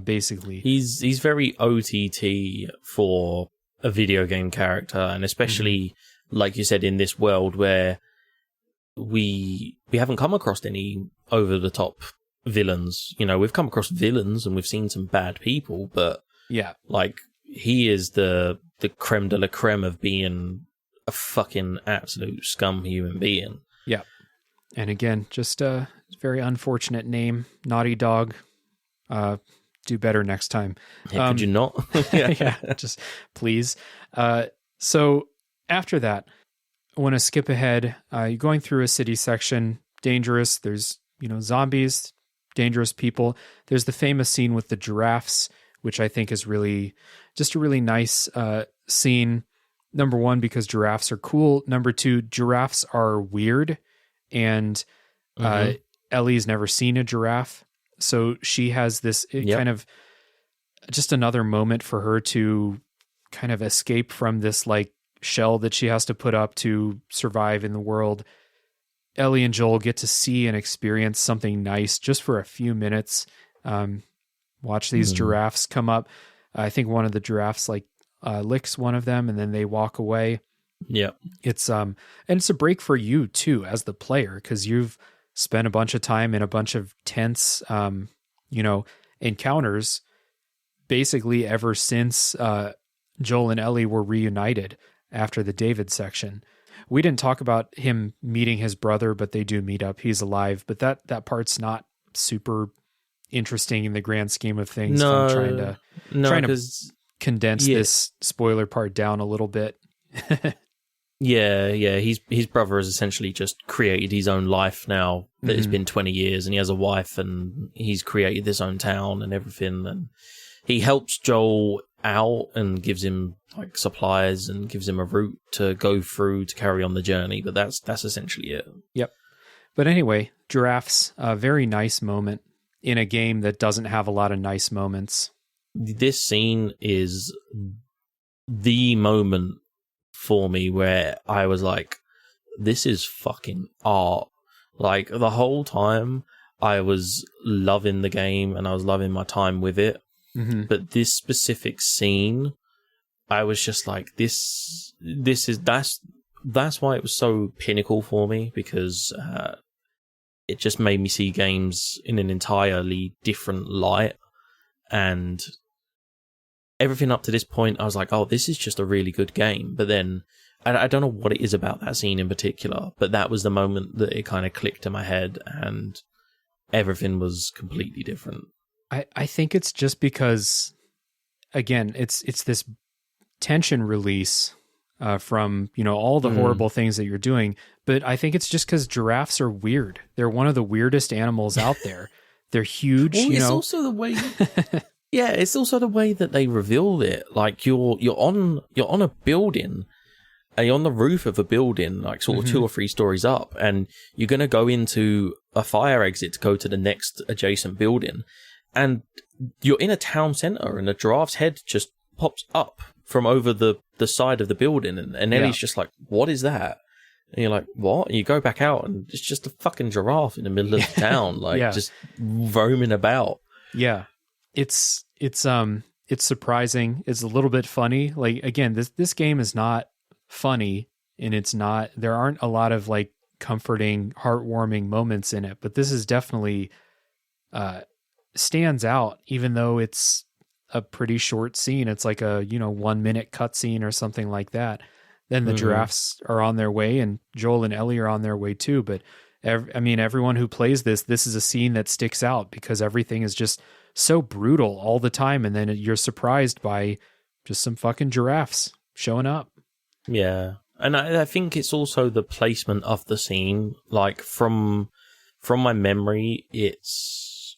Speaker 1: basically.
Speaker 2: He's very OTT for a video game character, and especially, like you said, in this world where we haven't come across any over-the-top villains. You know, we've come across villains and we've seen some bad people, but like, he is the creme de la creme of being a fucking absolute scum human being.
Speaker 1: Yeah. And again, just a very unfortunate name, Naughty Dog. Do better next time.
Speaker 2: Yeah, could you not?
Speaker 1: Just please. So after that, I want to skip ahead. You're going through a city section, dangerous. There's, you know, zombies, dangerous people. There's the famous scene with the giraffes, which I think is really just a really nice scene. Number one, because giraffes are cool. Number two, giraffes are weird. And Ellie's never seen a giraffe. So she has this kind of just another moment for her to kind of escape from this like shell that she has to put up to survive in the world. Ellie and Joel get to see and experience something nice just for a few minutes. Watch these giraffes come up. I think one of the giraffes like licks one of them and then they walk away.
Speaker 2: Yeah.
Speaker 1: It's and it's a break for you too as the player, because you've spent a bunch of time in a bunch of tense you know, encounters basically ever since Joel and Ellie were reunited after the David section. We didn't talk about him meeting his brother, but they do meet up. He's alive, but that part's not super interesting in the grand scheme of things.
Speaker 2: No,
Speaker 1: I'm trying to condense this spoiler part down a little bit.
Speaker 2: Yeah. His brother has essentially just created his own life now that has been 20 years, and he has a wife, and he's created this own town and everything. And he helps Joel out and gives him like supplies and gives him a route to go through to carry on the journey. But that's essentially it. Yep.
Speaker 1: But anyway, giraffes, a very nice moment in a game that doesn't have a lot of nice moments.
Speaker 2: This scene is the moment for me where I was like, this is fucking art. Like, the whole time I was loving the game and I was loving my time with it. But this specific scene, I was just like, that's why it was so pinnacle for me, because it just made me see games in an entirely different light. And everything up to this point, I was like, oh, this is just a really good game. But then, I don't know what it is about that scene in particular, but that was the moment that it kind of clicked in my head and everything was completely different.
Speaker 1: I think it's just because, again, it's this tension release from, you know, all the horrible things that you're doing. But I think it's just because giraffes are weird. They're one of the weirdest animals out there. They're huge.
Speaker 2: Well, it's also the way... Yeah, it's also the way that they reveal it. Like, you're on a building, and you're on the roof of a building, like sort of 2 or 3 stories up, and you're going to go into a fire exit to go to the next adjacent building. and you're in a town center, and a giraffe's head just pops up from over the side of the building, and Ellie's just like, "What is that?" And you're like, "What?" And you go back out, and it's just a fucking giraffe in the middle of the town, like just roaming about.
Speaker 1: Yeah, it's surprising. It's a little bit funny. Like, again, this game is not funny, and there aren't a lot of like comforting, heartwarming moments in it, but this is definitely stands out, even though it's a pretty short scene. It's like a 1 minute cutscene or something like that. Then the giraffes are on their way, and Joel and Ellie are on their way too. But everyone who plays this is a scene that sticks out because everything is just so brutal all the time, and then you're surprised by just some fucking giraffes showing up.
Speaker 2: Yeah, and I think it's also the placement of the scene. Like from my memory, it's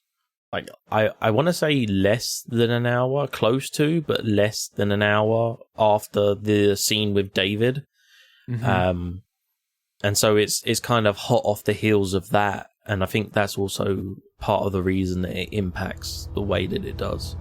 Speaker 2: like I want to say less than an hour, close to, but less than an hour after the scene with David. Mm-hmm. And so it's kind of hot off the heels of that, and I think that's also part of the reason that it impacts the way that it does.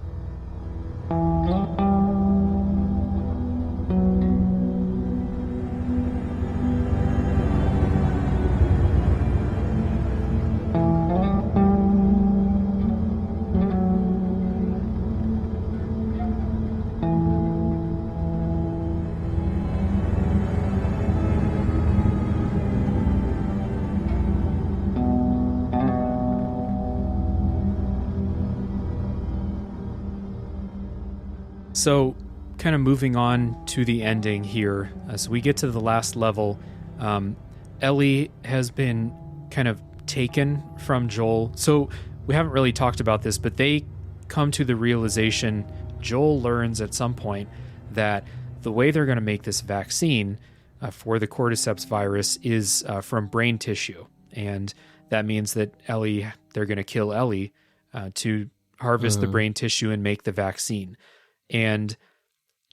Speaker 1: So, kind of moving on to the ending here, as we get to the last level, Ellie has been kind of taken from Joel. So, we haven't really talked about this, but they come to the realization, Joel learns at some point, that the way they're going to make this vaccine for the cordyceps virus is from brain tissue. And that means that they're going to kill Ellie to harvest the brain tissue and make the vaccine. And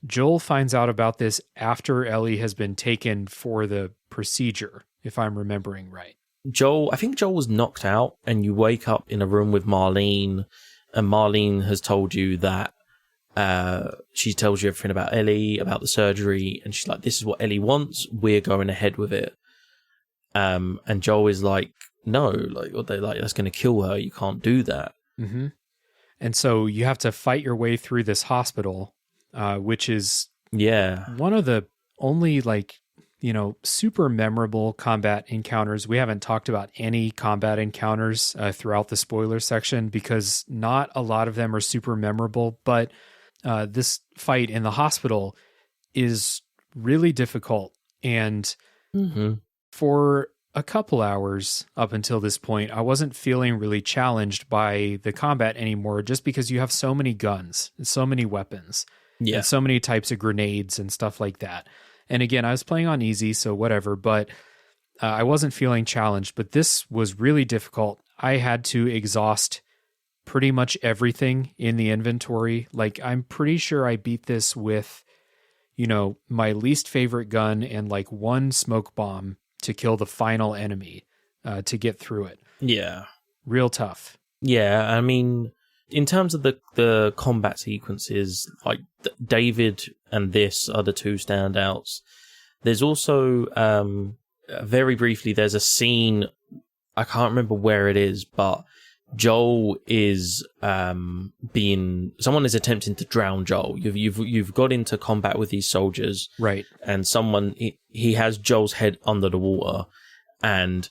Speaker 1: Joel finds out about this after Ellie has been taken for the procedure, if I'm remembering right.
Speaker 2: I think Joel was knocked out, and you wake up in a room with Marlene, and Marlene has told you that she tells you everything about Ellie, about the surgery, and she's like, "This is what Ellie wants. We're going ahead with it." And Joel is like, "No, like, that's going to kill her. You can't do that."
Speaker 1: Mm-hmm. And so you have to fight your way through this hospital, which is one of the only super memorable combat encounters. We haven't talked about any combat encounters throughout the spoiler section because not a lot of them are super memorable, but this fight in the hospital is really difficult. And for a couple hours up until this point, I wasn't feeling really challenged by the combat anymore, just because you have so many guns and so many weapons and so many types of grenades and stuff like that. And again, I was playing on easy, so whatever, but I wasn't feeling challenged. But this was really difficult. I had to exhaust pretty much everything in the inventory. Like, I'm pretty sure I beat this with, my least favorite gun and like one smoke bomb to kill the final enemy to get through it.
Speaker 2: Yeah.
Speaker 1: Real tough.
Speaker 2: Yeah, I mean, in terms of the combat sequences, like David and this are the two standouts. There's also, very briefly, there's a scene, I can't remember where it is, but Joel is someone is attempting to drown Joel. You've got into combat with these soldiers,
Speaker 1: right? And
Speaker 2: someone he has Joel's head under the water, and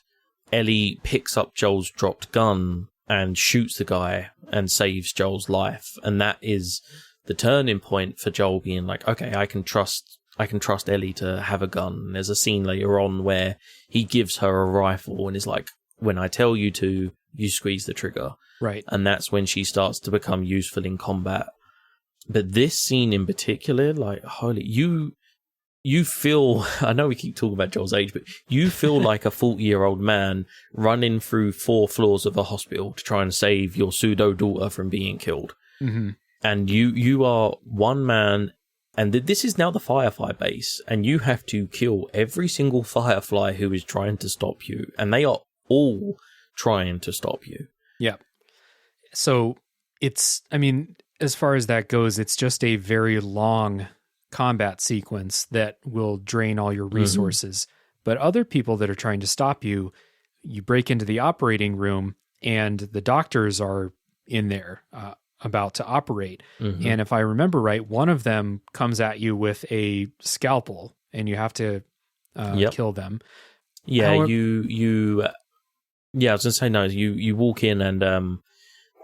Speaker 2: Ellie picks up Joel's dropped gun and shoots the guy and saves Joel's life. And that is the turning point for Joel being like, okay, I can trust Ellie to have a gun. And there's a scene later on where he gives her a rifle and is like, when I tell you to, you squeeze the trigger.
Speaker 1: Right.
Speaker 2: And that's when she starts to become useful in combat. But this scene in particular, like, holy, you feel, I know we keep talking about Joel's age, but you feel like a 40-year-old man running through 4 floors of a hospital to try and save your pseudo daughter from being killed.
Speaker 1: Mm-hmm.
Speaker 2: And you are one man, and this is now the Firefly base, and you have to kill every single Firefly who is trying to stop you, and they are all trying to stop you.
Speaker 1: Yeah. So I mean, as far as that goes, it's just a very long combat sequence that will drain all your resources. But other people that are trying to stop you, you break into the operating room and the doctors are in there about to operate. And if I remember right, one of them comes at you with a scalpel and you have to kill them.
Speaker 2: Yeah, I was going to say, no, you walk in and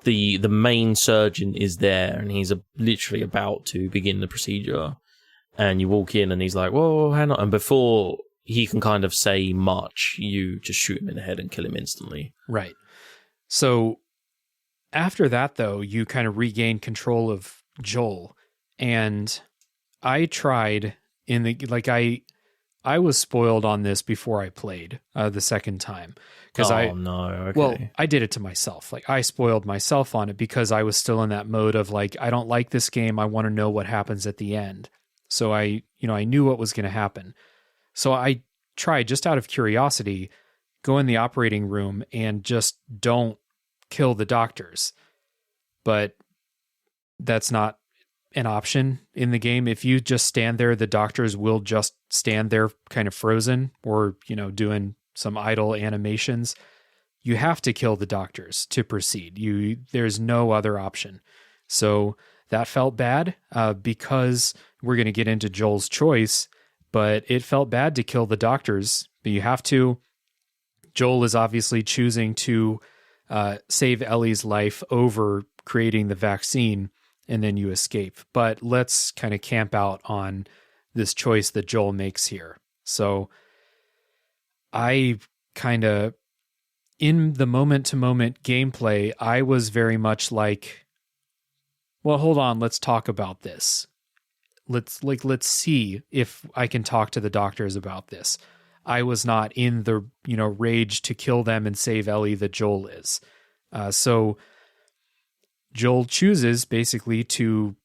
Speaker 2: the main surgeon is there and he's literally about to begin the procedure. And you walk in and he's like, whoa, hang on. And before he can kind of say much, you just shoot him in the head and kill him instantly.
Speaker 1: Right. So after that, though, you kind of regain control of Joel. And I tried I was spoiled on this before I played the second time. Well, I did it to myself. Like, I spoiled myself on it because I was still in that mode of like, I don't like this game. I want to know what happens at the end. So I knew what was going to happen. So I tried, just out of curiosity, go in the operating room and just don't kill the doctors. But that's not an option in the game. If you just stand there, the doctors will just stand there kind of frozen or, doing some idle animations. You have to kill the doctors to proceed. There's no other option. So that felt bad because we're going to get into Joel's choice, but it felt bad to kill the doctors. But you have to. Joel is obviously choosing to save Ellie's life over creating the vaccine, and then you escape. But let's kind of camp out on this choice that Joel makes here. So I kind of, in the moment-to-moment gameplay, I was very much like, well, hold on, let's talk about this. Let's see if I can talk to the doctors about this. I was not in the, rage to kill them and save Ellie that Joel is. So Joel chooses basically to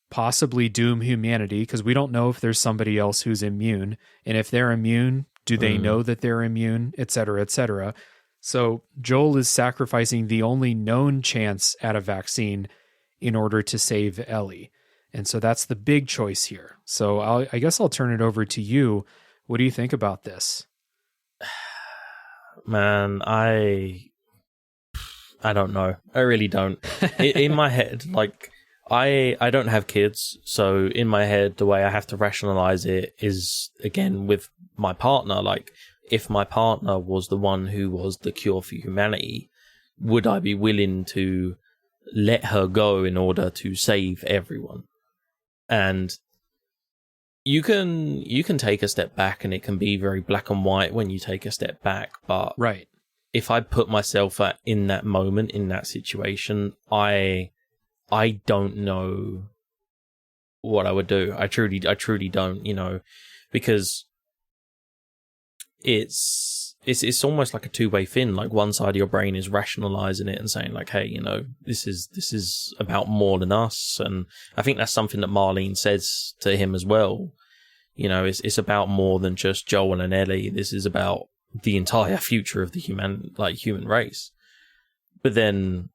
Speaker 1: possibly doom humanity because we don't know if there's somebody else who's immune. And if they're immune, do they know that they're immune, et cetera, et cetera. So Joel is sacrificing the only known chance at a vaccine in order to save Ellie. And so that's the big choice here. So I guess I'll turn it over to you. What do you think about this?
Speaker 2: Man, I don't know. I really don't. In my head, like, I don't have kids, so in my head, the way I have to rationalize it is, again, with my partner. Like, if my partner was the one who was the cure for humanity, would I be willing to let her go in order to save everyone? And you can take a step back, and it can be very black and white when you take a step back. But
Speaker 1: right,
Speaker 2: if I put myself in that moment, in that situation, I don't know what I would do. I truly don't, because it's almost like a two-way thing. Like, one side of your brain is rationalizing it and saying like, hey, this is about more than us. And I think that's something that Marlene says to him as well. It's about more than just Joel and Ellie. This is about the entire future of the human race. But then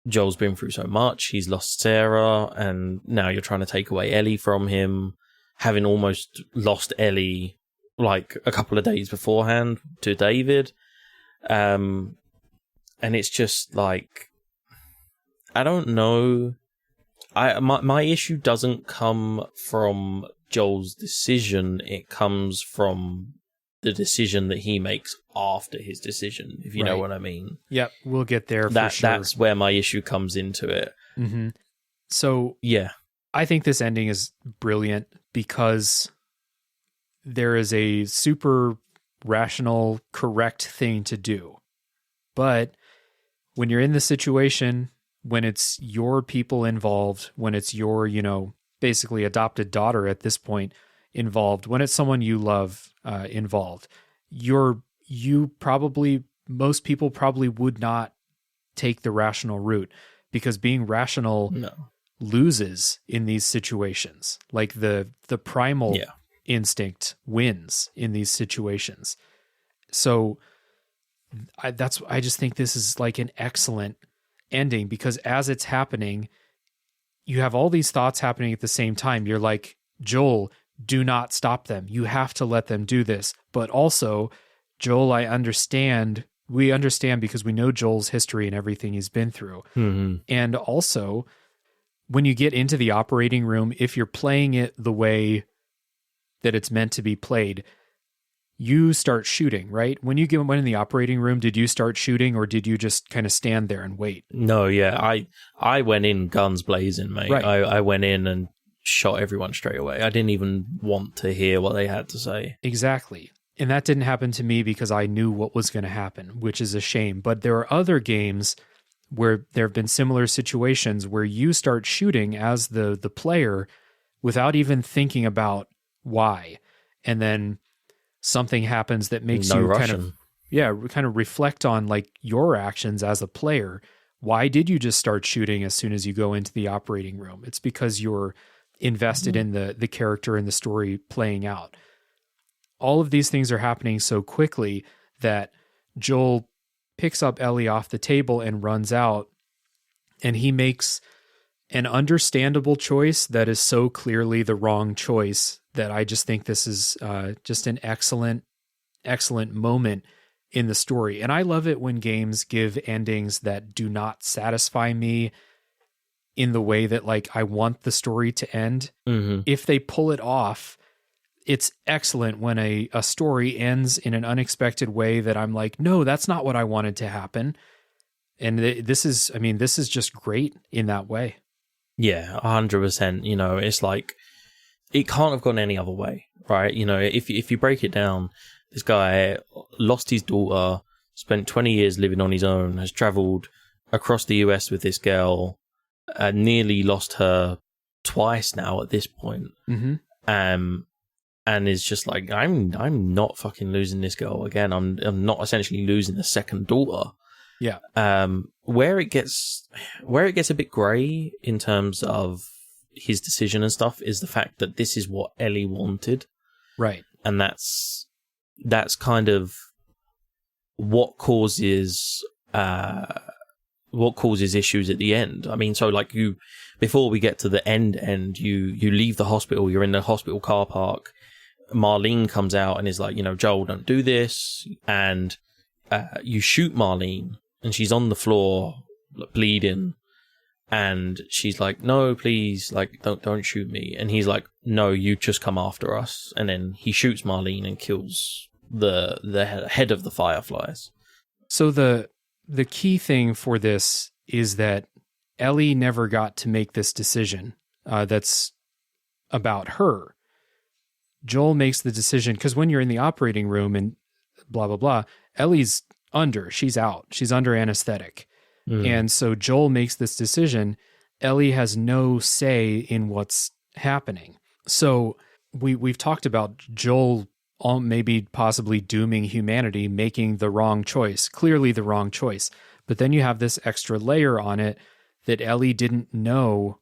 Speaker 2: Joel's been through so much. He's lost Sarah, and now you're trying to take away Ellie from him, having almost lost Ellie like a couple of days beforehand to David. And it's just like, I don't know. My issue doesn't come from Joel's decision. It comes from the decision that he makes after his decision, if you know what I mean. Yep,
Speaker 1: we'll get there for sure.
Speaker 2: That's where my issue comes into it.
Speaker 1: Mm-hmm. So,
Speaker 2: yeah,
Speaker 1: I think this ending is brilliant because there is a super rational, correct thing to do. But when you're in the situation, when it's your people involved, when it's your, basically adopted daughter at this point involved, when it's someone you love involved, most people probably would not take the rational route, because being rational loses in these situations. Like the primal instinct wins in these situations. So I just think this is like an excellent ending, because as it's happening, you have all these thoughts happening at the same time. You're like, Joel, do not stop them. You have to let them do this. But also, Joel, we understand because we know Joel's history and everything he's been through.
Speaker 2: Mm-hmm.
Speaker 1: And also, when you get into the operating room, if you're playing it the way that it's meant to be played, you start shooting, right? When you went in the operating room, did you start shooting, or did you just kind of stand there and wait?
Speaker 2: No, yeah. I went in guns blazing, mate.
Speaker 1: Right.
Speaker 2: I went in and shot everyone straight away. I didn't even want to hear what they had to say.
Speaker 1: Exactly. And that didn't happen to me because I knew what was going to happen, which is a shame. But there are other games where there have been similar situations where you start shooting as the player without even thinking about why. And then something happens that makes you kind of reflect on like your actions as a player. Why did you just start shooting as soon as you go into the operating room? It's because you're invested in the character and the story playing out. All of these things are happening so quickly that Joel picks up Ellie off the table and runs out, and he makes an understandable choice that is so clearly the wrong choice that I just think this is just an excellent moment in the story. And I love it when games give endings that do not satisfy me in the way that like I want the story to end.
Speaker 2: Mm-hmm.
Speaker 1: If they pull it off, it's excellent when a story ends in an unexpected way that I'm like, no, that's not what I wanted to happen. And this is just great in that way.
Speaker 2: Yeah, 100%. You know, it's like, it can't have gone any other way, right? You know, if you break it down, this guy lost his daughter, spent 20 years living on his own, has traveled across the US with this girl, nearly lost her twice now at this point.
Speaker 1: Mm-hmm.
Speaker 2: And is just like, I'm not fucking losing this girl again. I'm not essentially losing a second daughter.
Speaker 1: Yeah.
Speaker 2: Where it gets a bit grey in terms of his decision and stuff is the fact that this is what Ellie wanted.
Speaker 1: Right.
Speaker 2: And that's kind of what causes issues at the end. I mean, so like before we get to the end, you leave the hospital, you're in the hospital car park. Marlene comes out and is like, you know, Joel, don't do this. And you shoot Marlene and she's on the floor bleeding. And she's like, no, please, like, don't shoot me. And he's like, no, you just come after us. And then he shoots Marlene and kills the head of the Fireflies.
Speaker 1: So the key thing for this is that Ellie never got to make this decision that's about her. Joel makes the decision, because when you're in the operating room and blah, blah, blah, Ellie's she's out. She's under anesthetic. Mm. And so Joel makes this decision. Ellie has no say in what's happening. So we've talked about Joel maybe possibly dooming humanity, making the wrong choice, clearly the wrong choice. But then you have this extra layer on it that Ellie didn't know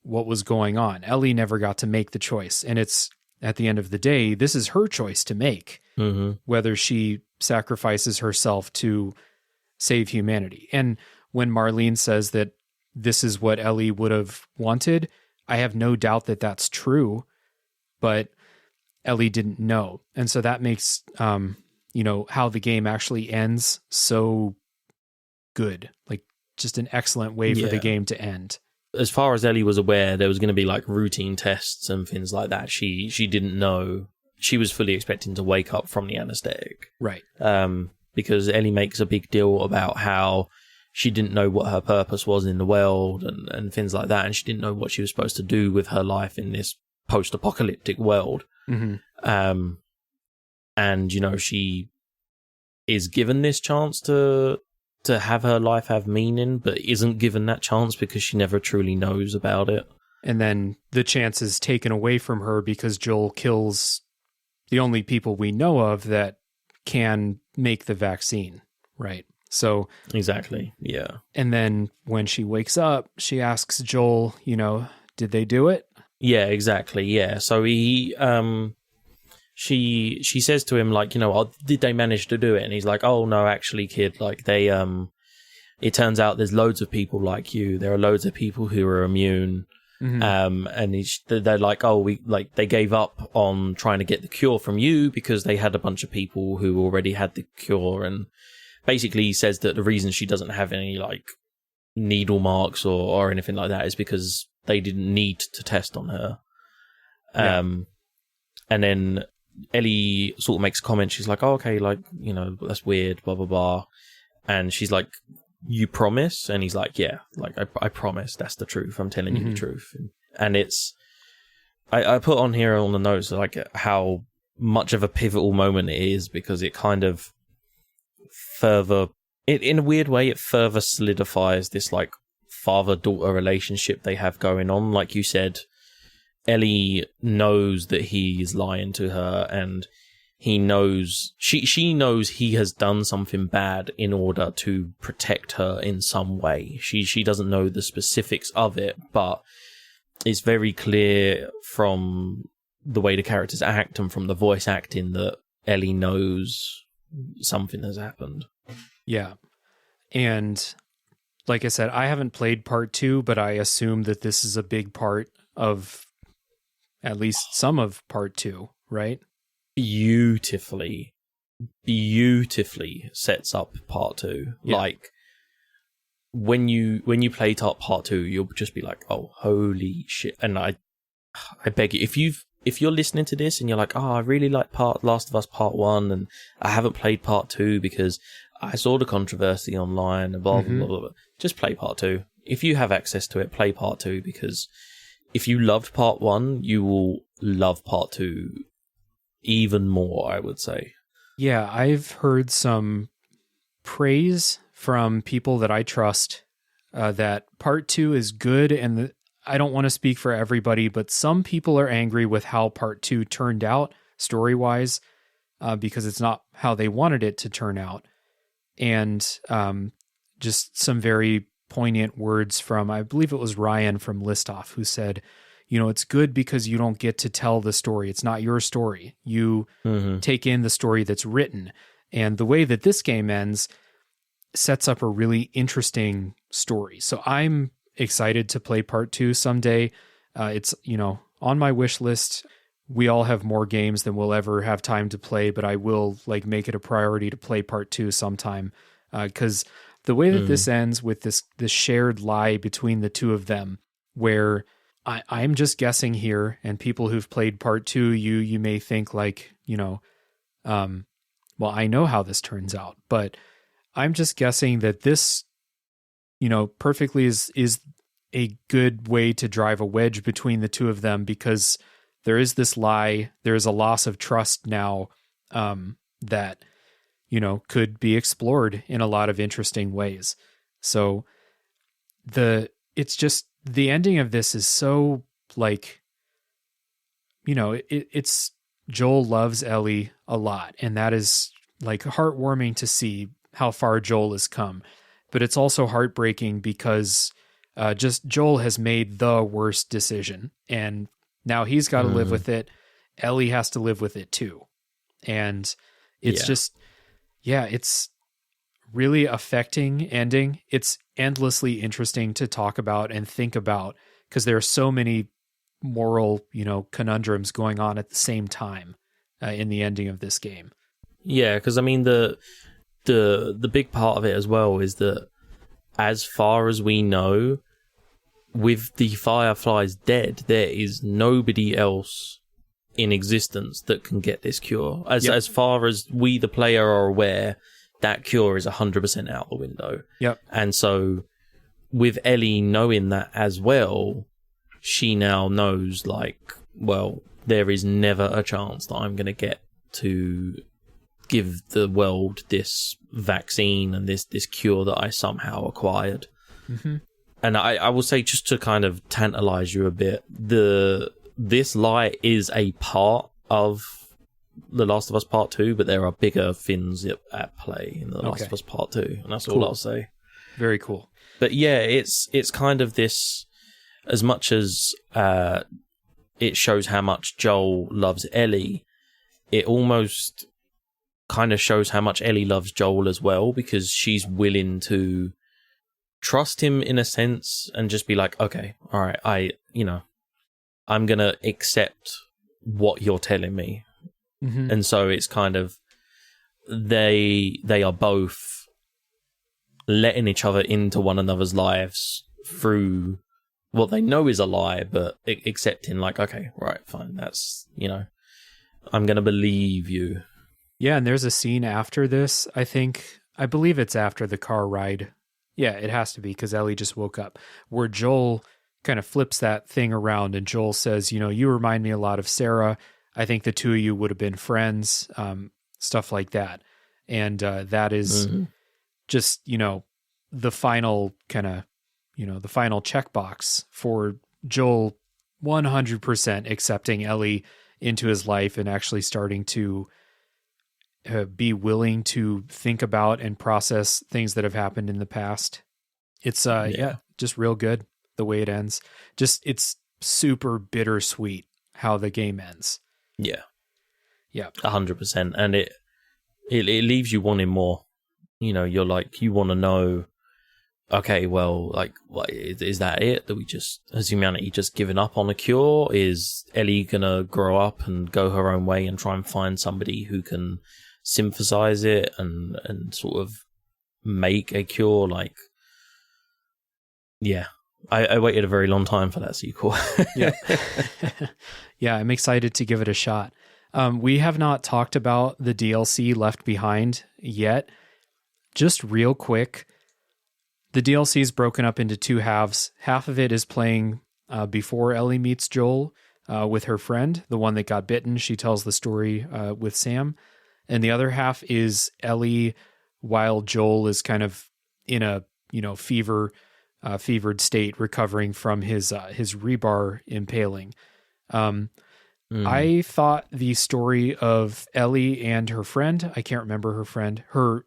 Speaker 1: what was going on. Ellie never got to make the choice. And it's, at the end of the day, this is her choice to make, mm-hmm. whether she sacrifices herself to save humanity. And when Marlene says that this is what Ellie would have wanted, I have no doubt that that's true, but Ellie didn't know. And so that makes, how the game actually ends so good, like just an excellent way for the game to end.
Speaker 2: As far as Ellie was aware, there was going to be like routine tests and things like that. She didn't know. She was fully expecting to wake up from the anesthetic.
Speaker 1: Right.
Speaker 2: Because Ellie makes a big deal about how she didn't know what her purpose was in the world and things like that. And she didn't know what she was supposed to do with her life in this post-apocalyptic world.
Speaker 1: Mm-hmm.
Speaker 2: And, you know, she is given this chance to have her life have meaning, but isn't given that chance because she never truly knows about it.
Speaker 1: And then the chance is taken away from her because Joel kills the only people we know of that can make the vaccine, right? So
Speaker 2: exactly, yeah.
Speaker 1: And then when she wakes up, she asks Joel, did they do it?
Speaker 2: Yeah, exactly, yeah. So he, she says to him, like, did they manage to do it? And he's like, oh, no, actually, kid, like, they it turns out there's loads of people like you. There are loads of people who are immune. And they're like, they gave up on trying to get the cure from you because they had a bunch of people who already had the cure. And basically he says that the reason she doesn't have any like needle marks or anything like that is because they didn't need to test on her. And then Ellie sort of makes a comment. She's like, oh, okay, like, you know, that's weird, blah, blah, blah. And she's like, you promise? And he's like, yeah, like, I promise. That's the truth. I'm telling you the truth. And it's, I put on here on the notes, like, how much of a pivotal moment it is, because it kind of further, in a weird way, it further solidifies this, like, father-daughter relationship they have going on. Like you said, Ellie knows that he's lying to her, and he knows she knows he has done something bad in order to protect her in some way. She doesn't know the specifics of it, but it's very clear from the way the characters act and from the voice acting that Ellie knows something has happened.
Speaker 1: Yeah. And like I said, I haven't played part 2, but I assume that this is a big part of at least some of part 2, right?
Speaker 2: Beautifully sets up part 2.
Speaker 1: Yeah.
Speaker 2: Like when you play part 2, you'll just be like, oh, holy shit. And I beg you, if you're listening to this and you're like, oh, I really like Last of Us Part 1 and I haven't played part 2 because I saw the controversy online and blah, blah, blah, blah, just play part 2. If you have access to it, play part 2, because if you loved part 1, you will love part 2 even more, I would say.
Speaker 1: Yeah, I've heard some praise from people that I trust that part 2 is good, and I don't want to speak for everybody, but some people are angry with how part 2 turned out story-wise because it's not how they wanted it to turn out. And just some very poignant words from, I believe it was Ryan from Listoff, who said, you know, it's good because you don't get to tell the story. It's not your story. You take in the story that's written. And the way that this game ends sets up a really interesting story. So I'm excited to play part 2 someday. It's, you know, on my wish list. We all have more games than we'll ever have time to play, but I will like make it a priority to play part 2 sometime. Because the way that this ends with this shared lie between the two of them, where I'm just guessing here, and people who've played part 2, you may think like, you know, well, I know how this turns out, but I'm just guessing that this, you know, perfectly is a good way to drive a wedge between the two of them, because there is this lie, there is a loss of trust now that, you know, could be explored in a lot of interesting ways. So it's just, the ending of this is so, like, you know, it's Joel loves Ellie a lot, and that is like heartwarming to see how far Joel has come. But it's also heartbreaking because just Joel has made the worst decision, and now he's got to live with it. Ellie has to live with it too. And it's just, it's really affecting ending. It's endlessly interesting to talk about and think about, because there are so many moral, you know, conundrums going on at the same time in the ending of this game.
Speaker 2: Yeah, because I mean the big part of it as well is that, as far as we know, with the Fireflies dead, there is nobody else in existence that can get this cure. As far as we, the player, are aware, that cure is 100% out the window. Yep. And so, with Ellie knowing that as well, she now knows, like, well, there is never a chance that I'm going to get to give the world this vaccine and this cure that I somehow acquired. And I will say, just to kind of tantalize you a bit, this lie is a part of The Last of Us Part 2, but there are bigger things at play in The Last of Us Part 2, and that's all I'll say.
Speaker 1: Very cool.
Speaker 2: But yeah, it's kind of this, as much as it shows how much Joel loves Ellie, it almost kind of shows how much Ellie loves Joel as well, because she's willing to trust him in a sense and just be like, okay, all right, I'm going to accept what you're telling me.
Speaker 1: Mm-hmm.
Speaker 2: And so it's kind of, they are both letting each other into one another's lives through what they know is a lie, but accepting like, okay, right, fine, that's, I'm going to believe you.
Speaker 1: Yeah, and there's a scene after this, I believe it's after the car ride. Yeah, it has to be, because Ellie just woke up, where Joel kind of flips that thing around, and Joel says, you remind me a lot of Sarah. I think the two of you would have been friends, stuff like that. And that is just, the final kind of, the final checkbox for Joel 100% accepting Ellie into his life and actually starting to be willing to think about and process things that have happened in the past. It's just real good the way it ends. Just, it's super bittersweet how the game ends.
Speaker 2: Yeah.
Speaker 1: Yeah.
Speaker 2: 100%. And it leaves you wanting more. You're like, you want to know, okay, well, like, what, is that it? That has humanity just given up on a cure? Is Ellie gonna grow up and go her own way and try and find somebody who can synthesize it and sort of make a cure? Like, yeah, I waited a very long time for that sequel.
Speaker 1: Yeah. Yeah, I'm excited to give it a shot. We have not talked about the DLC Left Behind yet. Just real quick, the DLC is broken up into two halves. Half of it is playing before Ellie meets Joel with her friend, the one that got bitten. She tells the story with Sam. And the other half is Ellie while Joel is kind of in a, fevered state, recovering from his rebar impaling. I thought the story of Ellie and her friend, I can't remember her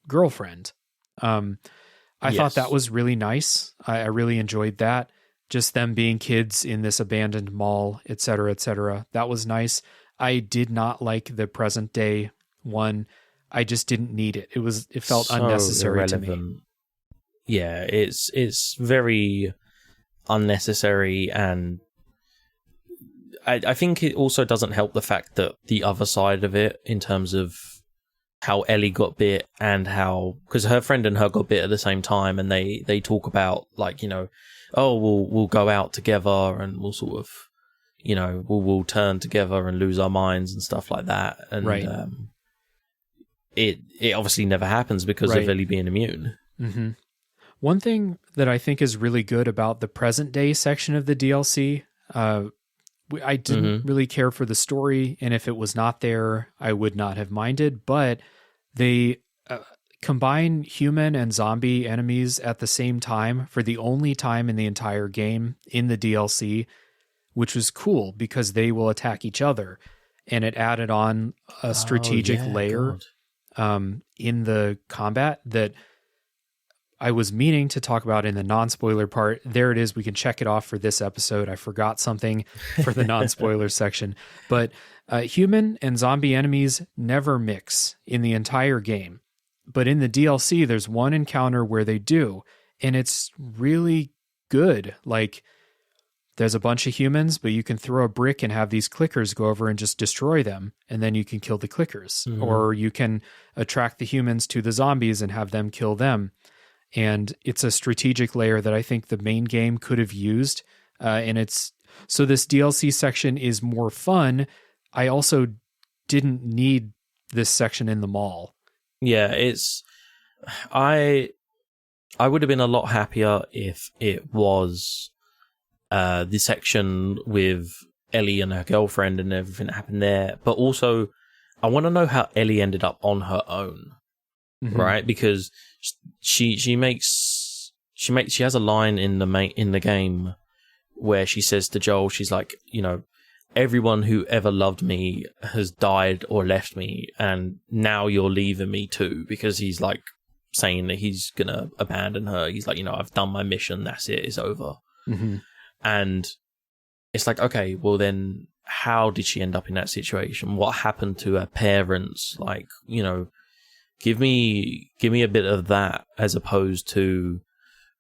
Speaker 1: girlfriend. I thought that was really nice. I really enjoyed that. Just them being kids in this abandoned mall, et cetera, et cetera. That was nice. I did not like the present day one. I just didn't need it. It felt so unnecessary irrelevant to me.
Speaker 2: Yeah, it's very unnecessary, and I think it also doesn't help the fact that the other side of it, in terms of how Ellie got bit and how, because her friend and her got bit at the same time, and they talk about like, we'll go out together and we'll sort of, we'll turn together and lose our minds and stuff like that. And
Speaker 1: right.
Speaker 2: It obviously never happens because of Ellie being immune.
Speaker 1: Mm-hmm. One thing that I think is really good about the present day section of the DLC, I didn't really care for the story, and if it was not there, I would not have minded, but they combine human and zombie enemies at the same time for the only time in the entire game in the DLC, which was cool because they will attack each other, and it added on a strategic layer in the combat that I was meaning to talk about in the non-spoiler part. There it is. We can check it off for this episode. I forgot something for the non-spoiler section. But human and zombie enemies never mix in the entire game. But in the DLC, there's one encounter where they do. And it's really good. Like, there's a bunch of humans, but you can throw a brick and have these clickers go over and just destroy them. And then you can kill the clickers. Mm-hmm. Or you can attract the humans to the zombies and have them kill them. And it's a strategic layer that I think the main game could have used. So this DLC section is more fun. I also didn't need this section in the mall.
Speaker 2: Yeah, I would have been a lot happier if it was the section with Ellie and her girlfriend and everything that happened there. But also, I want to know how Ellie ended up on her own. Mm-hmm. Right, because she has a line in the game where she says to Joel, she's like, everyone who ever loved me has died or left me, and now you're leaving me too, because he's like saying that he's gonna abandon her. He's like, I've done my mission, that's it, it's over.
Speaker 1: Mm-hmm.
Speaker 2: And it's like, okay, well then how did she end up in that situation? What happened to her parents? Like, give me a bit of that, as opposed to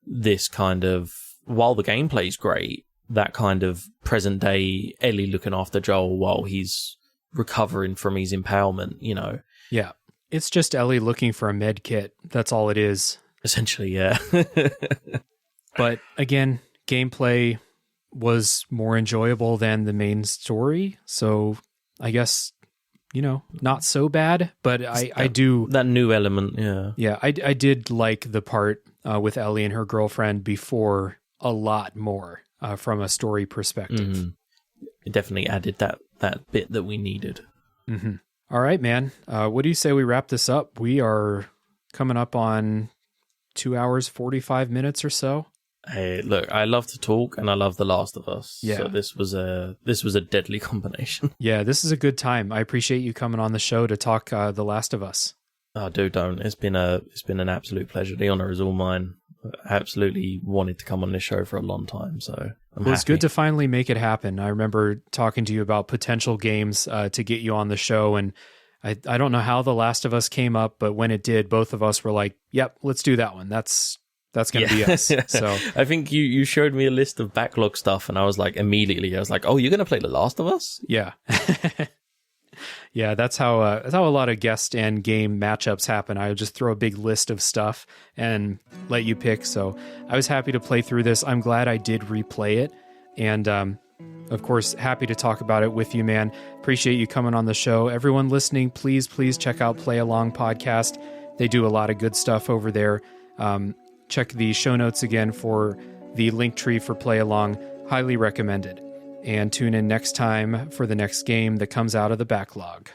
Speaker 2: this kind of, while the gameplay's great, that kind of present day Ellie looking after Joel while he's recovering from his impalement, you know.
Speaker 1: Yeah. It's just Ellie looking for a med kit. That's all it is.
Speaker 2: Essentially, yeah.
Speaker 1: But again, gameplay was more enjoyable than the main story. So I guess, you know, not so bad, but I do...
Speaker 2: That new element, yeah.
Speaker 1: Yeah, I did like the part with Ellie and her girlfriend before a lot more from a story perspective.
Speaker 2: Mm-hmm. It definitely added that bit that we needed.
Speaker 1: Mm-hmm. All right, man. What do you say we wrap this up? We are coming up on 2 hours, 45 minutes or so.
Speaker 2: Hey, look, I love to talk and I love The Last of Us.
Speaker 1: Yeah.
Speaker 2: So this was a deadly combination.
Speaker 1: Yeah, this is a good time. I appreciate you coming on the show to talk The Last of Us.
Speaker 2: Oh, dude, don't. It's been an absolute pleasure. The honor is all mine. I absolutely wanted to come on this show for a long time, so I'm
Speaker 1: It's
Speaker 2: happy.
Speaker 1: good to finally make it happen. I remember talking to you about potential games to get you on the show, and I don't know how The Last of Us came up, but when it did, both of us were like, yep, let's do that one. That's going to be us. So
Speaker 2: I think you showed me a list of backlog stuff, and I was like, oh, you're going to play The Last of Us?
Speaker 1: Yeah. Yeah, that's how a lot of guest and game matchups happen. I would just throw a big list of stuff and let you pick. So I was happy to play through this. I'm glad I did replay it. And of course, happy to talk about it with you, man. Appreciate you coming on the show. Everyone listening, please check out Play Along Podcast. They do a lot of good stuff over there. Check the show notes again for the link tree for Play Along. Highly recommended. And tune in next time for the next game that comes out of the backlog.